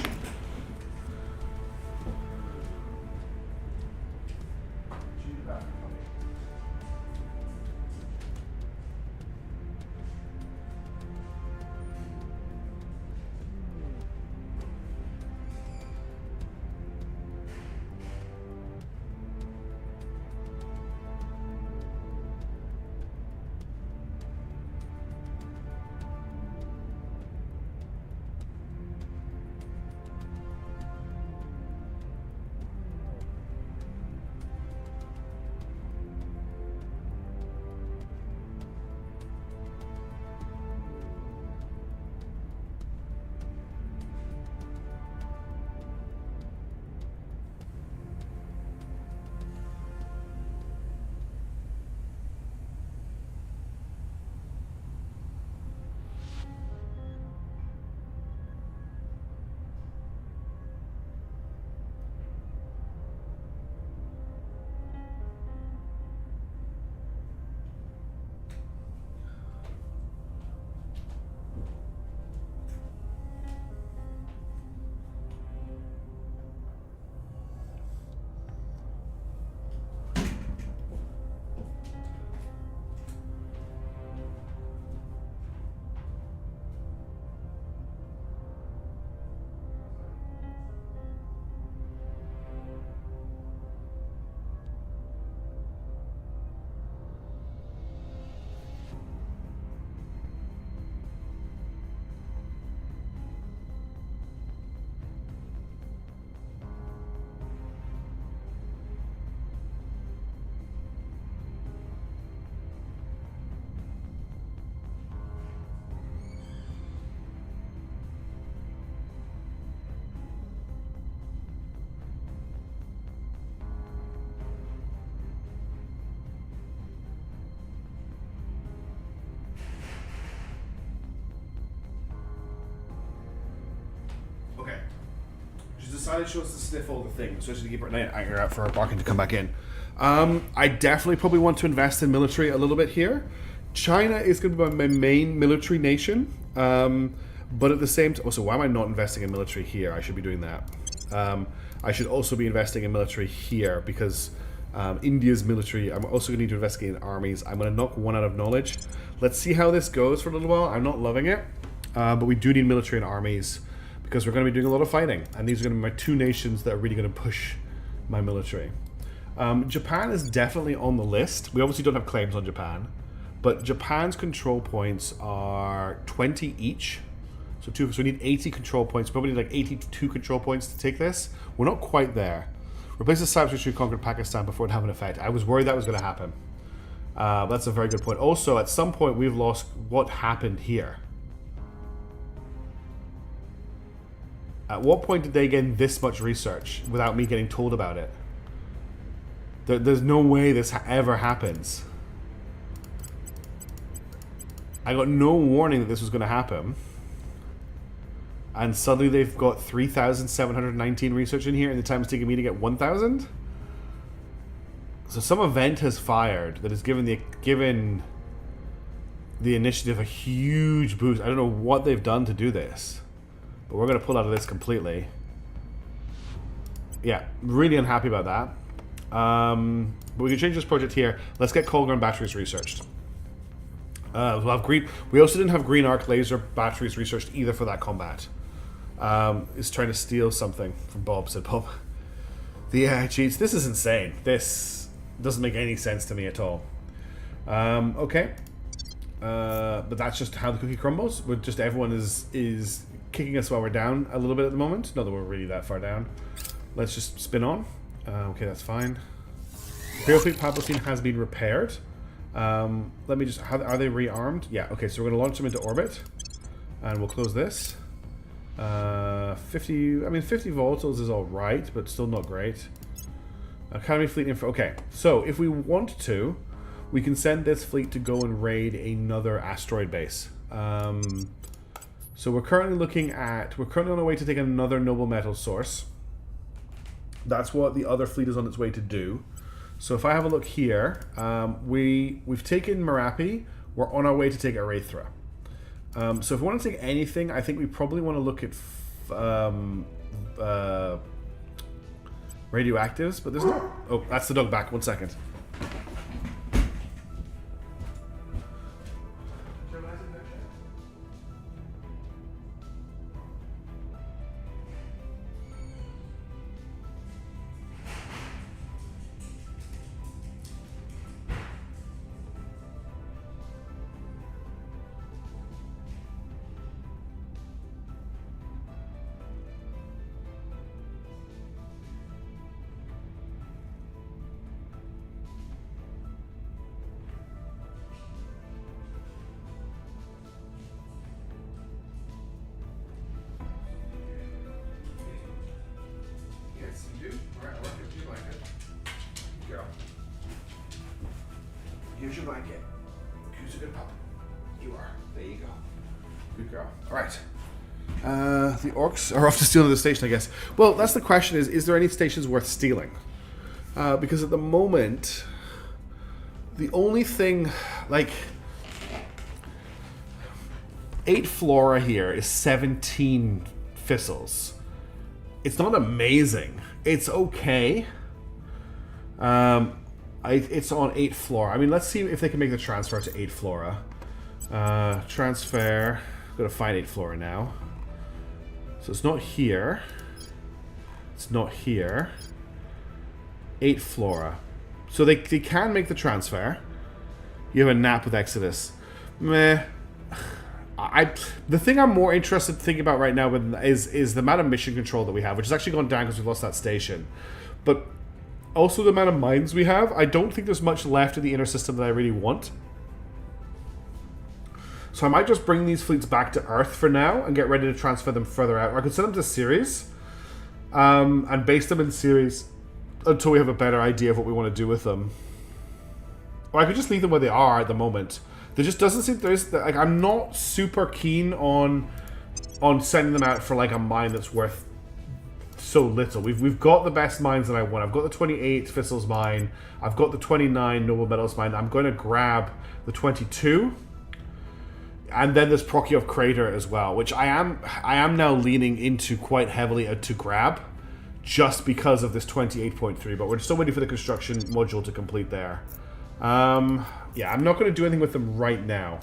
Decided she wants to sniff all the things, especially to keep her anger out for her barking to come back in. I definitely probably want to invest in military a little bit here. China is going to be my main military nation, but at the same time, also, why am I not investing in military here? I should be doing that. I should also be investing in military here because India's military. I'm also going to need to investigate in armies. I'm going to knock one out of knowledge. Let's see how this goes for a little while. I'm not loving it, but we do need military and armies, because we're going to be doing a lot of fighting. And these are going to be my two nations that are really going to push my military. Japan is definitely on the list. We obviously don't have claims on Japan. But Japan's control points are 20 each. So we need 80 control points. Probably need like 82 control points to take this. We're not quite there. Replace the Cyprus to conquer Pakistan before it have an effect. I was worried that was going to happen. That's a very good point. Also, at some point, we've lost what happened here. At what point did they gain this much research without me getting told about it? There's no way this ever happens. I got no warning that this was going to happen. And suddenly they've got 3,719 research in here, and the time it's taking me to get 1,000? So some event has fired that has given the initiative a huge boost. I don't know what they've done to do this, but we're going to pull out of this completely. Yeah, really unhappy about that. But we can change this project here. Let's get Colgan batteries researched. We'll have green. We also didn't have green arc laser batteries researched either for that combat. Is trying to steal something from Bob, said Bob. The cheats. This is insane. This doesn't make any sense to me at all. Okay. But that's just how the cookie crumbles. We're just everyone is kicking us while we're down a little bit at the moment. Not that we're really that far down. Let's just spin on. Okay, that's fine. Imperial Fleet Palpatine has been repaired. Let me just... are they rearmed? Yeah, okay, so we're going to launch them into orbit. And we'll close this. 50 volatiles is alright, but still not great. Academy Fleet info. Okay, so if we want to, we can send this fleet to go and raid another asteroid base. So we're currently looking at... We're currently on our way to take another noble metal source. That's what the other fleet is on its way to do. So if I have a look here, we've taken Merapi. We're on our way to take Arethra. So if we want to take anything, I think we probably want to look at radioactives, but there's no... Oh, that's the dog back. 1 second. Here's your blanket. Who's a good pup? You are. There you go. Good girl. Alright. The orcs are off to steal another station, I guess. Well, that's the question is there any stations worth stealing? Because at the moment, the only thing, like... 8 flora here is 17 thistles. It's not amazing. It's okay. It's on 8 flora. I mean, let's see if they can make the transfer to 8 flora. Transfer. I'm gonna find 8 flora now. So it's not here. It's not here. 8 flora. So they can make the transfer. You have a nap with Exodus. Meh. The thing I'm more interested in thinking about right now is the amount of mission control that we have, which has actually gone down because we've lost that station. But also the amount of mines we have. I don't think there's much left in the inner system that I really want. So I might just bring these fleets back to Earth for now and get ready to transfer them further out. Or I could send them to Ceres and base them in Ceres until we have a better idea of what we want to do with them. Or I could just leave them where they are at the moment. There just doesn't seem like I'm not super keen on sending them out for like a mine that's worth so little. We've got the best mines that I want. I've got the 28 Thistles mine. I've got the 29 Noble Metals mine. I'm going to grab the 22. And then there's Prokyov Crater as well, which I am now leaning into quite heavily to grab, just because of this 28.3. But we're still waiting for the construction module to complete there. Yeah, I'm not going to do anything with them right now.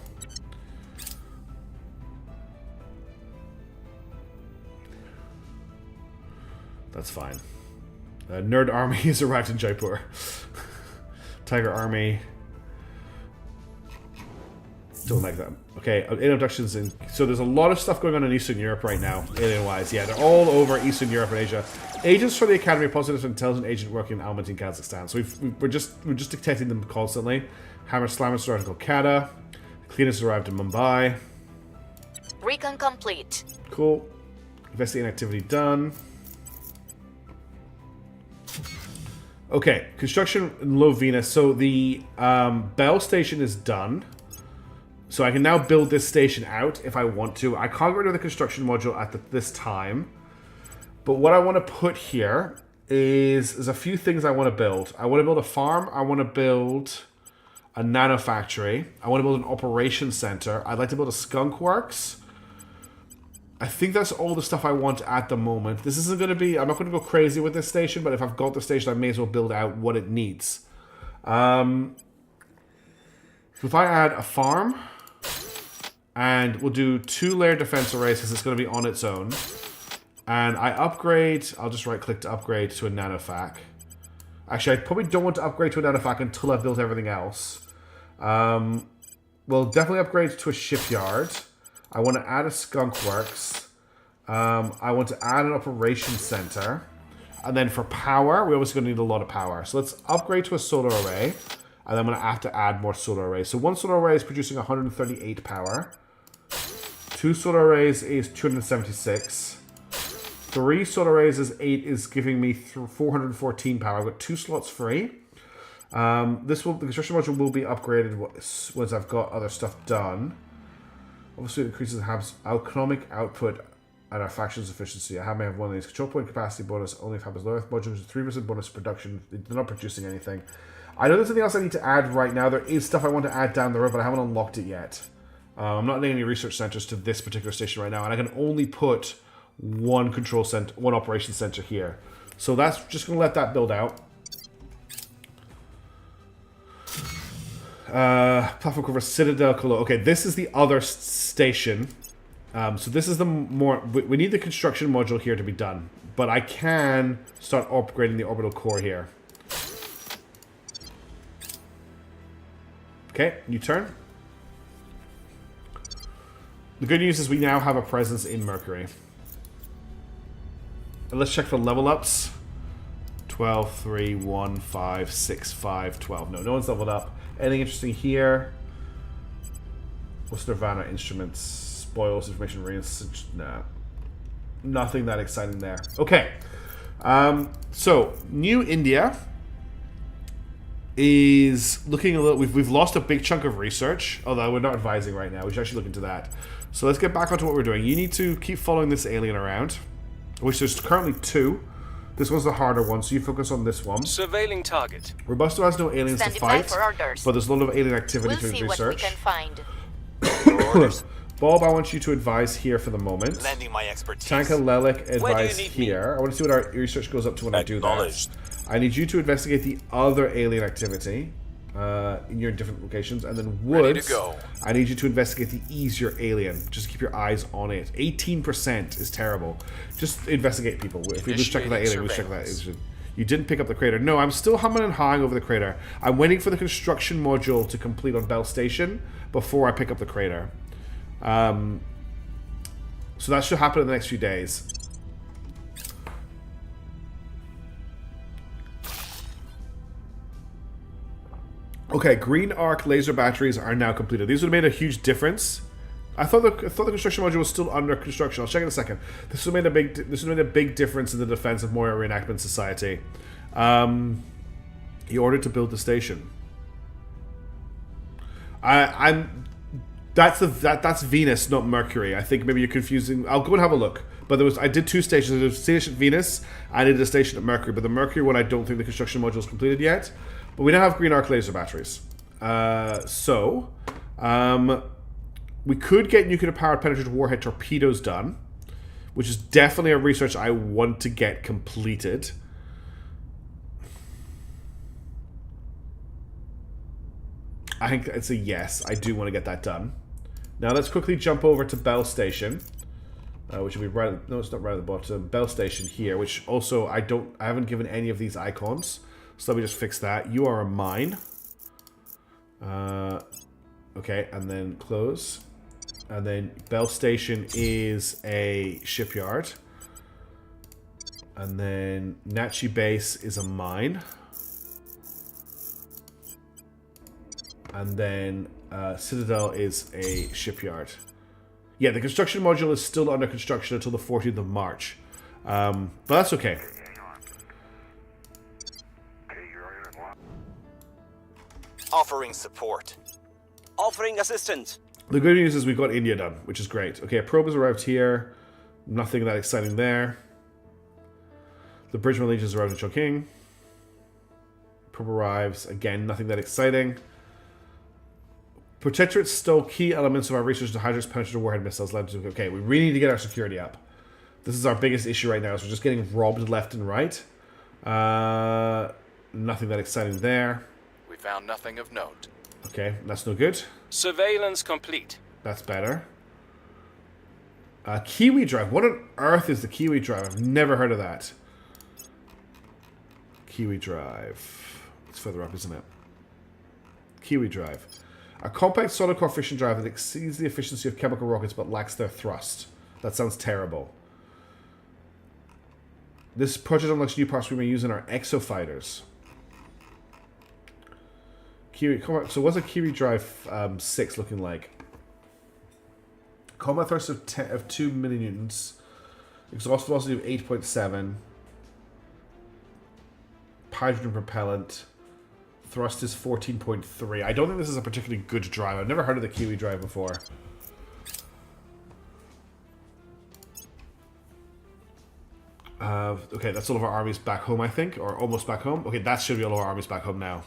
That's fine. Nerd Army has arrived in Jaipur. Tiger Army. Don't like them. Okay, introductions in. So there's a lot of stuff going on in Eastern Europe right now, alien-wise. Yeah, they're all over Eastern Europe and Asia. Agents for the Academy, positive intelligent agent working in Almaty in Kazakhstan. So we're just detecting them constantly. Hammer Slammer started in Kolkata. Cleaners arrived in Mumbai. Recon complete. Cool. Investigating activity done. Okay, construction in Low Venus. So the Bell Station is done. So I can now build this station out if I want to. I can't get rid of the construction module at this time. But what I want to put here is there's a few things I want to build. I want to build a farm. I want to build a nano factory. I want to build an operations center. I'd like to build a skunk works. I think that's all the stuff I want at the moment. This isn't going to be... I'm not going to go crazy with this station, but if I've got the station, I may as well build out what it needs. If I add a farm... And we'll do 2-layer defense arrays because it's going to be on its own. And I upgrade... I'll just right-click to upgrade to a nanofac. Actually, I probably don't want to upgrade to a nanofac until I've built everything else. We'll definitely upgrade to a shipyard. I want to add a skunk works. I want to add an operations center. And then for power, we're obviously going to need a lot of power. So let's upgrade to a solar array. And I'm going to have to add more solar arrays. So one solar array is producing 138 power. 2 solar arrays is 276. 3 solar arrays is giving me 414 power. I've got 2 slots free. The construction module will be upgraded once I've got other stuff done. Obviously, it increases the economic output and our faction's efficiency. I may have one of these. Control point capacity bonus only if happens low Earth modules. 3% bonus production. They're not producing anything. I know there's something else I need to add right now. There is stuff I want to add down the road, but I haven't unlocked it yet. I'm not adding any research centers to this particular station right now, and I can only put one control center, one operations center here. So that's just going to let that build out. Platform cover Citadel Colo. Okay, this is the other station. So this is the more... We need the construction module here to be done, but I can start upgrading the orbital core here. Okay, new turn. The good news is we now have a presence in Mercury. And let's check for level ups. 12, 3, 1, 5, 6, 5, 12. No one's leveled up. Anything interesting here? What's Nirvana? Instruments, spoils, information, research. Nah. Nothing that exciting there. Okay. So, New India is looking a little... We've lost a big chunk of research, although we're not advising right now. We should actually look into that. So let's get back onto what we're doing. You need to keep following this alien around, which there's currently 2. This one's the harder one, so you focus on this one. Surveilling target. Robusto has no aliens to fight, but there's a lot of alien activity to research. We'll see what we can find. Bob, I want you to advise here for the moment. Lending my expertise. Tanka Lelik, advise here. I want to see what our research goes up to when I do that. I need you to investigate the other alien activity in your different locations, and then Woods, I need you to investigate the easier alien. Just keep your eyes on it. 18% is terrible. Just investigate people. If we lose track of that alien, we lose track of that. You didn't pick up the crater. No, I'm still humming and hawing over the crater. I'm waiting for the construction module to complete on Bell Station before I pick up the crater. So that should happen in the next few days. Okay, green arc laser batteries are now completed. These would have made a huge difference. I thought the construction module was still under construction. I'll check in a second. This would have made a big difference in the defense of Moira Reenactment Society. He ordered to build the station. That's Venus, not Mercury. I think maybe you're confusing. I'll go and have a look. But I did 2 stations. There was a station at Venus, and I did a station at Mercury. But the Mercury one, I don't think the construction module is completed yet. But we now have green arc laser batteries. We could get nuclear-powered penetrative warhead torpedoes done, which is definitely a research I want to get completed. I think it's a yes. I do want to get that done. Now let's quickly jump over to Bell Station, which will be right. No, it's not right at the bottom. Bell Station here, which also I haven't given any of these icons. So let me just fix that. You are a mine. Okay, and then close. And then Bell Station is a shipyard. And then Nachi Base is a mine. And then Citadel is a shipyard. Yeah, the construction module is still under construction until the 14th of March. But that's okay. Offering support. Offering assistance. The good news is we've got India done, which is great. Okay, a probe has arrived here. Nothing that exciting there. The Bridgeman Legion has arrived in Chongqing. Probe arrives. Again, nothing that exciting. Protectorates stole key elements of our research to hydrogen penetrator warhead missiles. Okay, we really need to get our security up. This is our biggest issue right now, is we're just getting robbed left and right. Nothing that exciting there. We found nothing of note. Okay, that's no good. Surveillance complete. That's better. Kiwi Drive. What on earth is the Kiwi Drive? I've never heard of that. Kiwi Drive. It's further up, isn't it? Kiwi Drive. A compact solid core fission drive that exceeds the efficiency of chemical rockets but lacks their thrust. That sounds terrible. This project unlocks new parts we may use in our exofighters. Kiwi. So what's a Kiwi Drive 6 looking like? Combat thrust of 2 millinewtons. Exhaust velocity of 8.7. Hydrogen propellant. Thrust is 14.3. I don't think this is a particularly good drive. I've never heard of the Kiwi Drive before. Okay, that's all of our armies back home, I think. Or almost back home. Okay, that should be all of our armies back home now.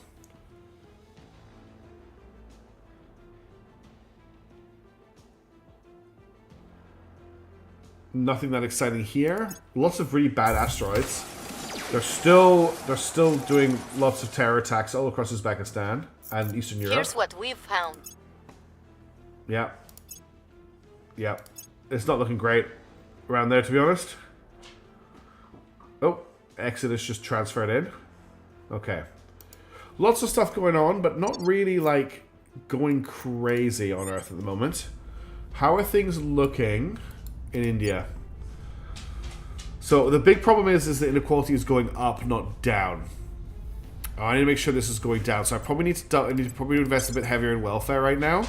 Nothing that exciting here. Lots of really bad asteroids. They're still doing lots of terror attacks all across Uzbekistan and Eastern Europe. Here's what we've found. Yeah. Yeah. It's not looking great around there, to be honest. Oh, Exodus just transferred in. Okay. Lots of stuff going on, but not really, like, going crazy on Earth at the moment. How are things looking in India? So the big problem is that inequality is going up, not down. I need to make sure this is going down. So I probably need to probably invest a bit heavier in welfare right now.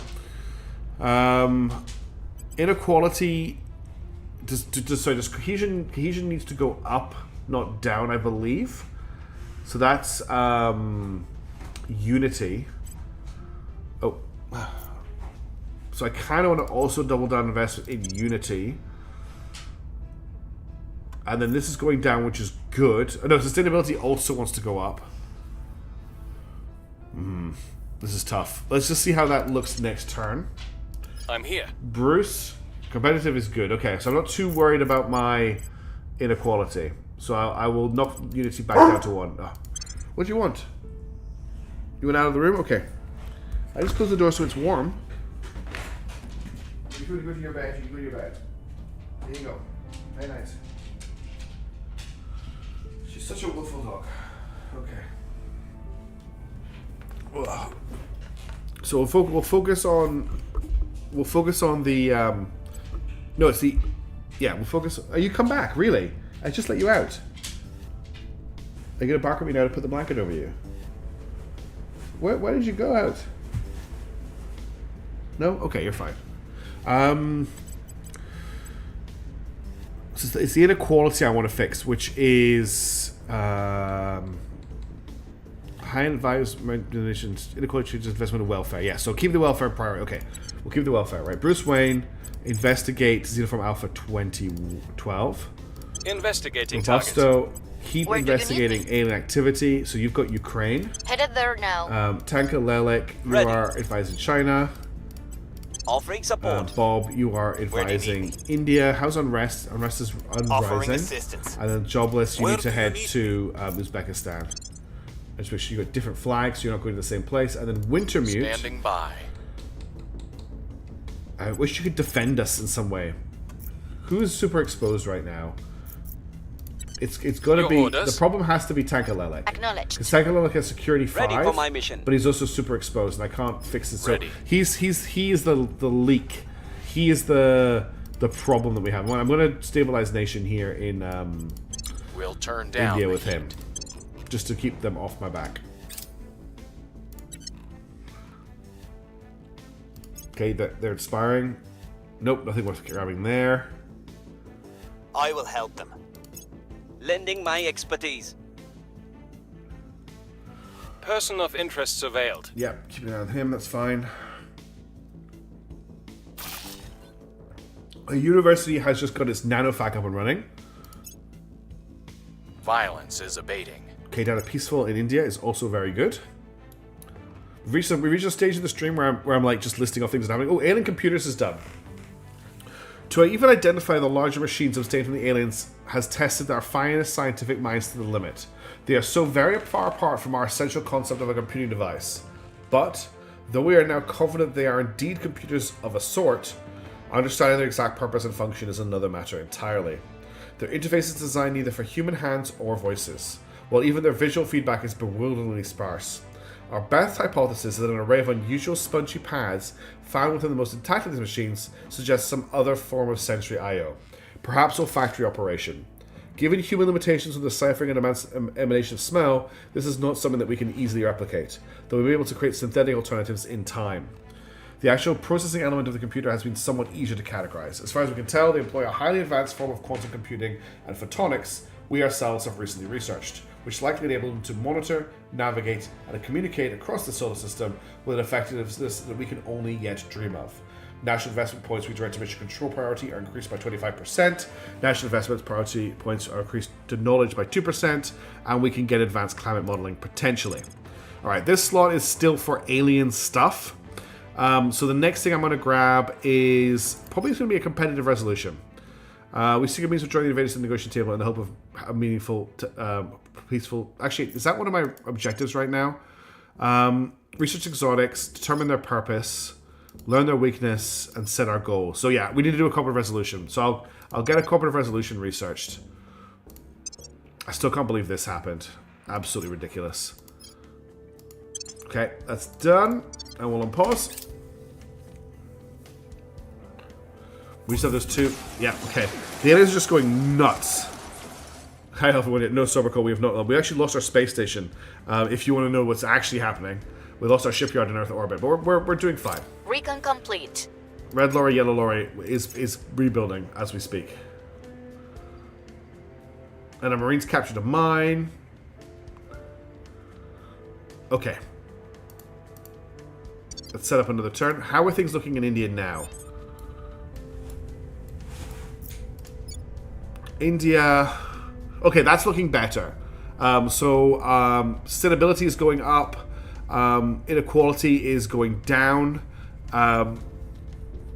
Inequality, just cohesion needs to go up, not down, I believe. So that's unity. Oh, so I kind of want to also double down investment in unity. And then this is going down, which is good. Oh, no, sustainability also wants to go up. This is tough. Let's just see how that looks next turn. I'm here. Bruce, competitive is good. Okay, so I'm not too worried about my inequality. So I will knock unity back down to 1. Oh. What do you want? You went out of the room? Okay. I just closed the door so it's warm. You can go to your bed. You can go to your bed. There you go. Very nice. She's such a willful dog. Okay. Well, so we'll focus on the no, it's the we'll focus. Oh, you come back, really? I just let you out. Are you gonna bark at me now to put the blanket over you? Why did you go out? No? Okay, you're fine. So it's the inequality I want to fix, which is high investment donations, inequality, investment in welfare. Yeah, so keep the welfare priority. Okay, we'll keep the welfare, right? Bruce Wayne, investigate Xenoform Alpha 2012. Investigating Busto, target. keep Where do you need investigating me? alien activity. So you've got Ukraine. Headed there now. Tanka Lelek, you Ready. are advising China. Offering support. Bob, you are do you advising need India. How's unrest? Unrest is Offering unrising. assistance. And then jobless, you Where need to do you head need to Uzbekistan. And just make sure you got different flags, so you're not going to the same place. And then Wintermute. Standing by. I wish you could defend us in some way. Who is super exposed right now? It's got to Your be... orders. The problem has to be Tankalelic. Acknowledged. Because Tankalelic has security 5. Ready for my mission. But he's also super exposed, and I can't fix it. So Ready. he is the leak. He is the problem that we have. I'm going to stabilize nation here in We'll turn down India the with him, heat. just to keep them off my back. Okay, they're expiring. Nope, nothing worth grabbing there. I will help them. Lending my expertise. Person of interest surveilled. Yep, keep an eye on him, that's fine. A university has just got its nanofac up and running. Violence is abating. Okay, down to peaceful in India is also very good. We reached a stage of the stream where I'm like just listing off things that are happening. Oh, alien computers is done. To even identify the larger machines obtained from the aliens has tested our finest scientific minds to the limit. They are so very far apart from our essential concept of a computing device. But, though we are now confident they are indeed computers of a sort, understanding their exact purpose and function is another matter entirely. Their interface is designed neither for human hands or voices, while even their visual feedback is bewilderingly sparse. Our best hypothesis is that an array of unusual spongy pads found within the most intact of these machines suggests some other form of sensory I/O, perhaps olfactory operation. Given human limitations with deciphering and emanation of smell, this is not something that we can easily replicate, though we'll be able to create synthetic alternatives in time. The actual processing element of the computer has been somewhat easier to categorize. As far as we can tell, they employ a highly advanced form of quantum computing and photonics we ourselves have recently researched, which likely enable them to monitor, navigate, and communicate across the solar system with an effectiveness that we can only yet dream of. National investment points we direct to mission control priority are increased by 25%. National investment priority points are increased to knowledge by 2%, and we can get advanced climate modeling potentially. Alright, this slot is still for alien stuff. So the next thing I'm going to grab is probably going to be a competitive resolution. We seek a means of joining the invaders to the negotiation table in the hope of a meaningful, peaceful... Actually, is that one of my objectives right now? Research exotics, determine their purpose, learn their weakness, and set our goal. So yeah, we need to do a cooperative resolution. So I'll get a cooperative resolution researched. I still can't believe this happened. Absolutely ridiculous. Okay, that's done. And we'll unpause. We just have those two. Yeah, okay. The aliens are just going nuts. High Alpha 1, no sober call. We have not. We actually lost our space station. If you want to know what's actually happening, we lost our shipyard in Earth orbit, but we're doing fine. Recon complete. Red lorry, yellow lorry is rebuilding as we speak. And our Marines captured a mine. Okay. Let's set up another turn. How are things looking in India now? India... Okay, that's looking better. Sustainability is going up. Inequality is going down.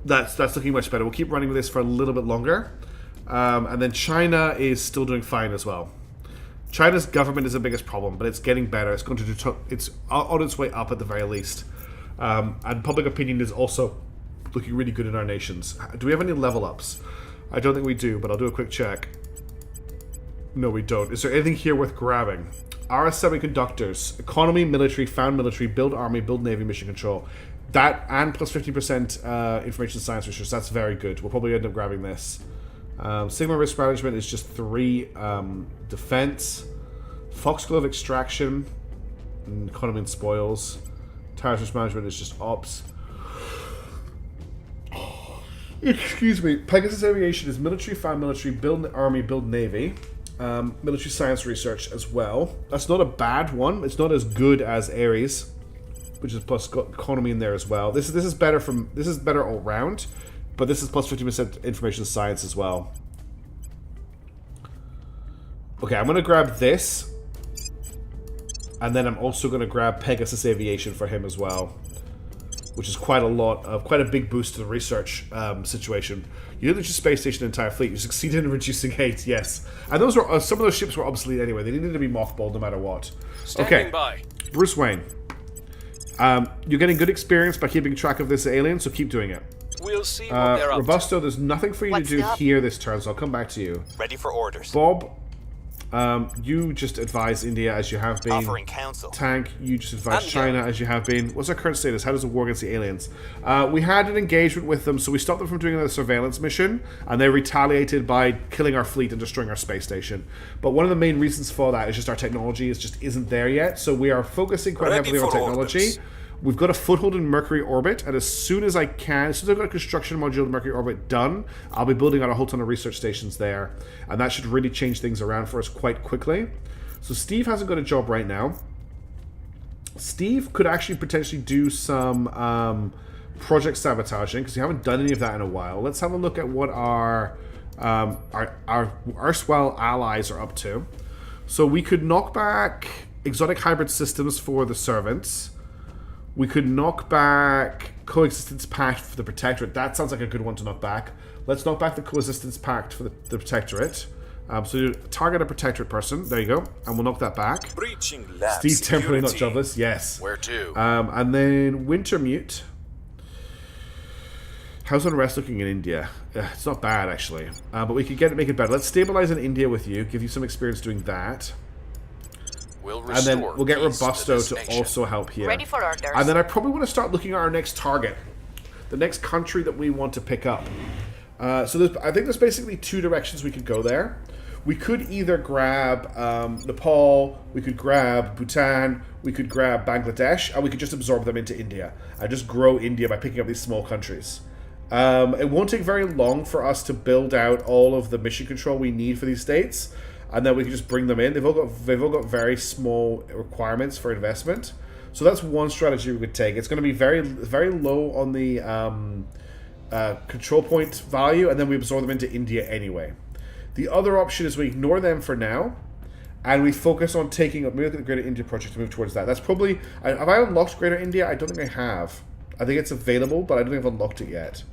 That's looking much better. We'll keep running with this for a little bit longer. And then China is still doing fine as well. China's government is the biggest problem, but it's getting better. It's going to do it's on its way up at the very least. And public opinion is also looking really good in our nations. Do we have any level ups? I don't think we do, but I'll do a quick check. No, we don't. Is there anything here worth grabbing? RS Semiconductors, economy, military, found military, build army, build navy, mission control. That and plus 50% information science research. That's very good. We'll probably end up grabbing this. Sigma risk management is just 3 defense. Foxglove extraction, and economy and spoils. Terrorist risk management is just ops. Excuse me. Pegasus Aviation is military, found military, build army, build navy. Military science research as well. That's not a bad one. It's not as good as Ares, which is plus got economy in there as well. This is better this is better all round, but this is plus 50% information science as well. Okay, I'm gonna grab this, and then I'm also gonna grab Pegasus Aviation for him as well, which is quite a big boost to the research situation. You didn't just space station the entire fleet. You succeeded in reducing hate, yes. And those were some of those ships were obsolete anyway. They needed to be mothballed no matter what. Standing by. Bruce Wayne. You're getting good experience by keeping track of this alien, so keep doing it. We'll see what they're up to. Robusto, there's nothing for you What's to do up? here this turn, so I'll come back to you. Ready for orders. Bob, You just advise India as you have been. Offering counsel. Tank, you just advise I'm China here. as you have been. What's our current status? How does it war against the aliens? We had an engagement with them, so we stopped them from doing a surveillance mission, and they retaliated by killing our fleet and destroying our space station. But one of the main reasons for that is just our technology isn't there yet, so we are focusing quite Ready heavily on for technology. orders. We've got a foothold in Mercury orbit, and as soon as I've got a construction module in Mercury orbit done, I'll be building out a whole ton of research stations there, and that should really change things around for us quite quickly. So Steve hasn't got a job right now. Steve could actually potentially do some project sabotaging, because we haven't done any of that in a while. Let's have a look at what our erstwhile allies are up to. So we could knock back exotic hybrid systems for the servants. We could knock back Coexistence Pact for the Protectorate. That sounds like a good one to knock back. Let's knock back the Coexistence Pact for the Protectorate. So you target a Protectorate person. There you go. And we'll knock that back. Breaching lab Steve temporarily not security. jobless. Yes. Where to? And then Wintermute. How's unrest looking in India? It's not bad, actually. But we could make it better. Let's stabilize in India with you. Give you some experience doing that. We'll And then restore we'll get peace Robusto this to nation. also help here. Ready for orders. And then I probably want to start looking at our next target. The next country that we want to pick up. I think there's basically two directions we could go there. We could either grab Nepal, we could grab Bhutan, we could grab Bangladesh, and we could just absorb them into India. And just grow India by picking up these small countries. It won't take very long for us to build out all of the mission control we need for these states. And then we can just bring them in. They've all got very small requirements for investment, so that's one strategy we could take. It's going to be very very low on the control point value, and then we absorb them into India anyway. The other option is we ignore them for now, and we focus on taking up. Maybe look at the Greater India project to move towards that. That's probably. Have I unlocked Greater India? I don't think I have. I think it's available, but I don't think I've unlocked it yet.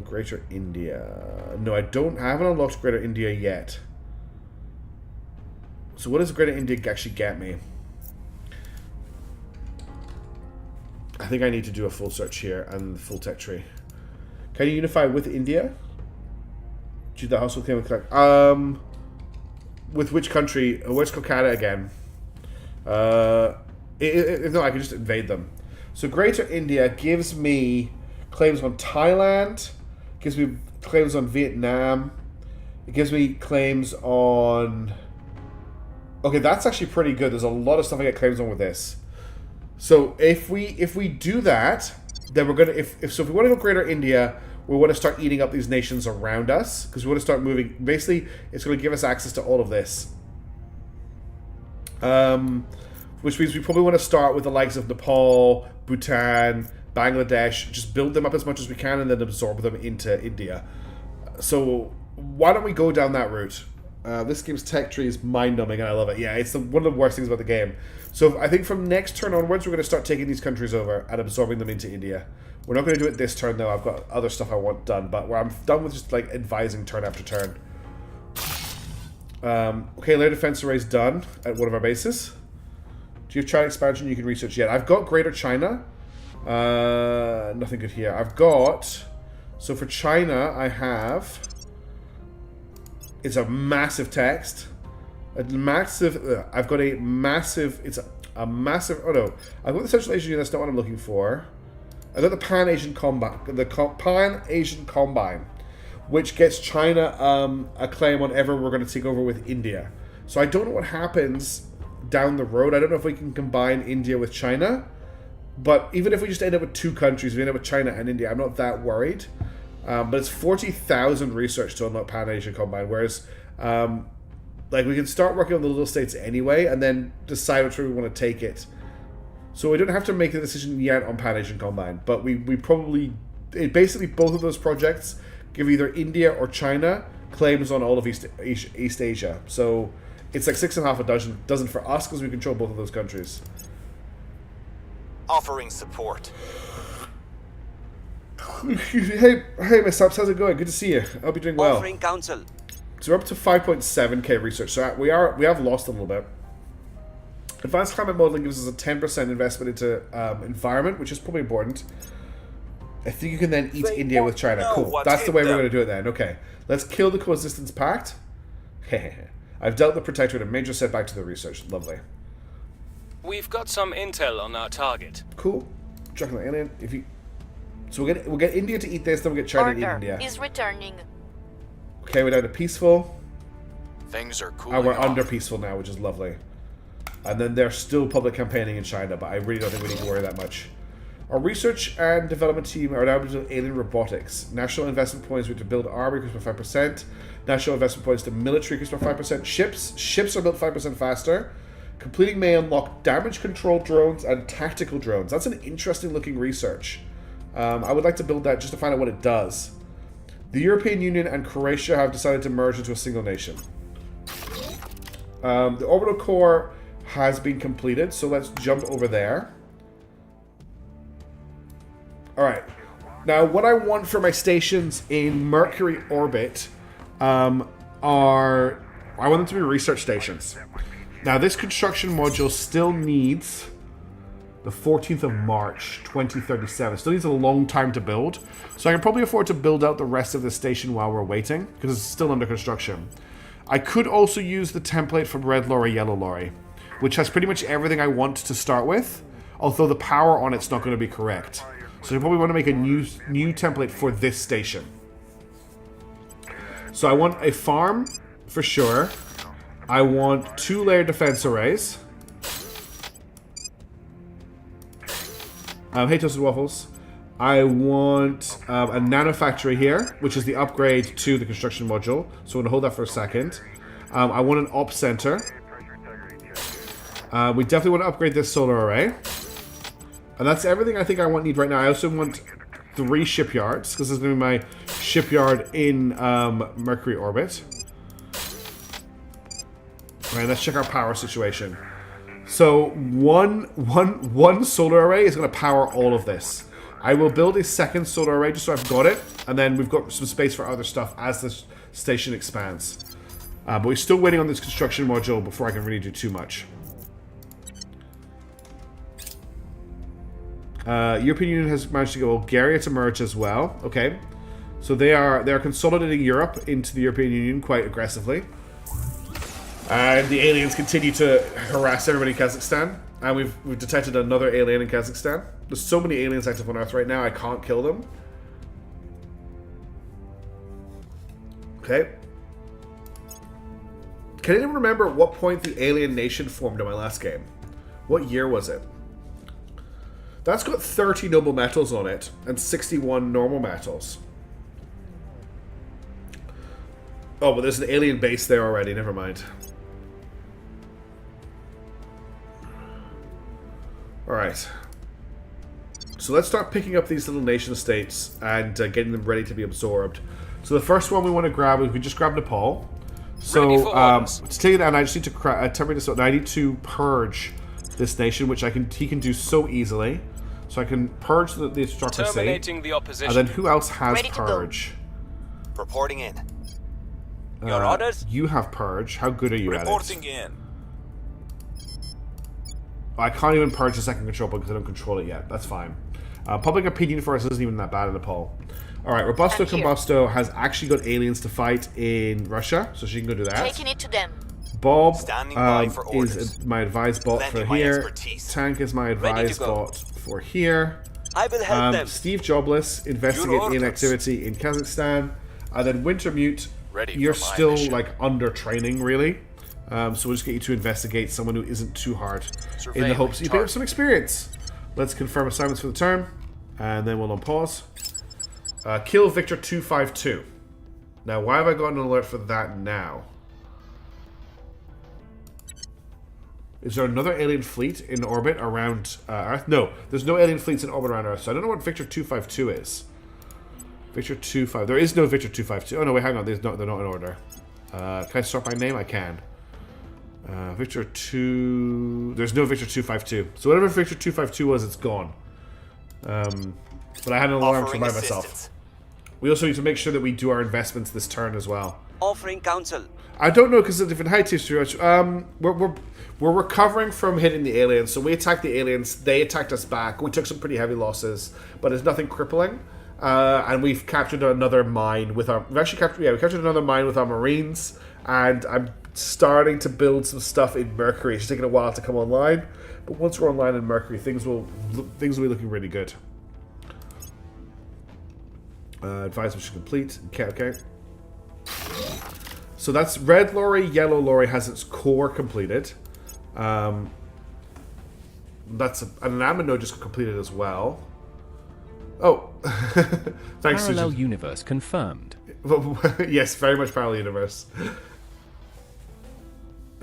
Greater India. No, I haven't unlocked Greater India yet. So what does Greater India actually get me? I think I need to do a full search here and the full tech tree. Can you unify with India? Do the household claim with which country? Where's Kolkata again? No, I can just invade them. So Greater India gives me claims on Thailand, gives me claims on Vietnam, it gives me claims on... Okay, that's actually pretty good. There's a lot of stuff I get claims on with this. So if we do that, then we're gonna if we want to go Greater India, we want to start eating up these nations around us because we want to start moving. Basically, it's going to give us access to all of this. Which means we probably want to start with the likes of Nepal, Bhutan, Bangladesh. Just build them up as much as we can and then absorb them into India. So why don't we go down that route? This game's tech tree is mind-numbing and I love it. Yeah, it's one of the worst things about the game. So I think from next turn onwards, we're going to start taking these countries over and absorbing them into India. We're not going to do it this turn, though. I've got other stuff I want done, but I'm done with just like advising turn after turn. Okay, layer defense array is done at one of our bases. Do you have China expansion you can research yet? I've got Greater China. Nothing good here. I've got... So for China, I have... It's a massive text. I've got a massive... It's a massive... Oh no. I've got the Central Asian Union. That's not what I'm looking for. I've got the Pan-Asian Combine. The Pan-Asian Combine. Which gets China a claim whenever we're going to take over with India. So I don't know what happens down the road. I don't know if we can combine India with China. But even if we just end up with two countries, we end up with China and India, I'm not that worried. But it's 40,000 research to unlock Pan-Asian Combine, whereas like we can start working on the little states anyway and then decide which way we want to take it. So we don't have to make a decision yet on Pan-Asian Combine, but we probably... Basically, both of those projects give either India or China claims on all of East Asia. So it's like 6.5 dozen for us because we control both of those countries. Offering support. Hey, Miss Subs, how's it going? Good to see you. I'll be doing well. Offering counsel. So we're up to 5.7k research. So we have lost a little bit. Advanced climate modeling gives us a 10% investment into environment, which is probably important. I think you can then eat India with China. know Cool. what That's the hit way we're them. going to do it then. Okay. Let's kill the Coexistence Pact. I've dealt the Protector with a major setback to the research. Lovely. We've got some intel on our target. Cool. Tracking the alien. If you... So we'll get India to eat this, then we'll get China to eat Order India. is returning. Okay, we're down to peaceful. Things are cooling And we're off. under peaceful now, which is lovely. And then there's still public campaigning in China, but I really don't think we need to worry that much. Our research and development team are now building alien robotics. National investment points we have to build army increased by 5%. National investment points to military increased by 5%. Ships are built 5% faster. Completing may unlock damage control drones and tactical drones. That's an interesting looking research. I would like to build that just to find out what it does. The European Union and Croatia have decided to merge into a single nation. The orbital core has been completed, so let's jump over there. Alright. Now, what I want for my stations in Mercury orbit I want them to be research stations. Now, this construction module still needs the 14th of March, 2037. Still needs a long time to build. So I can probably afford to build out the rest of the station while we're waiting, because it's still under construction. I could also use the template from Red Lorry, Yellow Lorry, which has pretty much everything I want to start with, although the power on it's not going to be correct. So I probably want to make a new template for this station. So I want a farm, for sure. I want 2-layer defense arrays. Hey, Toasted Waffles. I want a nano factory here, which is the upgrade to the construction module. So I'm going to hold that for a second. I want an op center. We definitely want to upgrade this solar array. And that's everything I think I need right now. I also want 3 shipyards, because this is going to be my shipyard in Mercury orbit. Alright, let's check our power situation. So one solar array is going to power all of this. I will build a second solar array just so I've got it, and then we've got some space for other stuff as the station expands. But we're still waiting on this construction module before I can really do too much. European Union has managed to get Bulgaria to merge as well. Okay, so they are consolidating Europe into the European Union quite aggressively. And the aliens continue to harass everybody in Kazakhstan. And we've detected another alien in Kazakhstan. There's so many aliens active on Earth right now, I can't kill them. Okay. Can anyone remember at what point the alien nation formed in my last game? What year was it? That's got 30 noble metals on it and 61 normal metals. Oh, but there's an alien base there already, never mind. Alright. So let's start picking up these little nation states and getting them ready to be absorbed. So the first one we want to grab, we just grab Nepal. So to take it down, I just need to temporary this. I need to purge this nation, which he can do so easily. So I can purge the aristocracy. Terminating the opposition. And then who else has Ready to go. purge? Reporting in. Your orders? You have purge. How good are you at Reporting it? in. I can't even purge the second control because I don't control it yet. That's fine. Public opinion for us isn't even that bad in Nepal. Alright, Robusto I'm here. Combusto has actually got aliens to fight in Russia, so she can go do that. Taking it to them. Bob Standing by for orders. is my advised bot for Lending my here. expertise. Tank is my Ready to advised go. bot for here. I will help them. Steve Jobless, investigate Your orders. inactivity in Kazakhstan. And then Wintermute, Ready you're for my still mission. like under training, really. So we'll just get you to investigate someone who isn't too hard in the Surveilling hopes that you pick up target. some experience. Let's confirm assignments for the term. And then we'll unpause. Kill Victor 252. Now, why have I gotten an alert for that now? Is there another alien fleet in orbit around Earth? No, there's no alien fleets in orbit around Earth, so I don't know what Victor 252 is. Victor 25. There is no Victor 252. Oh no, wait, hang on. They're not in order. Can I sort by name? I can. Victor 2. There's no Victor 252. So whatever Victor 252 was, it's gone. But I had an alarm to Offering remind myself. assistance. We also need to make sure that we do our investments this turn as well. Offering counsel. I don't know because of different height history. We're recovering from hitting the aliens. So we attacked the aliens. They attacked us back. We took some pretty heavy losses, but it's nothing crippling. And we've captured another mine with our. We captured another mine with our Marines. And I'm starting to build some stuff in Mercury. It's taking a while to come online, but once we're online in Mercury, things will be looking really good. Advice mission complete. Okay. So that's red lorry, yellow lorry has its core completed. That's an admin node just completed as well. Oh, thanks. Parallel Susan. universe confirmed. Yes, very much parallel universe.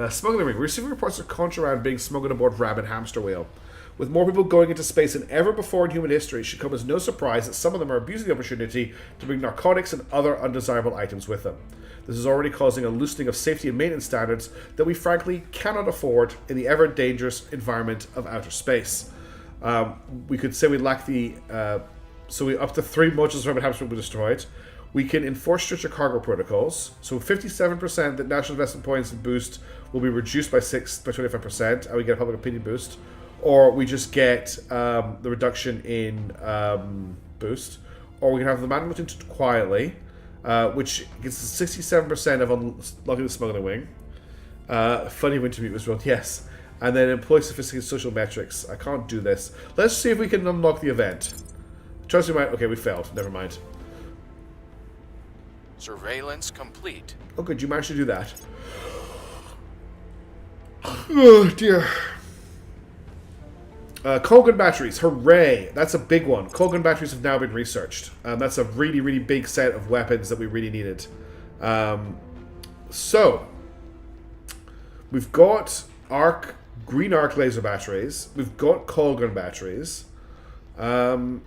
Smuggling ring. We're receiving reports of contraband being smuggled aboard Rabbit Hamster Wheel. With more people going into space than ever before in human history, it should come as no surprise that some of them are abusing the opportunity to bring narcotics and other undesirable items with them. This is already causing a loosening of safety and maintenance standards that we frankly cannot afford in the ever-dangerous environment of outer space. We could say we lack the... up to 3 modules of Rabbit Hamster will be destroyed. We can enforce stricter cargo protocols. So 57% that national investment points and boost will be reduced by 25%, and we get a public opinion boost. Or we just get the reduction in boost. Or we can have the man moved into quietly, which gets 67% of unlocking the smuggling wing. Funny winter meat was rolled, yes. And then employ sophisticated social metrics. I can't do this. Let's see if we can unlock the event. Trust me, okay, we failed. Never mind. Surveillance complete. Oh, good, you managed to do that. Oh, dear. Colgan batteries, hooray! That's a big one. Colgan batteries have now been researched. That's a really, really big set of weapons that we really needed. So, we've got green arc laser batteries. We've got Colgan batteries. I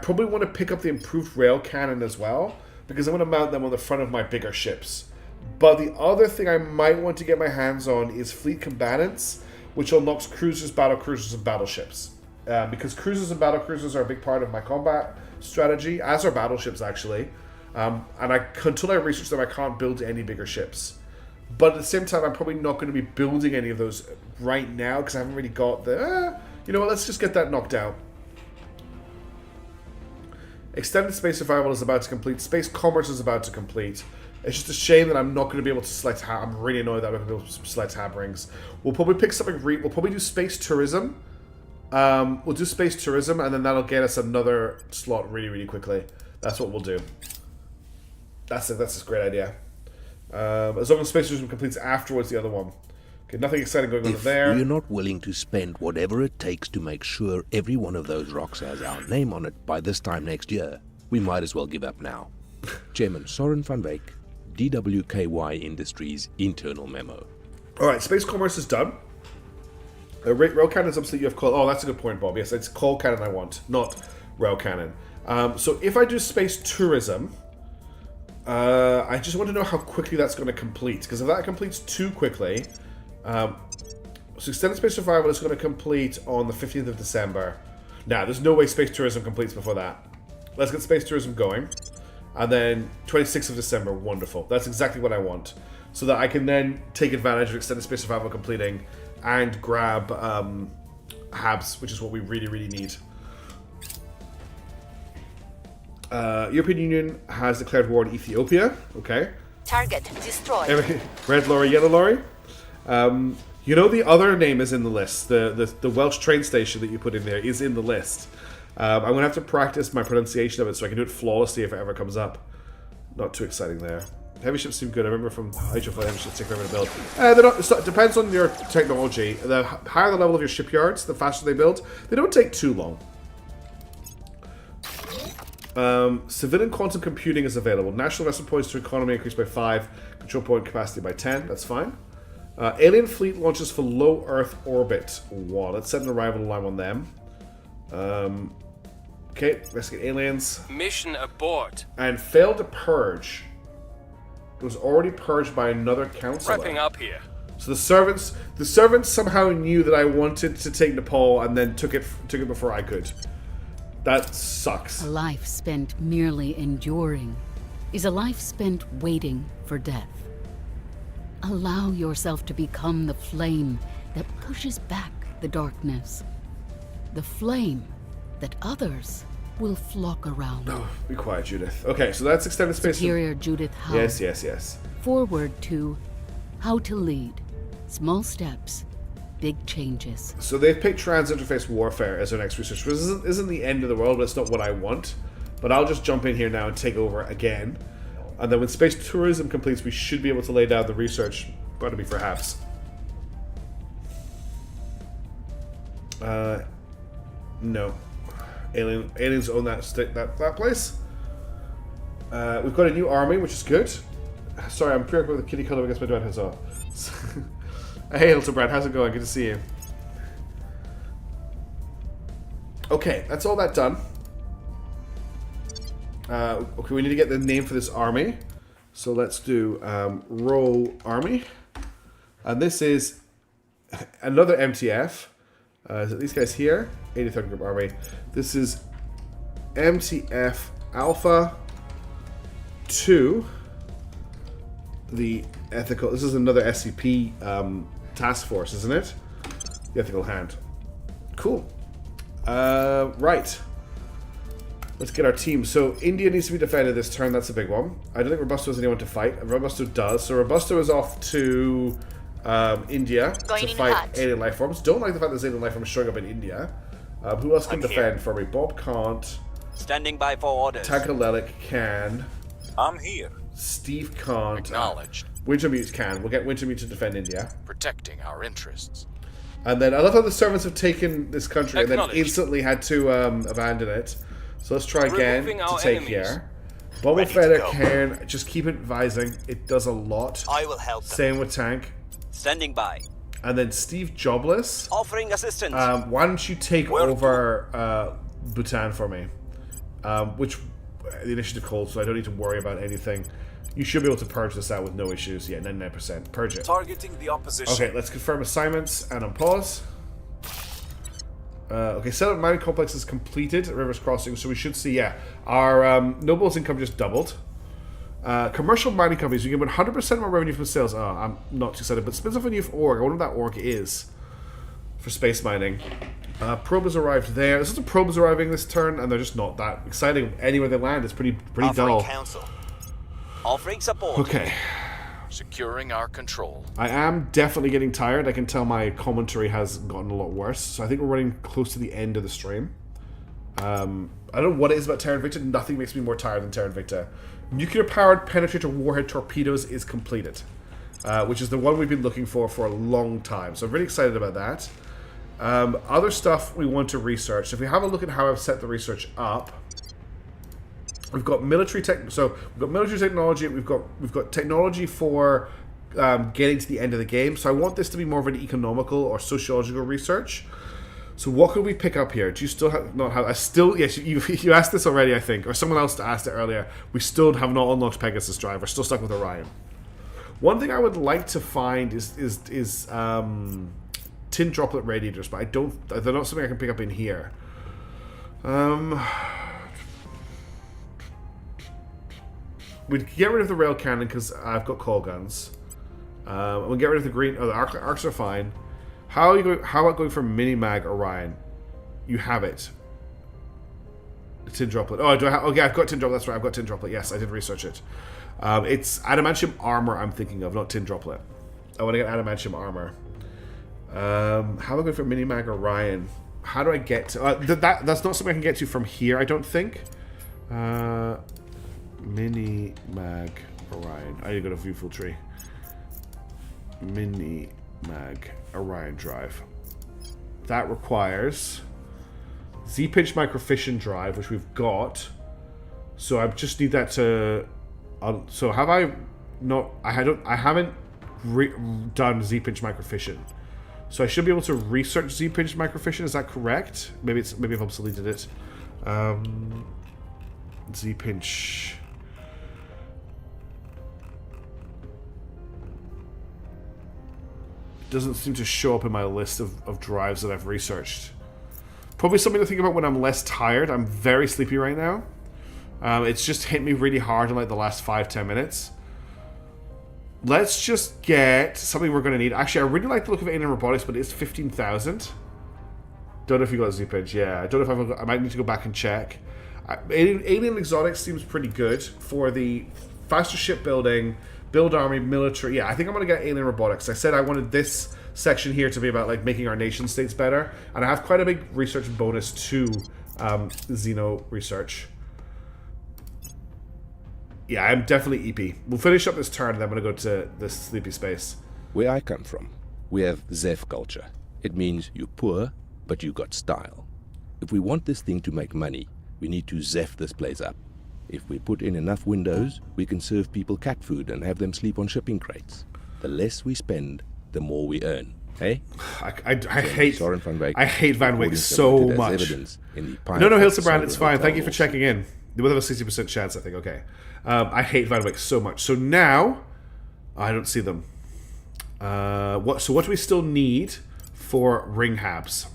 probably want to pick up the improved rail cannon as well, because I want to mount them on the front of my bigger ships. But the other thing I might want to get my hands on is fleet combatants, which unlocks cruisers, battle cruisers, and battleships. Because cruisers and battle cruisers are a big part of my combat strategy, as are battleships actually. And until I research them, I can't build any bigger ships. But at the same time, I'm probably not going to be building any of those right now, because I haven't really got the... you know what, let's just get that knocked out. Extended Space Survival is about to complete. Space Commerce is about to complete. It's just a shame that I'm not going to be able to select... I'm really annoyed that I'm not going to be able to select hab rings. We'll probably pick something... We'll probably do Space Tourism. We'll do Space Tourism, and then that'll get us another slot really, really quickly. That's what we'll do. That's a great idea. As long as Space Tourism completes afterwards the other one. Okay, nothing exciting going on there. If we're not willing to spend whatever it takes to make sure every one of those rocks has our name on it by this time next year, we might as well give up now. Chairman Soren van Wyk, DWKY Industries internal memo. Alright, Space Commerce is done. Rail cannon is something you have called... Oh, that's a good point, Bob. Yes, it's call cannon I want, not rail cannon. So if I do Space Tourism, I just want to know how quickly that's going to complete. Because if that completes too quickly... so Extended Space Survival is going to complete on the 15th of December. Now, there's no way Space Tourism completes before that. Let's get Space Tourism going. And then 26th of December, wonderful. That's exactly what I want. So that I can then take advantage of Extended Space Survival completing and grab HABs, which is what we really, really need. European Union has declared war on Ethiopia. Okay. Target destroyed. Red lorry, yellow lorry. You know the other name is in the list. The Welsh train station that you put in there is in the list. I'm going to have to practice my pronunciation of it so I can do it flawlessly if it ever comes up. Not too exciting there. Heavy ships seem good. I remember from Hydro Flight, heavy ships take forever to build. It depends on your technology. The higher the level of your shipyards, the faster they build. They don't take too long. Civilian quantum computing is available. National investment points to economy increased by 5. Control point capacity by 10. That's fine. Alien fleet launches for low Earth orbit. Wow, let's set an arrival alarm on them. Okay, investigate aliens. Mission abort. And failed to purge. It was already purged by another counselor. Wrapping up here. So the servants somehow knew that I wanted to take Nepal and then took it before I could. That sucks. A life spent merely enduring is a life spent waiting for death. Allow yourself to become the flame that pushes back the darkness. The flame that others will flock around. Oh, be quiet, Judith. Okay, so that's extended space. Superior Judith Howe. Yes, yes, yes. Forward to how to lead. Small steps, big changes. So they've picked trans-interface warfare as their next research, which isn't the end of the world, but it's not what I want. But I'll just jump in here now and take over again. And then when space tourism completes, we should be able to lay down the research. Got to be for HAPS. No. Aliens own that place. We've got a new army, which is good. Sorry, I'm preoccupied with the kitty color against my dread heads off. Hey, Hildebrand, how's it going? Good to see you. Okay, that's all that done. Okay, we need to get the name for this army. So let's do roll army. And this is another MTF. Is it these guys here? 83rd Group Army. This is MTF Alpha 2. The ethical. This is another SCP task force, isn't it? The ethical hand. Cool. Right. Let's get our team. So India needs to be defended this turn. That's a big one. I don't think Robusto has anyone to fight. Robusto does. So Robusto is off to India to fight alien life forms. Don't like the fact there's alien life forms showing up in India. Who else can defend for me? Bob can't. Standing by for orders. Takalelic can. I'm here. Steve can't. Acknowledged. Wintermute can. We'll get Wintermute to defend India. Protecting our interests. And then I love how the servants have taken this country and then instantly had to abandon it. So let's try again to take here. Boba Fett can just keep advising. It does a lot. I will help them. Same with Tank. Standing by. And then Steve Jobless. Offering assistance. Why don't you take over Bhutan for me? Which the initiative holds, so I don't need to worry about anything. You should be able to purge this out with no issues. Yeah, 99%. Purge it. Targeting the opposition. Okay, let's confirm assignments and on pause. Okay, settlement mining complex is completed at Rivers Crossing, so we should see, yeah, our Noble's income just doubled. Commercial mining companies, you get 100% more revenue from sales. Oh, I'm not too excited, but spins off a new org. I wonder what that org is for space mining. Probe has arrived there. There's lots of probes arriving this turn, and they're just not that exciting. Anywhere they land, it's pretty dull. Counsel. Offering support. Okay. Securing our control. I am definitely getting tired. I can tell my commentary has gotten a lot worse. So I think we're running close to the end of the stream. I don't know what it is about Terra Invicta. Nothing makes me more tired than Terra Invicta. Nuclear-powered penetrator warhead torpedoes is completed, which is the one we've been looking for a long time. So I'm really excited about that. Other stuff we want to research. If we have a look at how I've set the research up, we've got military tech. So we've got military technology. We've got technology for getting to the end of the game. So I want this to be more of an economical or sociological research. So what could we pick up here? Do you still not have? Yes. You asked this already, I think, or someone else asked it earlier. We still have not unlocked Pegasus Drive. We're still stuck with Orion. One thing I would like to find is tin droplet radiators, but they're not something I can pick up in here. We'd get rid of the rail cannon because I've got call guns. We'll get rid of the green. Oh, the arcs are fine. How about going for mini mag Orion? You have it. Tin droplet. Oh, do I have? Okay, I've got tin droplet. That's right. I've got tin droplet. Yes, I did research it. It's adamantium armor. I'm thinking of, not tin droplet. I want to get adamantium armor. How am I going for mini mag Orion? How do I get to that's not something I can get to from here, I don't think. Mini mag Orion. I need to go to view full tree. Mini mag Orion drive. That requires Z-pinch microfission drive, which we've got. So I just need that to. So have I not? I haven't done Z-pinch microfission. So I should be able to research Z-pinch microfission. Is that correct? Maybe I've obsoleted it. Z-pinch. Doesn't seem to show up in my list of drives that I've researched. Probably something to think about when I'm less tired. I'm very sleepy right now. It's just hit me really hard in like the last 5-10 minutes. Let's just get something we're going to need. Actually, I really like the look of Alien Robotics, but it's 15,000. Don't know if you got Z-Pinch. Yeah, I don't know if I might need to go back and check. Alien Exotics seems pretty good for the faster shipbuilding, build army, military. Yeah, I think I'm going to get Alien Robotics. I said I wanted this section here to be about like making our nation states better, and I have quite a big research bonus to Xeno research. Yeah, I'm definitely EP. We'll finish up this turn, and then I'm going to go to this sleepy space. Where I come from, we have Zeph culture. It means you're poor, but you got style. If we want this thing to make money, we need to Zeph this place up. If we put in enough windows, we can serve people cat food and have them sleep on shipping crates. The less we spend, the more we earn. Hey? I hate Van Wyck so much. No, Hilsebrand, it's fine. Thank you for checking in. They both have a 60% chance, I think. Okay. I hate Van Wyck so much. So now, I don't see them. What do we still need for ring habs?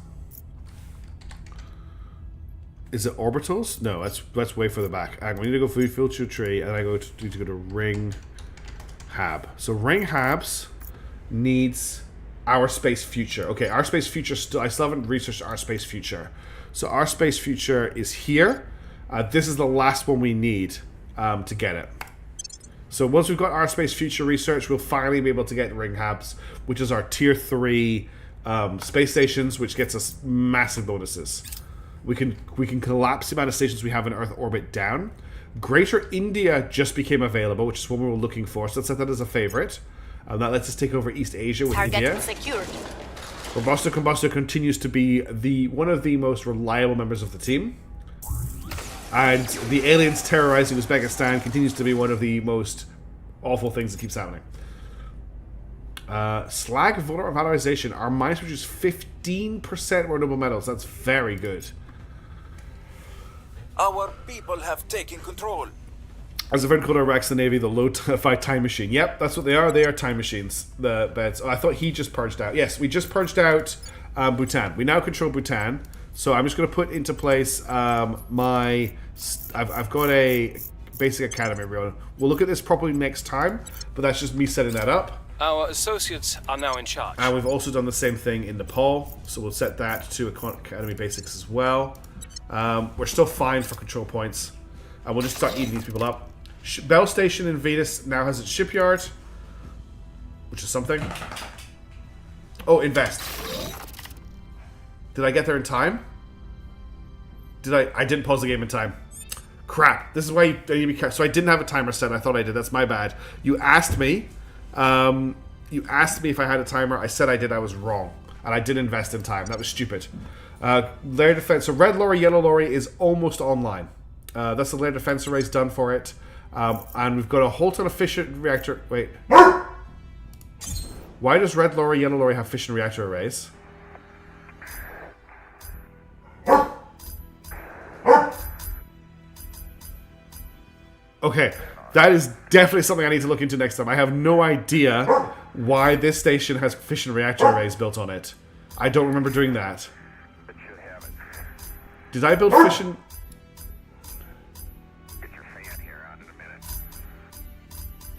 Is it orbitals? No, that's way further back. We need to go food filter tree, and I need to go to ring hab. So ring habs needs our space future. Okay, our space future I still haven't researched our space future. So our space future is here. This is the last one we need to get it. So once we've got our space future research, we'll finally be able to get ring habs, which is our tier 3 space stations, which gets us massive bonuses. We can collapse the amount of stations we have in Earth orbit down. Greater India just became available, which is what we were looking for. So let's set that as a favorite. That lets us take over East Asia with India. Secured. Robusto Combusto continues to be one of the most reliable members of the team. And the aliens terrorizing Uzbekistan continues to be one of the most awful things that keeps happening. Slag valorization. Our mines produce 15% more noble metals. That's very good. Our people have taken control. As a friend called our Rex the Navy, the low-fi time machine. Yep, that's what they are. They are time machines. The beds. Oh, I thought he just purged out. Yes, we just purged out Bhutan. We now control Bhutan. So I'm just going to put into place I've got a basic academy. We'll look at this properly next time, but that's just me setting that up. Our associates are now in charge. And we've also done the same thing in Nepal, so we'll set that to academy basics as well. We're still fine for control points. And we'll just start eating these people up. Bell Station in Vetus now has its shipyard, which is something. Oh, invest. Did I get there in time? I didn't pause the game in time. Crap. This is why you need to be careful. So I didn't have a timer set. I thought I did. That's my bad. You asked me. You asked me if I had a timer. I said I did. I was wrong. And I did invest in time. That was stupid. Lair defense. So red lorry, yellow lorry is almost online. That's the lair defense arrays done for it. And we've got a whole ton of fission reactor. Wait. Why does red lorry, yellow lorry have fission reactor arrays? Okay, that is definitely something I need to look into next time. I have no idea why this station has fission reactor arrays built on it. I don't remember doing that. Did I build fission?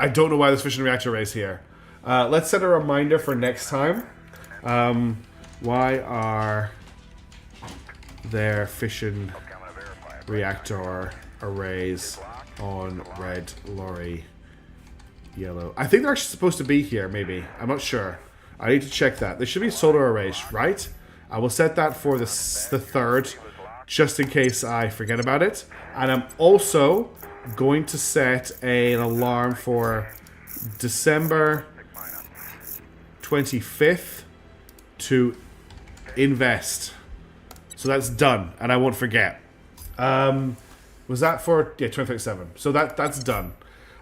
I don't know why there's fission reactor arrays here. Let's set a reminder for next time. Why are there fission reactor arrays on red lorry, yellow? I think they're actually supposed to be here, maybe. I'm not sure. I need to check that. There should be solar arrays, right? I will set that for the 3rd, just in case I forget about it. And I'm also going to set an alarm for December 25th to invest. So that's done, and I won't forget. Was that for 2037? So that's done.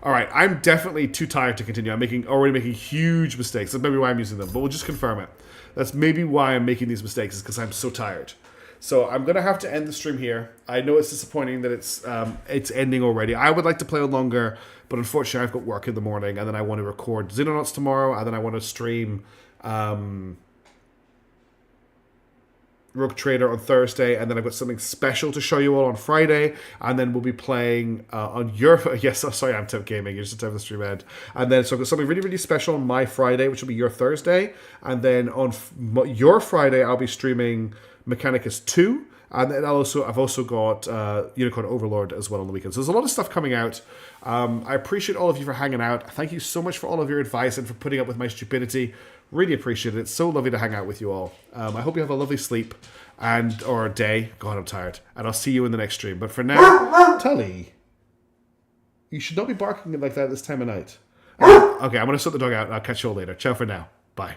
All right, I'm definitely too tired to continue. I'm already making huge mistakes. That's maybe why I'm using them, but we'll just confirm it. That's maybe why I'm making these mistakes, is because I'm so tired. So I'm gonna have to end the stream here. I know it's disappointing that it's ending already. I would like to play longer, but unfortunately I've got work in the morning, and then I want to record Xenonauts tomorrow, and then I want to stream Rogue Trader on Thursday, and then I've got something special to show you all on Friday, and then we'll be playing on your... Yes, sorry, I'm Temp Gaming, you're just a time the stream end. And then, so I've got something really, really special on my Friday, which will be your Thursday, and then on your Friday, I'll be streaming Mechanicus 2, And then I've also got Unicorn Overlord as well on the weekend. So there's a lot of stuff coming out. I appreciate all of you for hanging out. Thank you so much for all of your advice and for putting up with my stupidity. Really appreciate it. It's so lovely to hang out with you all. I hope you have a lovely sleep or day. God, I'm tired. And I'll see you in the next stream. But for now, Tully, you should not be barking like that this time of night. Okay, I'm going to sort the dog out and I'll catch you all later. Ciao for now. Bye.